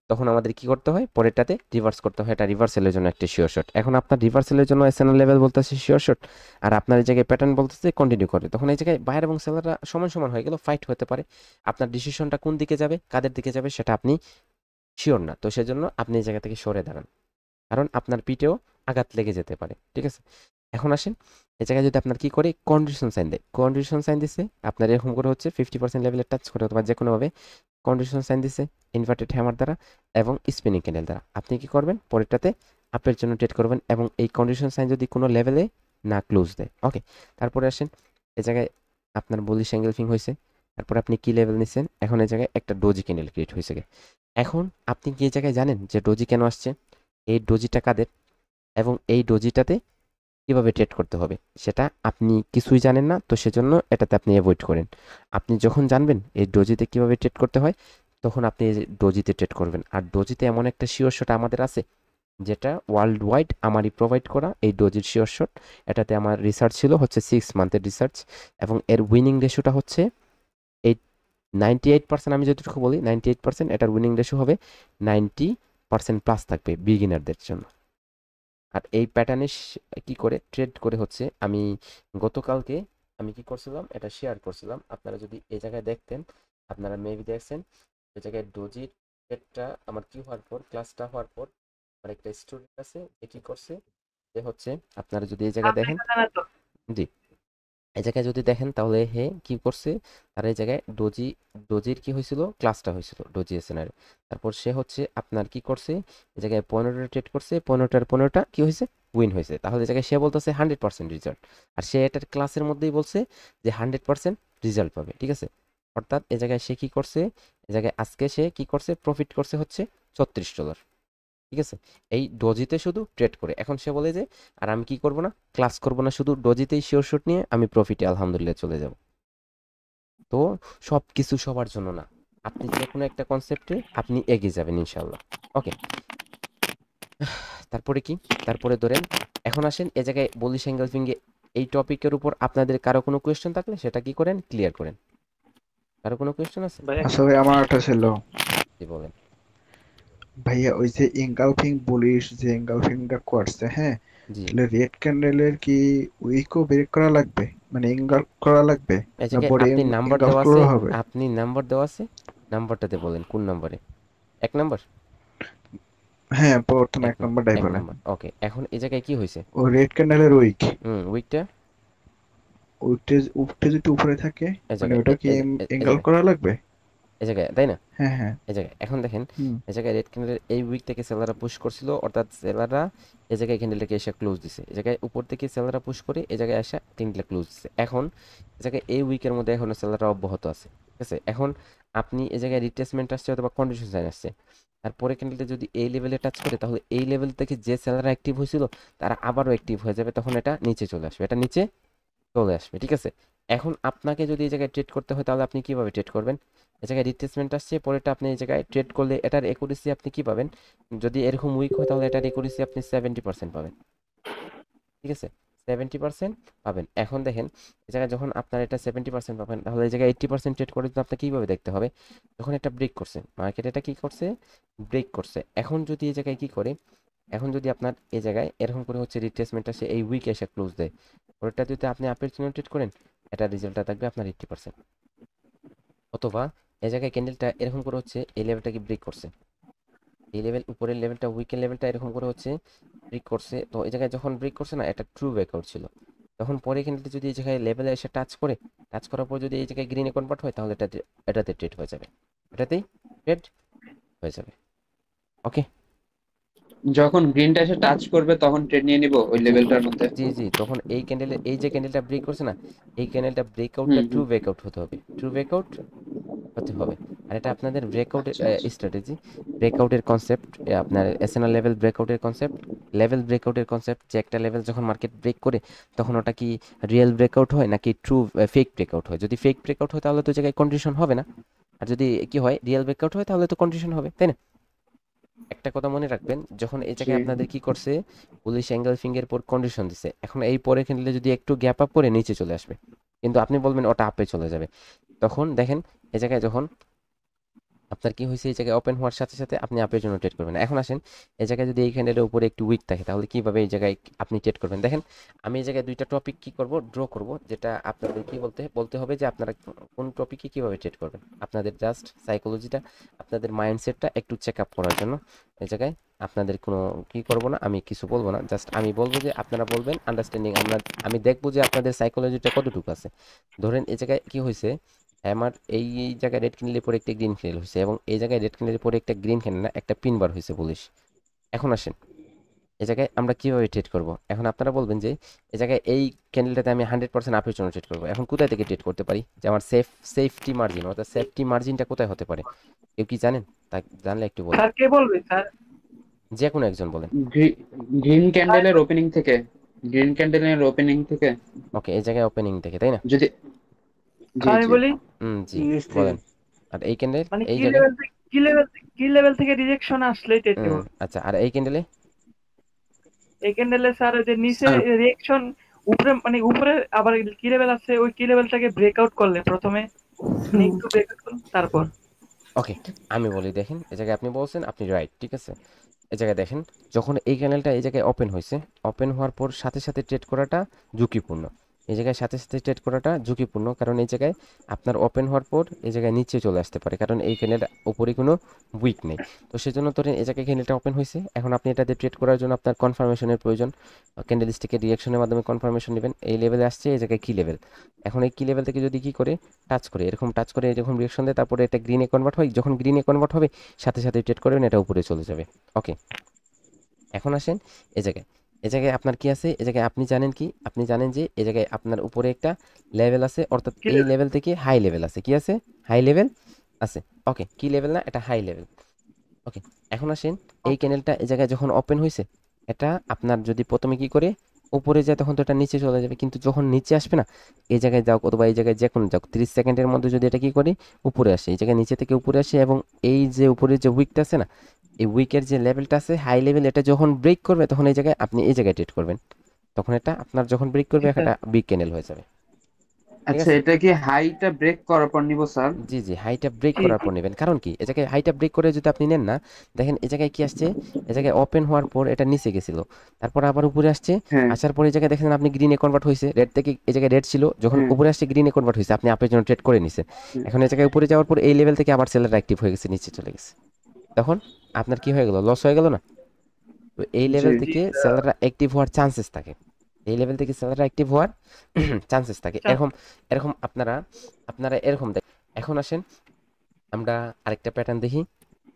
তখন আমাদের কি করতে হয়, পরেরটাতে রিভার্স করতে হয়। এটা রিভার্সেলের জন্য একটা শিওর শট। এখন আপনার রিভার্সেলের জন্য এসএনএল লেভেল বলতেছে শিওর শট, আর আপনার এই জায়গায় প্যাটার্ন বলতেছে কন্টিনিউ করে, তখন এই জায়গায় বায়ার এবং সেলাররা সমান সমান হয়ে গেল, ফাইট হতে পারে। আপনার ডিসিশনটা কোন দিকে যাবে, কাদের দিকে যাবে, সেটা আপনি শিওর না। তো সেজন্য আপনি এই জায়গা থেকে সরে দাঁড়ান, কারণ আপনার পিঠেও আঘাত লেগে যেতে পারে। ঠিক আছে, এখন আসেন এই জায়গায় যদি আপনার কি করে কন্ডিশন সাইন দেয়, কন্ডিশন সাইন দিছে আপনার এরকম করে হচ্ছে 50% লেভেলে টাচ করে অথবা যে কোনোভাবে কন্ডিশন সাইন দিছে ইনভার্টেড হ্যামার দ্বারা এবং স্পিনিং ক্যান্ডেল দ্বারা, আপনি কি করবেন, পরেরটাতে আপের জন্য ট্রেড করবেন এবং এই কন্ডিশন সাইন যদি কোনো লেভেলে না ক্লোজ দেয়। ওকে, তারপরে আসেন এই জায়গায় আপনার বুলিশ এনগেলফিং হয়েছে, তারপর আপনি কি লেভেল নিছেন, এখন এই জায়গায় একটা ডোজি ক্যান্ডেল ক্রিয়েট হয়েছে। এখন আপনি কি এই জায়গায় জানেন যে ডোজি কেন আসছে, এই ডোজিটা কাদের, এবং এই ডোজিটাতে কিভাবে ট্রেড করতে হবে সেটা আপনি কিছুই জানেন না, তো সেজন্য এটাতে আপনি অ্যাভয়েড করেন। আপনি যখন জানবেন এই ডোজিতে কিভাবে ট্রেড করতে হয়, তখন আপনি এই ডোজিতে ট্রেড করবেন। আর ডোজিতে এমন একটা শিওর শট আমাদের আছে, যেটা ওয়ার্ল্ড ওয়াইড আমারই প্রোভাইড করা এই ডোজির শিওর শট। এটাতে আমার রিসার্চ ছিল হচ্ছে 6 মান্থের রিসার্চ, এবং এর উইনিং রেশিওটা হচ্ছে 98%। আমি যতটুকু বলি 98%, এটার উইনিং রেশিও হবে 90% প্লাস থাকবে বিগিনারদের জন্য। আর এই প্যাটার্নে কি করে ট্রেড করে হচ্ছে, আমি গতকালকে আমি কি করছিলাম, এটা শেয়ার করছিলাম। আপনারা যদি এই জায়গায় দেখতেন, আপনারা মেবি দেখছেন এই জায়গায় ডোজির ট্রেডটা আমার কি হওয়ার পর, ক্লাসটা হওয়ার পর আমার একটা স্টুডেন্ট আছে যে কি করছে, যে হচ্ছে আপনারা যদি এই জায়গায় দেখেন, জি এই জায়গায় যদি দেখেন, তাহলে হে কি করছে, তার এই জায়গায় ডোজির কি হয়েছিল, ক্লাসটা হয়েছিল ডোজি এসএনআর। তারপর সে হচ্ছে আপনার কি করছে, এই জায়গায় 15টা ট্রেড করছে, 15টা কি হয়েছে, উইন হয়েছে। তাহলে এই জায়গায় সে বলতেছে 100% রেজাল্ট, আর সে এটার ক্লাসের মধ্যেই বলছে যে 100% রেজাল্ট পাবে। ঠিক আছে, অর্থাৎ এই জায়গায় সে কি করছে, এই জায়গায় আজকে সে কি করছে, প্রফিট করছে হচ্ছে $34। ঠিক আছে, এই ডোজিতে শুধু ট্রেড করে। এখন সে বলে যে আর আমি কি করব না, ক্লাস করব না, শুধু ডোজিতেই শিওর শট নিয়ে আমি প্রফিটে আলহামদুলিল্লাহ চলে যাব। তো সব কিছু সবার জন্য না, আপনি যে কোনো একটা কনসেপ্টে আপনি এগিয়ে যাবেন ইনশাল্লাহ। ওকে, তারপরে কি, তারপরে ধরেন এখন আসেন এই জায়গায় বুলিশ এনগেলফিংয়ে এই টপিকের উপর আপনাদের কারো কোনো কোয়েশ্চেন থাকলে সেটা কি করেন, ক্লিয়ার করেন। কারো কোনো কোয়েশ্চেন আছে? আচ্ছা ভাই, আমার একটা ছিল। জি বলেন। ভাইয়া ওই যে এনগালফিং বুলিশ যে এনগালফিংটা করছে, হ্যাঁ, তাহলে রেড ক্যান্ডেলের কি উইকও ব্রেক করা লাগবে, মানে এনগালফ করা লাগবে, এই না জায়গায় পরে আপনি নাম্বার এনগালফ দেওয়া আছে, করা হবে? আপনি নাম্বার দেওয়া আছে, নাম্বারটাতে বলেন কোন নাম্বারে। 1 নাম্বার? হ্যাঁ, প্রথম 1 নাম্বারটাই 1 বলেন। নাম্বার। ওকে, এখন এই জায়গায় কি হয়েছে, ও রেড ক্যান্ডেলের উইক, উইকটা উইকটা যদি উপরে থাকে, এই মানে জায়গায় ওটা কি এনগালফ করা লাগবে এই জায়গায়, তাই না? হ্যাঁ হ্যাঁ। এই জায়গায় এখন দেখেন, এই জায়গায় রেড ক্যান্ডেলের এই উইক থেকে সেলাররা পুশ করছিল, অর্থাৎ সেলাররা এই জায়গায় ক্যান্ডেলটাকে এসে ক্লোজ দিছে, এই জায়গায় উপর থেকে সেলাররা পুশ করে এই জায়গায় এসে ক্যান্ডেলটা ক্লোজ দিছে। এখন এই জায়গায় এই উইকের মধ্যে এখনো সেলাররা অব্যাহত আছে। ঠিক আছে, এখন আপনি এই জায়গায় রিট্রেসমেন্ট আসছে অথবা কন্ডিশন সাইন আসছে, তারপরে ক্যান্ডেলটা যদি এই লেভেলে টাচ করে, তাহলে এই লেভেল থেকে যে সেলাররা অ্যাক্টিভ হয়েছিল তারা আবারও অ্যাক্টিভ হয়ে যাবে, তখন এটা নিচে চলে আসবে, এটা নিচে চলে আসবে। ঠিক আছে, এখন আপনাকে যদি এই জায়গায় ট্রেড করতে হয়, তাহলে আপনি কিভাবে ট্রেড করবেন, এই জায়গায় রিট্রেসমেন্ট আসছে, পরেরটা আপনি এই জায়গায় ট্রেড করলে এটার একুরেসি আপনি কি পাবেন, যদি এরকম উইক হয় তাহলে এটার একুরেসি আপনি 70% পাবেন। ঠিক আছে, 70% পাবেন। এখন দেখেন এই জায়গায় যখন আপনার এটা 70% পাবেন, তাহলে এই জায়গায় 80% ট্রেড করে তো আপনাকে কীভাবে দেখতে হবে, যখন এটা ব্রেক করছে মার্কেট, এটা কি করছে, ব্রেক করছে। এখন যদি এই জায়গায় কি করে, এখন যদি আপনার এই জায়গায় এরকম করে হচ্ছে রিট্রেসমেন্ট আসে, এই উইকে এসে ক্লোজ দেয়, ওটা যদি আপনি আপের জন্য ট্রেড করেন, এটা রেজাল্টটা থাকবে আপনার 80%। অথবা এই জায়গায় ক্যান্ডেলটা এরকম করে হচ্ছে এই লেভেলটাকে ব্রেক করছে, এই লেভেল উপরের লেভেলটা উইকের লেভেলটা এরকম করে হচ্ছে ব্রেক করছে, তো এই জায়গায় যখন ব্রেক করছে না, এটা ট্রু ব্রেকআউট ছিল। তখন পরে ক্যান্ডেলটা যদি এই জায়গায় লেভেলে এসে টাচ করে, টাচ করার পর যদি এই জায়গায় গ্রিনে কনভার্ট হয়, তাহলে এটাতে ট্রেড হয়ে যাবে, এটাতেই ট্রেড হয়ে যাবে। ওকে, যখন গ্রিনটা এসে টাচ করবে তখন ট্রেড নিয়ে নিব ওই লেভেলটার মধ্যে। জি জি, তখন এই ক্যান্ডেলের এই যে ক্যান্ডেলটা ব্রেক করছে না, এই ক্যান্ডেলটা ব্রেকআউটটা ট্রু ব্রেকআউট হতে হবে, ট্রু ব্রেকআউট হতে হবে। আর এটা আপনাদের ব্রেকআউটের স্ট্র্যাটেজি, ব্রেকআউটের কনসেপ্ট, আপনার এসএনএল লেভেল ব্রেকআউটের কনসেপ্ট, লেভেল ব্রেকআউটের কনসেপ্ট, যে একটা লেভেল যখন মার্কেট ব্রেক করে তখন ওটা কি রিয়েল ব্রেকআউট হয় নাকি ট্রু ফেক ব্রেকআউট হয়। যদি ফেক ব্রেকআউট হয় তাহলে তো জায়গায় কন্ডিশন হবে না, আর যদি কি হয় রিয়েল ব্রেকআউট হয় তাহলে তো কন্ডিশন হবে, তাই না? একটা কথা মনে রাখবেন, যখন এই জায়গায় আপনাদের কি করছে, বুলিশ এঙ্গেলফিং এর পর কন্ডিশন দিছে, এখন এই পরে ক্যান্ডেলে যদি একটু গ্যাপ আপ করে নিচে চলে আসবে, কিন্তু আপনি বলবেন ওটা আপে চলে যাবে, তখন দেখেন এই জায়গায় যখন আপনার কি হয়েছে, এই জায়গায় ওপেন হওয়ার সাথে সাথে আপনি আপের জন্য ট্রেড করবেন। এখন আসেন এই জায়গায় যদি এই ক্যান্ডেলের উপরে একটু উইক থাকে, তাহলে কিভাবে এই জায়গায় আপনি ট্রেড করবেন। দেখেন আমি এই জায়গায় দুইটা টপিক কি করব, ড্র করব, যেটা আপনাদের কি বলতে হবে যে আপনারা কোন টপিকে কিভাবে ট্রেড করবেন, আপনাদের জাস্ট সাইকোলজিটা, আপনাদের মাইন্ডসেটটা একটু চেক আপ করার জন্য। এই জায়গায় আপনাদের কোনো কি করব না, আমি কিছু বলবো না, জাস্ট আমি বলবো যে আপনারা বলবেন আন্ডারস্ট্যান্ডিং, আমি দেখবো যে আপনাদের সাইকোলজিটা কতটুকু আছে। ধরেন এই জায়গায় কি হয়েছে, আমার এই জায়গায় রেড ক্যান্ডেলের পরে একটা গ্রিন ক্যান্ডেল হয়েছে, এবং এই জায়গায় রেড ক্যান্ডেলের পরে একটা গ্রিন ক্যান্ডেল না, একটা পিন বার হয়েছে বুলিশ। এখন আসেন এই জায়গায় আমরা কিভাবে ট্রেড করব। এখন আপনারা বলবেন যে এই জায়গায় এই ক্যান্ডেলটাতে আমি 100% আপের জন্য ট্রেড করবো, এখন কোথায় থেকে ট্রেড করতে পারি, যে আমার সেফটি মার্জিন, অর্থাৎ সেফটি মার্জিনটা কোথায় হতে পারে, কেউ কি জানেন? তা জানলে একটু বলুন, স্যার কে বলবে স্যার? যে কোনো একজন বলেন। গ্রিন ক্যান্ডেলের ওপেনিং থেকে, গ্রিন ক্যান্ডেলের ওপেনিং থেকে। ওকে, এই জায়গায় ওপেনিং থেকে, তাই না? যদি আমি বলি জি বলেন। আর এই ক্যান্ডেল মানে এই জায়গায় কি লেভেল থেকে রিজেকশন আসলে ট্রেড দেব। আচ্ছা, আর এই ক্যান্ডেলে স্যার যে নিচে রিঅ্যাকশন উপরে, মানে উপরে আবার কি লেভেল আছে, ওই কি লেভেলটাকে ব্রেকআউট করলে প্রথমে একটু ব্রেকআউট করুন, তারপর ওকে আমি বলি। দেখেন এই জায়গায় আপনি বলছেন, আপনি রাইট, ঠিক আছে। এই জায়গায় দেখেন যখন এই ক্যানেলটা এই জায়গায় ওপেন হয়েছে, ওপেন হওয়ার পর সাথে সাথে ট্রেড করাটা ঝুঁকিপূর্ণ, এই জায়গায় সাথে সাথে ট্রেড করাটা ঝুঁকিপূর্ণ, কারণ এই জায়গায় আপনার ওপেন হওয়ার পর এই জায়গায় নিচে চলে আসতে পারে, কারণ এই ক্যানেলটা উপরে কোনো উইক নেই। তো সেজন্য ধরেন এই জায়গায় ক্যানেলটা ওপেন হয়েছে, এখন আপনি এটাতে ট্রেড করার জন্য আপনার কনফার্মেশনের প্রয়োজন, ক্যান্ডেল স্টিকের রিঅ্যাকশনের মাধ্যমে কনফার্মেশন নেবেন। এই লেভেলে আসছে, এই জায়গায় কি লেভেল, এখন এই কি লেভেল থেকে যদি কি করে টাচ করে, এরকম টাচ করে এরকম রিঅ্যাকশন দেয়, তারপরে এটা গ্রিনে কনভার্ট হয়, যখন গ্রিনে কনভার্ট হবে সাথে সাথে ট্রেড করবেন, এটা উপরে চলে যাবে। ওকে, এখন আসেন এই জায়গায়, এই জায়গায় আপনার কি আছে, এই জায়গায় আপনি জানেন কি, আপনি জানেন যে এই জায়গায় আপনার উপরে একটা লেভেল আছে, অর্থাৎ এই লেভেল থেকে হাই লেভেল আছে, কি আছে, হাই লেভেল আছে। ওকে, কি লেভেল না, এটা হাই লেভেল। ওকে, এখন আসেন এই ক্যানেলটা এই জায়গায় যখন ওপেন হয়েছে, এটা আপনার যদি প্রথমে কি করে উপরে যায়, তখন তো এটা নিচে চলে যাবে, কিন্তু যখন নিচে আসবে না, এই জায়গায় যাও অথবা এই জায়গায় যে কোনো যাও, 30 সেকেন্ডের মধ্যে যদি এটা কি করে উপরে আসে, এই জায়গায় নিচে থেকে উপরে আসে, এবং এই যে উপরে যে উইকটা আছে না, এই উইকের যে লেভেলটা আছে হাই লেভেল, এটা যখন ব্রেক করবে তখন এই জায়গায় আপনি এই জায়গায় ট্রেড করবেন, তখন এটা আপনার যখন ব্রেক করবে একটা বিগ ক্যানেল হয়ে যাবে। আচ্ছা, এটা কি হাইটা ব্রেক করার পর নিব স্যার? জি জি, হাইটা ব্রেক করার পর নেবেন, কারণ কি এই জায়গায় হাইটা ব্রেক করে যদি আপনি নেন না, দেখেন এই জায়গায় কি আসছে, এই জায়গায় ওপেন হওয়ার পর এটা নিচে গেছিল, তারপর আবার উপরে আসছে, আসার পর এই জায়গায় দেখেন আপনি গ্রিনে কনভার্ট হয়েছে, রেড থেকে এই জায়গায় রেড ছিল, যখন উপরে আসছে গ্রিনে কনভার্ট হয়েছে, আপনি আপের জন্য ট্রেড করে নিছেন। এখন এই জায়গায় উপরে যাওয়ার পর এই লেভেল থেকে আবার সেলার অ্যাক্টিভ হয়ে গেছে, নিচে চলে গেছে, তখন আপনার কি হয়ে গেল, লস হয়ে গেল না? তো এই লেভেল থেকে সেলাররা অ্যাক্টিভ হওয়ার চান্সেস থাকে, এই লেভেল থেকে সেলাররা অ্যাক্টিভ হওয়ার চান্সেস থাকে, এরকম আপনারা এরকম দেখেন। এখন আসেন আমরা আরেকটা প্যাটার্ন দেখি,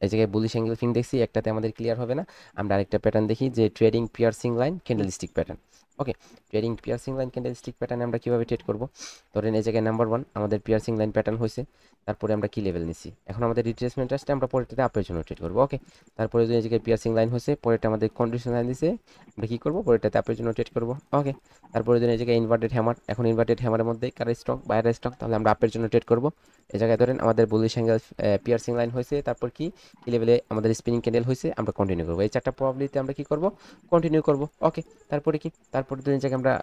এই জায়গায় বুলিশ এঙ্গেলফিং দেখছি, একটাতে আমাদের ক্লিয়ার হবে না, আমরা আরেকটা প্যাটার্ন দেখি, যে trading piercing line candlestick pattern. Okay, trading piercing line candlestick প্যাটার্নে আমরা কিভাবে ট্রেড করব। ধরেন এই জায়গায় নাম্বার 1 আমাদের পিয়ার্সিং লাইন প্যাটার্ন হয়েছে, তারপরে আমরা কি লেভেল নিছি, এখন আমাদের রিট্রেসমেন্ট আসছে, আমরা পরেরটাতে আপের জন্য ট্রেড করবো। ওকে, তারপরে যদি এই জায়গায় পিয়ার্সিং লাইন হয়েছে, পরেরটা আমাদের কন্ডিশন লাইন দিছে, আমরা কি করবো, পরেরটাতে আপের জন্য ট্রেড করবো। ওকে, তারপরে যদি এই জায়গায় ইনভার্টেড হ্যামার, এখন ইনভার্টেড হ্যামারের মধ্যে কার স্টক, বাইরের স্টক, তাহলে আমরা আপের জন্য ট্রেড করবো। এই জায়গায় ধরেন আমাদের বুলিশ অ্যাঙ্গেল পিয়ার্সিং লাইন হয়েছে, তারপর কি লেভেলে আমাদের স্পিনিং ক্যান্ডেল হয়েছে, আমরা কন্টিনিউ করবো, এই চারটা প্রবাবিলিটি আমরা কি করব, কন্টিনিউ করব। ওকে, তারপরে কি, তারপরে এই জায়গায় আমরা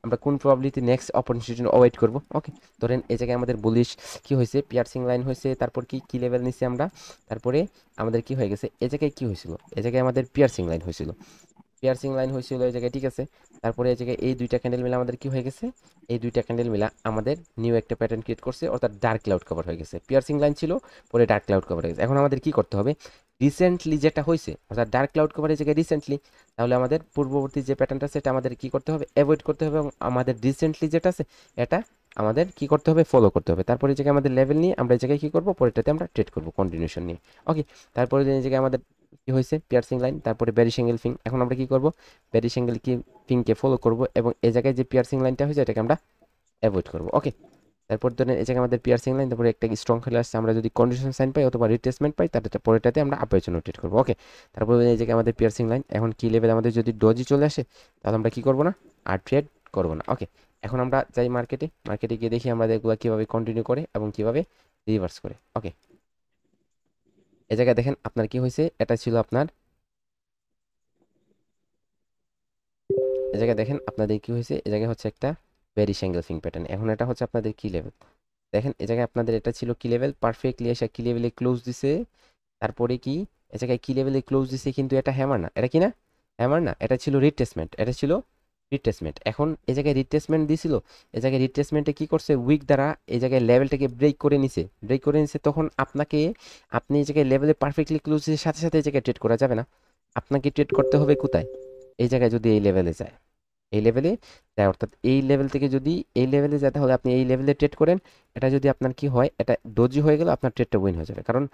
আমরা কোন প্রবাবিলিটি নেক্সট অপরচুনিটি অ্যাভয়েড করব। ওকে, ধরেন এই জায়গায় আমাদের বুলিশ কি হয়েছে, পিয়ার্সিং লাইন হয়েছে, তারপর কি লেভেল নিছি আমরা, তারপরে আমাদের কি হয়ে গেছে, এই জায়গায় কি হয়েছিল, এই জায়গায় আমাদের পিয়ার্সিং লাইন হয়েছিল, পিয়ার্সিং লাইন হয়েছিল এই জায়গায়, ঠিক আছে। তারপরে এই জায়গায় এই দুইটা ক্যান্ডেল মিলে আমাদের কি হয়ে গেছে, এই দুইটা ক্যান্ডেল মিলা আমাদের নিউ একটা প্যাটার্ন ক্রিয়েট করছে, অর্থাৎ ডার্ক ক্লাউড কভার হয়ে গেছে। পিয়ার্সিং লাইন ছিল, পরে ডার্ক ক্লাউড কভার হয়ে গেছে। এখন আমাদের কি করতে হবে, রিসেন্টলি যেটা হয়েছে অর্থাৎ ডার্ক ক্লাউড কভারের জায়গায় রিসেন্টলি, তাহলে আমাদের পূর্ববর্তী যে প্যাটার্নটা সেটা আমাদের কি করতে হবে, অ্যাভয়েড করতে হবে, এবং আমাদের রিসেন্টলি যেটা আছে এটা আমাদের কি করতে হবে, ফলো করতে হবে। তারপরে এই জায়গায় আমাদের লেভেল নিয়ে আমরা এই জায়গায় কি করব, পরেরটাতে আমরা ট্রেড করব কন্টিনিউশন নিয়ে। ওকে, তারপরে এই জায়গায় আমাদের কি হয়েছে, পিয়ার্সিং লাইন, তারপরে বেরিশ অ্যাঙ্গেল ফিং। এখন আমরা কি করব, বেরিশ অ্যাঙ্গেল কি ফিংকে ফলো করব, এবং এই জায়গায় যে পিয়ার্সিং লাইনটা হয়েছে এটাকে আমরা অ্যাভয়েড করব। ওকে, তারপর ধরেন এই জায়গায় আমাদের পিয়ার্সিং লাইন, তারপরে একটা স্ট্রং খেলে আসছে, আমরা যদি কন্ডিশন সাইন পাই অথবা রিট্রেসমেন্ট পাই তাহলে পরেরটাতে আমরা আপের জন্য ট্রেড করবো। ওকে, তারপরে এই জায়গায় আমাদের পিয়ার্সিং লাইন, এখন কি লেভেল আমাদের যদি ডজি চলে আসে তাহলে আমরা কি করব না, আর ট্রেড করব না। ওকে, এখন আমরা যাই মার্কেটে, মার্কেটে গিয়ে দেখি আমাদের এগুলো কীভাবে কন্টিনিউ করে এবং কীভাবে রিভার্স করে। ওকে, এই জায়গায় দেখেন আপনার কি হয়েছে, এটা ছিল আপনার, এই জায়গায় দেখেন আপনাদের কি হয়েছে, এই জায়গায় হচ্ছে একটা বেরিশ অ্যাঙ্গেল ফিং প্যাটার্ন। এখন এটা হচ্ছে আপনাদের কি লেভেল, দেখেন এই জায়গায় আপনাদের এটা ছিল কি লেভেল, পারফেক্টলি এসে কি লেভেলে ক্লোজ দিছে, তারপরে কি এই জায়গায় কি লেভেলে ক্লোজ দিছে, কিন্তু এটা হ্যামার না, এটা কি না হ্যামার না, এটা ছিল রিট্রেসমেন্ট, এটা ছিল রিট্রেসমেন্ট। এখন এই জায়গায় রিট্রেসমেন্ট দিছিল, এই জায়গায় রিট্রেসমেন্টে কি করছে, উইক দ্বারা এই জায়গায় লেভেলটাকে ব্রেক করে নিছে, ব্রেক করে নিছে। তখন আপনাকে, আপনি এই জায়গায় লেভেলে পারফেক্টলি ক্লোজ দিছে সাথে সাথে এই জায়গায় ট্রেড করা যাবে না, আপনাকে ট্রেড করতে হবে কোথায়, এই জায়গায় যদি এই লেভেলে যায়, এই লেভেলে যায়, অর্থাৎ এই লেভেল থেকে যদি এই লেভেলে যায় তাহলে আপনি এই লেভেলে ট্রেড করেন। এটা যদি আপনার কি হয়, এটা ডোজি হয়ে গেল, আপনার ট্রেডটা উইন হয়ে যাবে, কারণ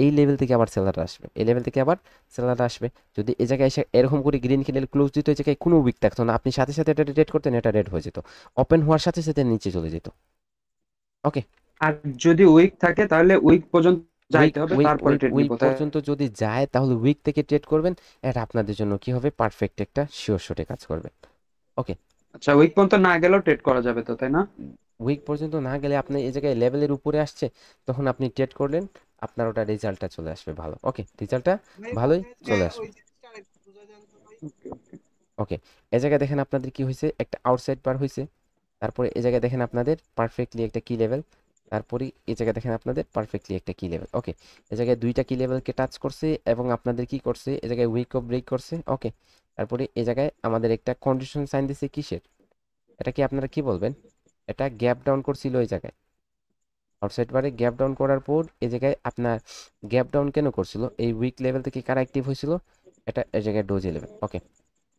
এই লেভেল থেকে আবার সেলাররা আসবে, এই লেভেল থেকে আবার সেলাররা আসবে। যদি এই জায়গায় এসে এরকম করে গ্রিন ক্যান্ডেল ক্লোজ দিত, এই জায়গায় কোনো উইক থাকতো না, আপনি সাথে সাথে এটা ট্রেড করতেন, এটা রেড হয়ে যেত, ওপেন হওয়ার সাথে সাথে নিচে চলে যেত। ওকে, আর যদি উইক থাকে তাহলে উইক পর্যন্ত যাইতে হবে, তারপরে ট্রেড উইক নিব, তাই? পর্যন্ত যদি যায় তাহলে উইক থেকে ট্রেড করবেন, এটা আপনাদের জন্য কি হবে, পারফেক্ট একটা শিওর শটে কাজ করবে। ওকে, আচ্ছা, উইক পর্যন্ত না গেলেও ট্রেড করা যাবে তো, তাই না? উইক পর্যন্ত না গেলে আপনি এই জায়গায় লেভেলের উপরে আসছে, তখন আপনি ট্রেড করলেন, আপনার ওটা রেজাল্টটা চলে আসবে ভালো। ওকে, রেজাল্টটা ভালোই চলে আসবে। ওকে, এই জায়গায় দেখেন আপনাদের কি হয়েছে, একটা আউটসাইড বার হয়েছে, তারপরে এই জায়গায় দেখেন আপনাদের পারফেক্টলি একটা কি লেভেল, তারপরে এই জায়গায় দেখেন আপনাদের পারফেক্টলি একটা কি লেভেল। ওকে, এই জায়গায় দুইটা কি লেভেলকে টাচ করছে এবং আপনাদের কি করছে, এই জায়গায় উইক অফ ব্রেক করছে। ওকে, তারপরে এই জায়গায় আমাদের একটা কন্ডিশন সাইন দিছে কিসের, এটা কি আপনারা কি বলবেন, এটা গ্যাপ ডাউন করছিল এই জায়গায়, আউটসাইড বারে গ্যাপ ডাউন করার পর এই জায়গায় আপনার গ্যাপ ডাউন কেন করছিল, এই উইক লেভেল থেকে কারা অ্যাক্টিভ হয়েছিল, এটা এই জায়গায় ডোজি লেভেল। ওকে,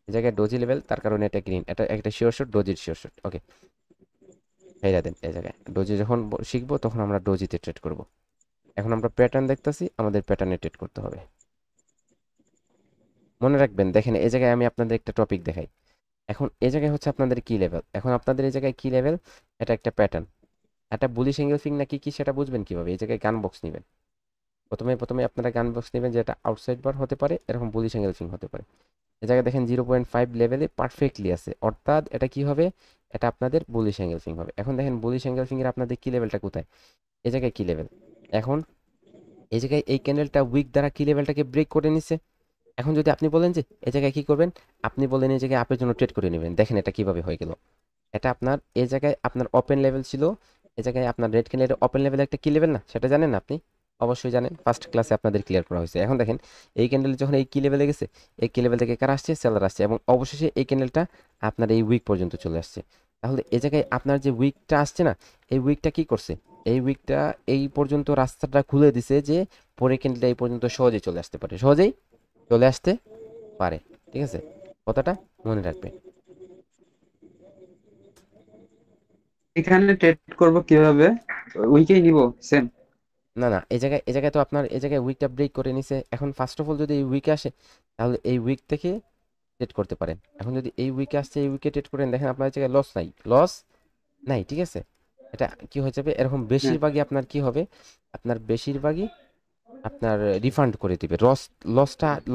এই জায়গায় ডোজি লেভেল, তার কারণে এটা গ্রিন, এটা একটা শিওর শট, ডোজির শিওর শট। ওকে, হেরা দেন, এই জায়গায় ডোজি যখন শিখবো তখন আমরা ডোজিতে ট্রেড করব। এখন আমরা প্যাটার্ন দেখতেছি, আমাদের প্যাটার্নে ট্রেড করতে হবে। মনে রাখবেন, দেখেন এই জায়গায় আমি আপনাদের একটা টপিক দেখাই। এখন এই জায়গায় হচ্ছে আপনাদের কি লেভেল, এখন আপনাদের এই জায়গায় কি লেভেল, এটা একটা প্যাটার্ন, একটা বুলিশ অ্যাঙ্গেল ফিং নাকি কি সেটা বুঝবেন কিভাবে, এই জায়গায় গান বক্স নেবেন, প্রথমে আপনারা গান বক্স নেবেন, যেটা আউটসাইড বার হতে পারে, এরকম বুলিশ অ্যাঙ্গেল ফিং হতে পারে। এই জায়গায় দেখেন 0.5 লেভেলে পারফেক্টলি আছে, অর্থাৎ এটা কি হবে, এটা আপনাদের বুলিশ অ্যাঙ্গেল ফিং হবে। এখন দেখেন বুলিশ অ্যাঙ্গেল ফিং এর আপনাদের কি লেভেলটা কোথায়, এই জায়গায় কি লেভেল, এখন এই জায়গায় এই ক্যান্ডেলটা উইক দ্বারা কি লেভেলটাকে ব্রেক করে নিছে। এখন যদি আপনি বলেন যে এই জায়গায় কি করবেন, আপনি বলেন এই জায়গায় আপের জন্য ট্রেড করে নেবেন, দেখেন এটা কিভাবে হয়ে গেল, এটা আপনার এই জায়গায় আপনার ওপেন লেভেল ছিল, এই জায়গায় আপনার রেড ক্যান্ডেলের ওপেন লেভেল একটা কি লেভেল না, সেটা জানেন না আপনি, অবশ্যই জানেন, ফার্স্ট ক্লাসে আপনাদের ক্লিয়ার করা হয়েছে। এখন দেখেন এই ক্যান্ডেল যখন এই কি লেভেলে গেছে, এই কি লেভেল থেকে কারা আসছে, সেলার আসছে, এবং অবশেষে এই ক্যান্ডেলটা আপনার এই উইক পর্যন্ত চলে আসছে। তাহলে এই জায়গায় আপনার যে উইকটা আসছে না, এই উইকটা কি করছে, এই উইকটা এই পর্যন্ত রাস্তাটা খুলে দিছে যে পরে ক্যান্ডেলটা এই পর্যন্ত সহজেই চলে আসতে পারে, সহজেই চলে আসতে পারে। ঠিক আছে, কথাটা মনে রাখবে। এখানে ট্রেড করব কিভাবে, উইকেই নিব সেম? না না, এই জায়গায় তো আপনার এই জায়গায় উইকটা ব্রেক করে নিছে। এখন ফার্স্ট অফ অল যদি এই উইকে আসে তাহলে এই উইক থেকে ট্রেড করতে পারেন। এখন যদি এই উইকে আসছে, এই উইকে ট্রেড করেন, দেখেন আপনার জায়গায় লস নাই। ঠিক আছে, এটা কি হয়ে যাবে, এরকম বেশিরভাগই আপনার কি হবে, আপনার বেশিরভাগই আপনার রিফান্ড করে দিবে,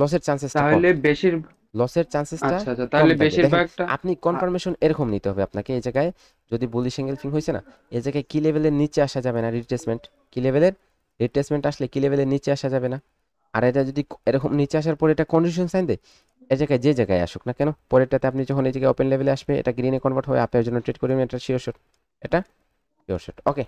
লসের চান্সেসটা কম, তাহলে বেশির লসের চান্সেসটা আচ্ছা আচ্ছা, কম তাহলে থাকবে। দেখেন বেশিরভাগটা আপনি কনফার্মেশন এরকম নিতে হবে আপনাকে, এই জায়গায় যদি বুলিশ অ্যাঙ্গেল ফিং হয়েছে না, এই জায়গায় কি লেভেলের নিচে আসা যাবে না, রিট্রেসমেন্ট কি লেভেলের, রিট্রেসমেন্ট আসলে কি লেভেলের নিচে আসা যাবে না। আর এটা যদি এরকম নিচে আসার পর এটা কন্ডিশন সাইন দেয়, এই জায়গায় যে জায়গায় আসুক না কেন, পরেরটাতে আপনি যখন এই জায়গায় ওপেন লেভেলে আসবে এটা গ্রিনে কনভার্ট হবে, আপের জন্য ট্রেড করবেন, এটা শিওর শট, এটা শিওর শট। ওকে,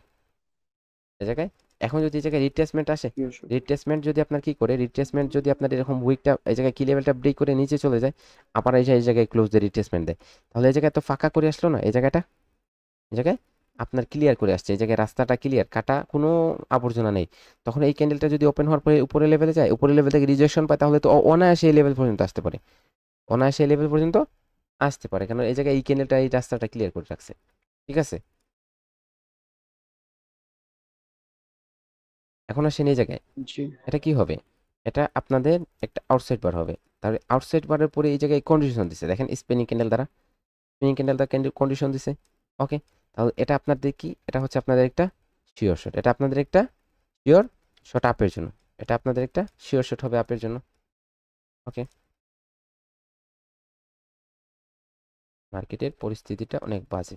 এই জায়গায় এখন যদি এই জায়গায় রিট্রেসমেন্ট আসে, রিট্রেসমেন্ট যদি আপনার কি করে, রিট্রেসমেন্ট যদি আপনার এরকম উইকটা এই জায়গায় কি লেভেলটা ব্রেক করে নিচে চলে যায়, আবার এই জায়গায় ক্লোজ দিয়ে রিট্রেসমেন্ট দেয়, তাহলে এই জায়গায় তো ফাঁকা করে আসলো না, এই জায়গাটা এই জায়গায় আপনার ক্লিয়ার করে আসছে, এই জায়গায় রাস্তাটা ক্লিয়ার, কাটা কোনো আবর্জনা নেই। তখন এই ক্যান্ডেলটা যদি ওপেন হওয়ার পরে উপরে লেভেলে যায়, উপরে লেভেল থেকে রিজেকশন পায়, তাহলে তো অনায়াসে এই লেভেল পর্যন্ত আসতে পারে, অনায়াসে এই লেভেল পর্যন্ত আসতে পারে, কারণ এই জায়গায় এই ক্যান্ডেলটা এই রাস্তাটা ক্লিয়ার করে রাখছে। ঠিক আছে, এখন আসেন এই জায়গায়, জি এটা কি হবে, এটা আপনাদের একটা আউটসাইড বার হবে। তাহলে আউটসাইড বারের পরে এই জায়গায় কন্ডিশন দিছে, দেখেন স্পিনিং ক্যান্ডেল দ্বারা, স্পিনিং ক্যান্ডেল দ্বারা কন্ডিশন দিছে। ওকে, তাহলে এটা আপনাদের কি, এটা হচ্ছে আপনাদের একটা শিওর শট, এটা আপনাদের একটা শিওর শট আপের জন্য, এটা আপনাদের একটা শিওর শট হবে আপের জন্য। ওকে, মার্কেটের পরিস্থিতিটা অনেক বাজে।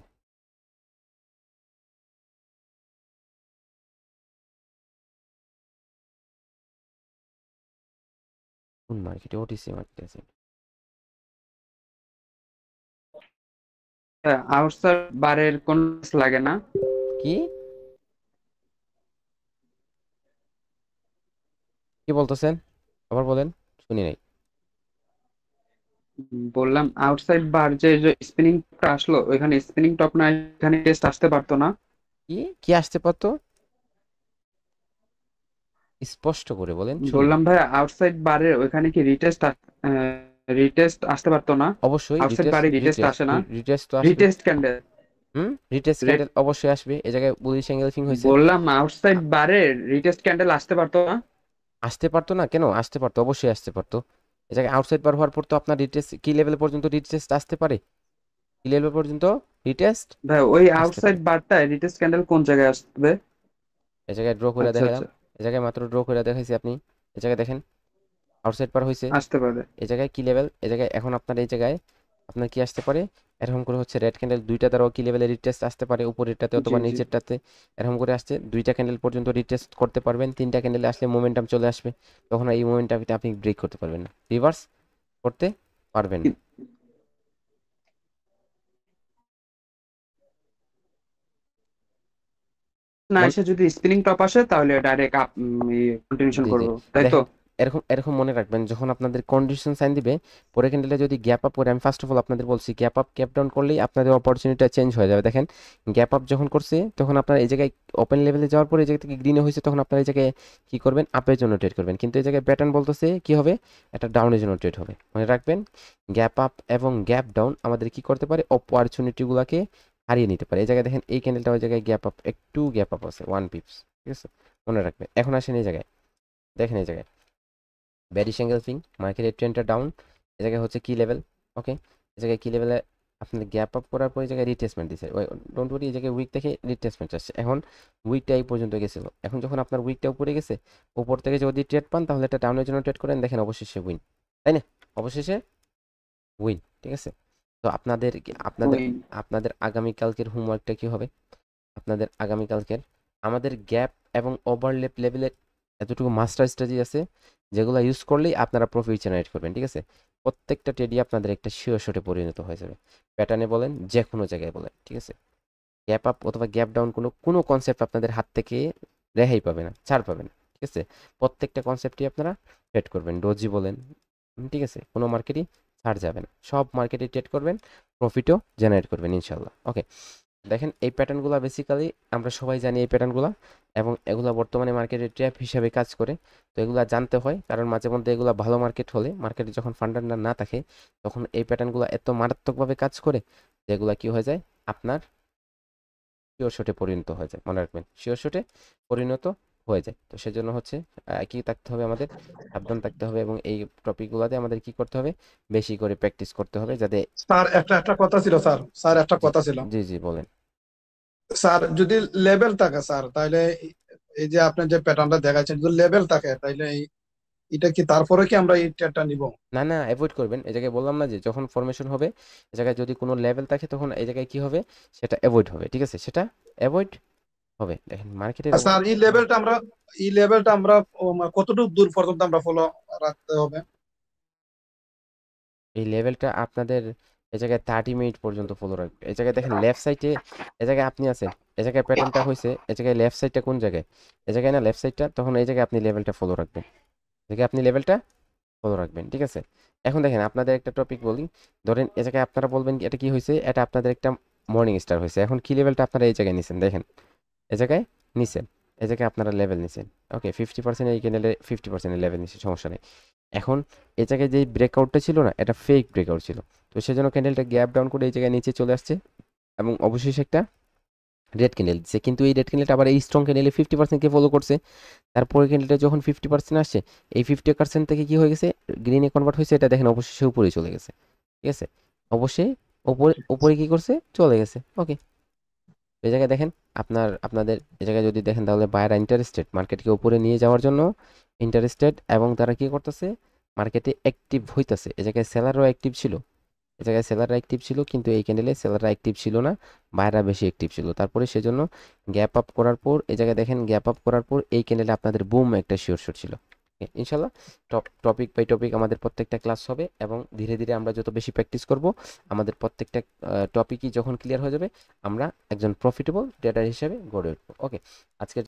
কোন মার্কেটে, ওটিসি মার্কেট আছে আউটসাইড বারের কোন লাগে না। কি, কি বলতেছেন আবার বলেন, শুনি নাই। বললাম আউটসাইড বার যে স্পিনিং টপটা আসলো, ওইখানে স্পিনিং টপ না, এখানে টেস্ট আসতে পারতো না। কি কি আসতে পারতো, স্পষ্ট করে বলেন, শুনি বললাম নাই। ভাই আউটসাইড বারে ওইখানে কি রিটেস্ট আসতে পারতো না। অবশ্যই আউটসাইড বারে রিটেস্ট আসে না, রিটেস্ট তো আসবে, রিটেস্ট ক্যান্ডেল। রিটেস্ট ক্যান্ডেল অবশ্যই আসবে, এই জায়গায় বুলিশ এঙ্গেলফিং হয়েছে। বললাম আউটসাইড বারে রিটেস্ট ক্যান্ডেল আসতে পারতো না। আসতে পারতো না কেন, আসতে পারতো, অবশ্যই আসতে পারতো। এই জায়গায় আউটসাইড বার হওয়ার পর তো আপনার রিটেস্ট কি লেভেল পর্যন্ত রিটেস্ট আসতে পারে, কি লেভেল পর্যন্ত রিটেস্ট ভাই ওই আসতে আউটসাইড পারে। বারটায় রিটেস্ট ক্যান্ডেল কোন জায়গায় আসবে? এই জায়গায় ড্র করে আচ্ছা দেখালাম, আচ্ছা, এই জায়গায় মাত্র ড্র করে দেখাইছি, আপনি এই জায়গায় দেখেন আউটসাইড পার হয়েছে, আসতে পারে। এই জায়গায় কি লেভেল, এই জায়গায় এখন আপনার এই জায়গায় আপনার কি আসতে পারে, এরকম করে হচ্ছে রেড ক্যান্ডেল দুইটা দ্বারাও কি লেভেলে রিটেস্ট আসতে পারে, উপরেরটাতে জি অথবা জি নিচেরটাতে, এরকম করে আসছে দুইটা ক্যান্ডেল পর্যন্ত রিটেস্ট করতে পারবেন, তিনটা ক্যান্ডেলে আসলে মোমেন্টাম চলে আসবে, তখন এই মোমেন্টামটা আপনি ব্রেক করতে পারবেন না, রিভার্স করতে পারবেন না। না এসে যদি স্পিনিং টপ আসে তাহলে ডাইরেক্ট আপ কন্টিনিউশন জি জি, করবো, তাই তো? দেখেন এরকম এরকম মনে রাখবেন, যখন আপনাদের কন্ডিশন সাইন দিবে পরে ক্যান্ডেলে যদি গ্যাপ আপ করে, আমি ফার্স্ট অফ অল আপনাদের বলছি গ্যাপ আপ গ্যাপ ডাউন করলেই আপনাদের অপরচুনিটিটা চেঞ্জ হয়ে যাবে। দেখেন গ্যাপ আপ যখন করছে তখন আপনার এই জায়গায় ওপেন লেভেলে যাওয়ার পরে এই জায়গা থেকে গ্রিনে হয়েছে, তখন আপনার এই জায়গায় কি করবেন, আপের জন্য ট্রেড করবেন, কিন্তু এই জায়গায় প্যাটার্ন বলতেছে কি হবে, এটা ডাউনের জন্য ট্রেড হবে। মনে রাখবেন গ্যাপ আপ এবং গ্যাপ ডাউন আমাদের কি করতে পারে, অপরচুনিটিগুলোকে হারিয়ে নিতে পারে। এই জায়গায় দেখেন এই ক্যান্ডেলটা ওই জায়গায় গ্যাপ আপ, একটু গ্যাপ আপ আছে 1 পিপস, ঠিক আছে, মনে রাখবেন। এখন আসেন এই জায়গায়, দেখেন এই জায়গায় বেরিশ এঙ্গেলফিং, মার্কেটের ট্রেন্ডটা ডাউন, এই জায়গায় হচ্ছে কি লেভেল, ওকে, এই জায়গায় কি লেভেলে আপনার গ্যাপ আপ করার পরে এই জায়গায় রিট্রেসমেন্ট দিচ্ছে, ওই ডোন্ট ওয়ারি, এই জায়গায় উইক থেকে রিট্রেসমেন্ট আসছে, এখন উইকটা এই পর্যন্ত গেছিল, এখন যখন আপনার উইকটা উপরে গেছে, উপর থেকে যদি ট্রেড পান তাহলে এটা ডাউনের জন্য ট্রেড করেন, দেখেন অবশেষে উইন, তাই না, অবশেষে উইন। ঠিক আছে, তো আপনাদের আপনাদের ওই আপনাদের আগামীকালকের হোমওয়ার্কটা কি হবে, আপনাদের আগামীকালকের আমাদের গ্যাপ এবং ওভারল্যাপ লেভেলের এতটুকু মাস্টার স্ট্র্যাটেজি আছে যেগুলো ইউজ করলেই আপনারা প্রফিট জেনারেট করবেন। ঠিক আছে, প্রত্যেকটা ট্রেডই আপনাদের একটা শিওর শটে পরিণত হয়ে যাবে, প্যাটার্নে বলেন যে কোনো জায়গায় বলেন। ঠিক আছে, গ্যাপ আপ অথবা গ্যাপ ডাউন কোনো কোনো কনসেপ্ট আপনাদের হাত থেকে রেহাই পাবে না, ছাড় পাবে না। ঠিক আছে, প্রত্যেকটা কনসেপ্টই আপনারা ট্রেড করবেন, ডোজি বলেন, ঠিক আছে, কোনো মার্কেটই ছাড় যাবে না, সব মার্কেটে ট্রেড করবেন, প্রফিটও জেনারেট করবেন ইনশাল্লাহ। ওকে, দেখেন এই প্যাটার্নগুলো বেসিক্যালি আমরা সবাই জানি এই প্যাটার্নগুলো, এবং এগুলো বর্তমানে মার্কেটে ট্র্যাপ হিসাবে কাজ করে। তো এগুলো জানতে হয়, কারণ মাঝে মধ্যে এগুলো ভালো মার্কেট হলে, মার্কেটে যখন ফান্ডামেন্টাল না থাকে তখন এই প্যাটার্নগুলো এত মারাত্মকভাবে কাজ করে যেগুলো কি হয়ে যায়, আপনার শিওর শটে পরিণত হয়ে যায়। মনে রাখবেন শিওর শটে পরিণত হয়ে যায়। তো সেজন্য হচ্ছে কি থাকতে হবে, আমাদের সাবধান থাকতে হবে, এবং এই টপিকগুলোতে আমাদের কি করতে হবে, বেশি করে প্র্যাকটিস করতে হবে যাতে। স্যার একটা একটা কথা ছিল স্যার, স্যার একটা জি কথা ছিল জি জি বলেন। স্যার, যদি লেভেল থাকে স্যার তাহলে এই যে আপনি যে প্যাটার্নটা দেখাচ্ছেন, যদি লেভেল থাকে তাহলে এটা কি তারপরে কি আমরা এই ট্রেডটা নিব? না না, অ্যাভয়েড করবেন, এই জায়গায় বললাম না যে যখন ফরমেশন হবে এই জায়গায় যদি কোনো লেভেল থাকে তখন এই জায়গায় কি হবে, সেটা অ্যাভয়েড হবে। ঠিক আছে, সেটা অ্যাভয়েড হবে। দেখেন মার্কেটের স্যার এই লেভেলটা আমরা কতটুকু দূর পর্যন্ত আমরা ফলো রাখতে হবে? এই লেভেলটা আপনাদের এই জায়গায় 30 মিনিট পর্যন্ত ফলো রাখবে। এই জায়গায় দেখেন লেফট সাইডে, এই জায়গায় আপনি আছেন, এই জায়গায় প্যাটার্নটা হয়েছে, এই জায়গায় লেফট সাইডটা কোন জায়গায়, এই জায়গায় না লেফট সাইডটা, তখন এই জায়গায় আপনি লেভেলটা ফলো রাখবেন, এই জায়গায় আপনি লেভেলটা ফলো রাখবেন, ঠিক আছে। এখন দেখেন আপনাদের একটা টপিক বলি, ধরেন এই জায়গায় আপনারা বলবেন এটা কি হয়েছে, এটা আপনাদের একটা মর্নিং স্টার হয়েছে। এখন কি লেভেলটা আপনারা এই জায়গায় নিছেন, দেখেন এই জায়গায় নিছেন, এই জায়গায় আপনারা লেভেল নিছেন, ওকে 50% এই ক্যান্ডেলে 50% লেভেল নিচ্ছে, সমস্যা নেই। এখন এই জায়গায় যে ব্রেকআউটটা ছিল না, এটা ফেক ব্রেকআউট ছিল, তো সেজন্য ক্যান্ডেলটা গ্যাপ ডাউন করে এই জায়গায় নিচে চলে আসছে এবং অবশেষে একটা রেড ক্যান্ডেল দিচ্ছে। কিন্তু এই রেড ক্যান্ডেলটা আবার এই স্ট্রং ক্যান্ডেলে 50%কে ফলো করছে। তারপরে ক্যান্ডেলটা যখন 50% আসছে, এই 50% থেকে কি হয়ে গেছে, গ্রিনে কনভার্ট হয়েছে, এটা দেখেন অবশেষে উপরে চলে গেছে, ঠিক আছে। অবশ্যই উপরে উপরে কি করছে, চলে গেছে, ওকে। এই জায়গায় দেখেন আপনাদের এই জায়গায় যদি দেখেন তাহলে বায়াররা ইন্টারেস্টেড, মার্কেটকে উপরে নিয়ে যাওয়ার জন্য ইন্টারেস্টেড, এবং তারা কি করতেছে, মার্কেটে অ্যাক্টিভ হইতাছে। এই জায়গায় সেলারও অ্যাক্টিভ ছিল, এই জায়গায় সেলাররা অ্যাক্টিভ ছিল, কিন্তু এই ক্যান্ডেলে সেলাররা অ্যাক্টিভ ছিল না, বায়াররা বেশি অ্যাক্টিভ ছিল। তারপরে সেজন্য গ্যাপ আপ করার পর, এই জায়গায় দেখেন গ্যাপ আপ করার পর এই ক্যান্ডেলে আপনাদের বুম একটা শিওর শট ছিল। ইনশাল্লাহ টপিক বাই টপিক আমাদের প্রত্যেকটা ক্লাস হবে, এবং ধীরে ধীরে আমরা যত বেশি প্র্যাকটিস করব, আমাদের প্রত্যেকটা টপিকই যখন ক্লিয়ার হয়ে যাবে, আমরা একজন প্রফিটেবল ট্রেডার হিসেবে গড়ে উঠবো। ওকে, আজকে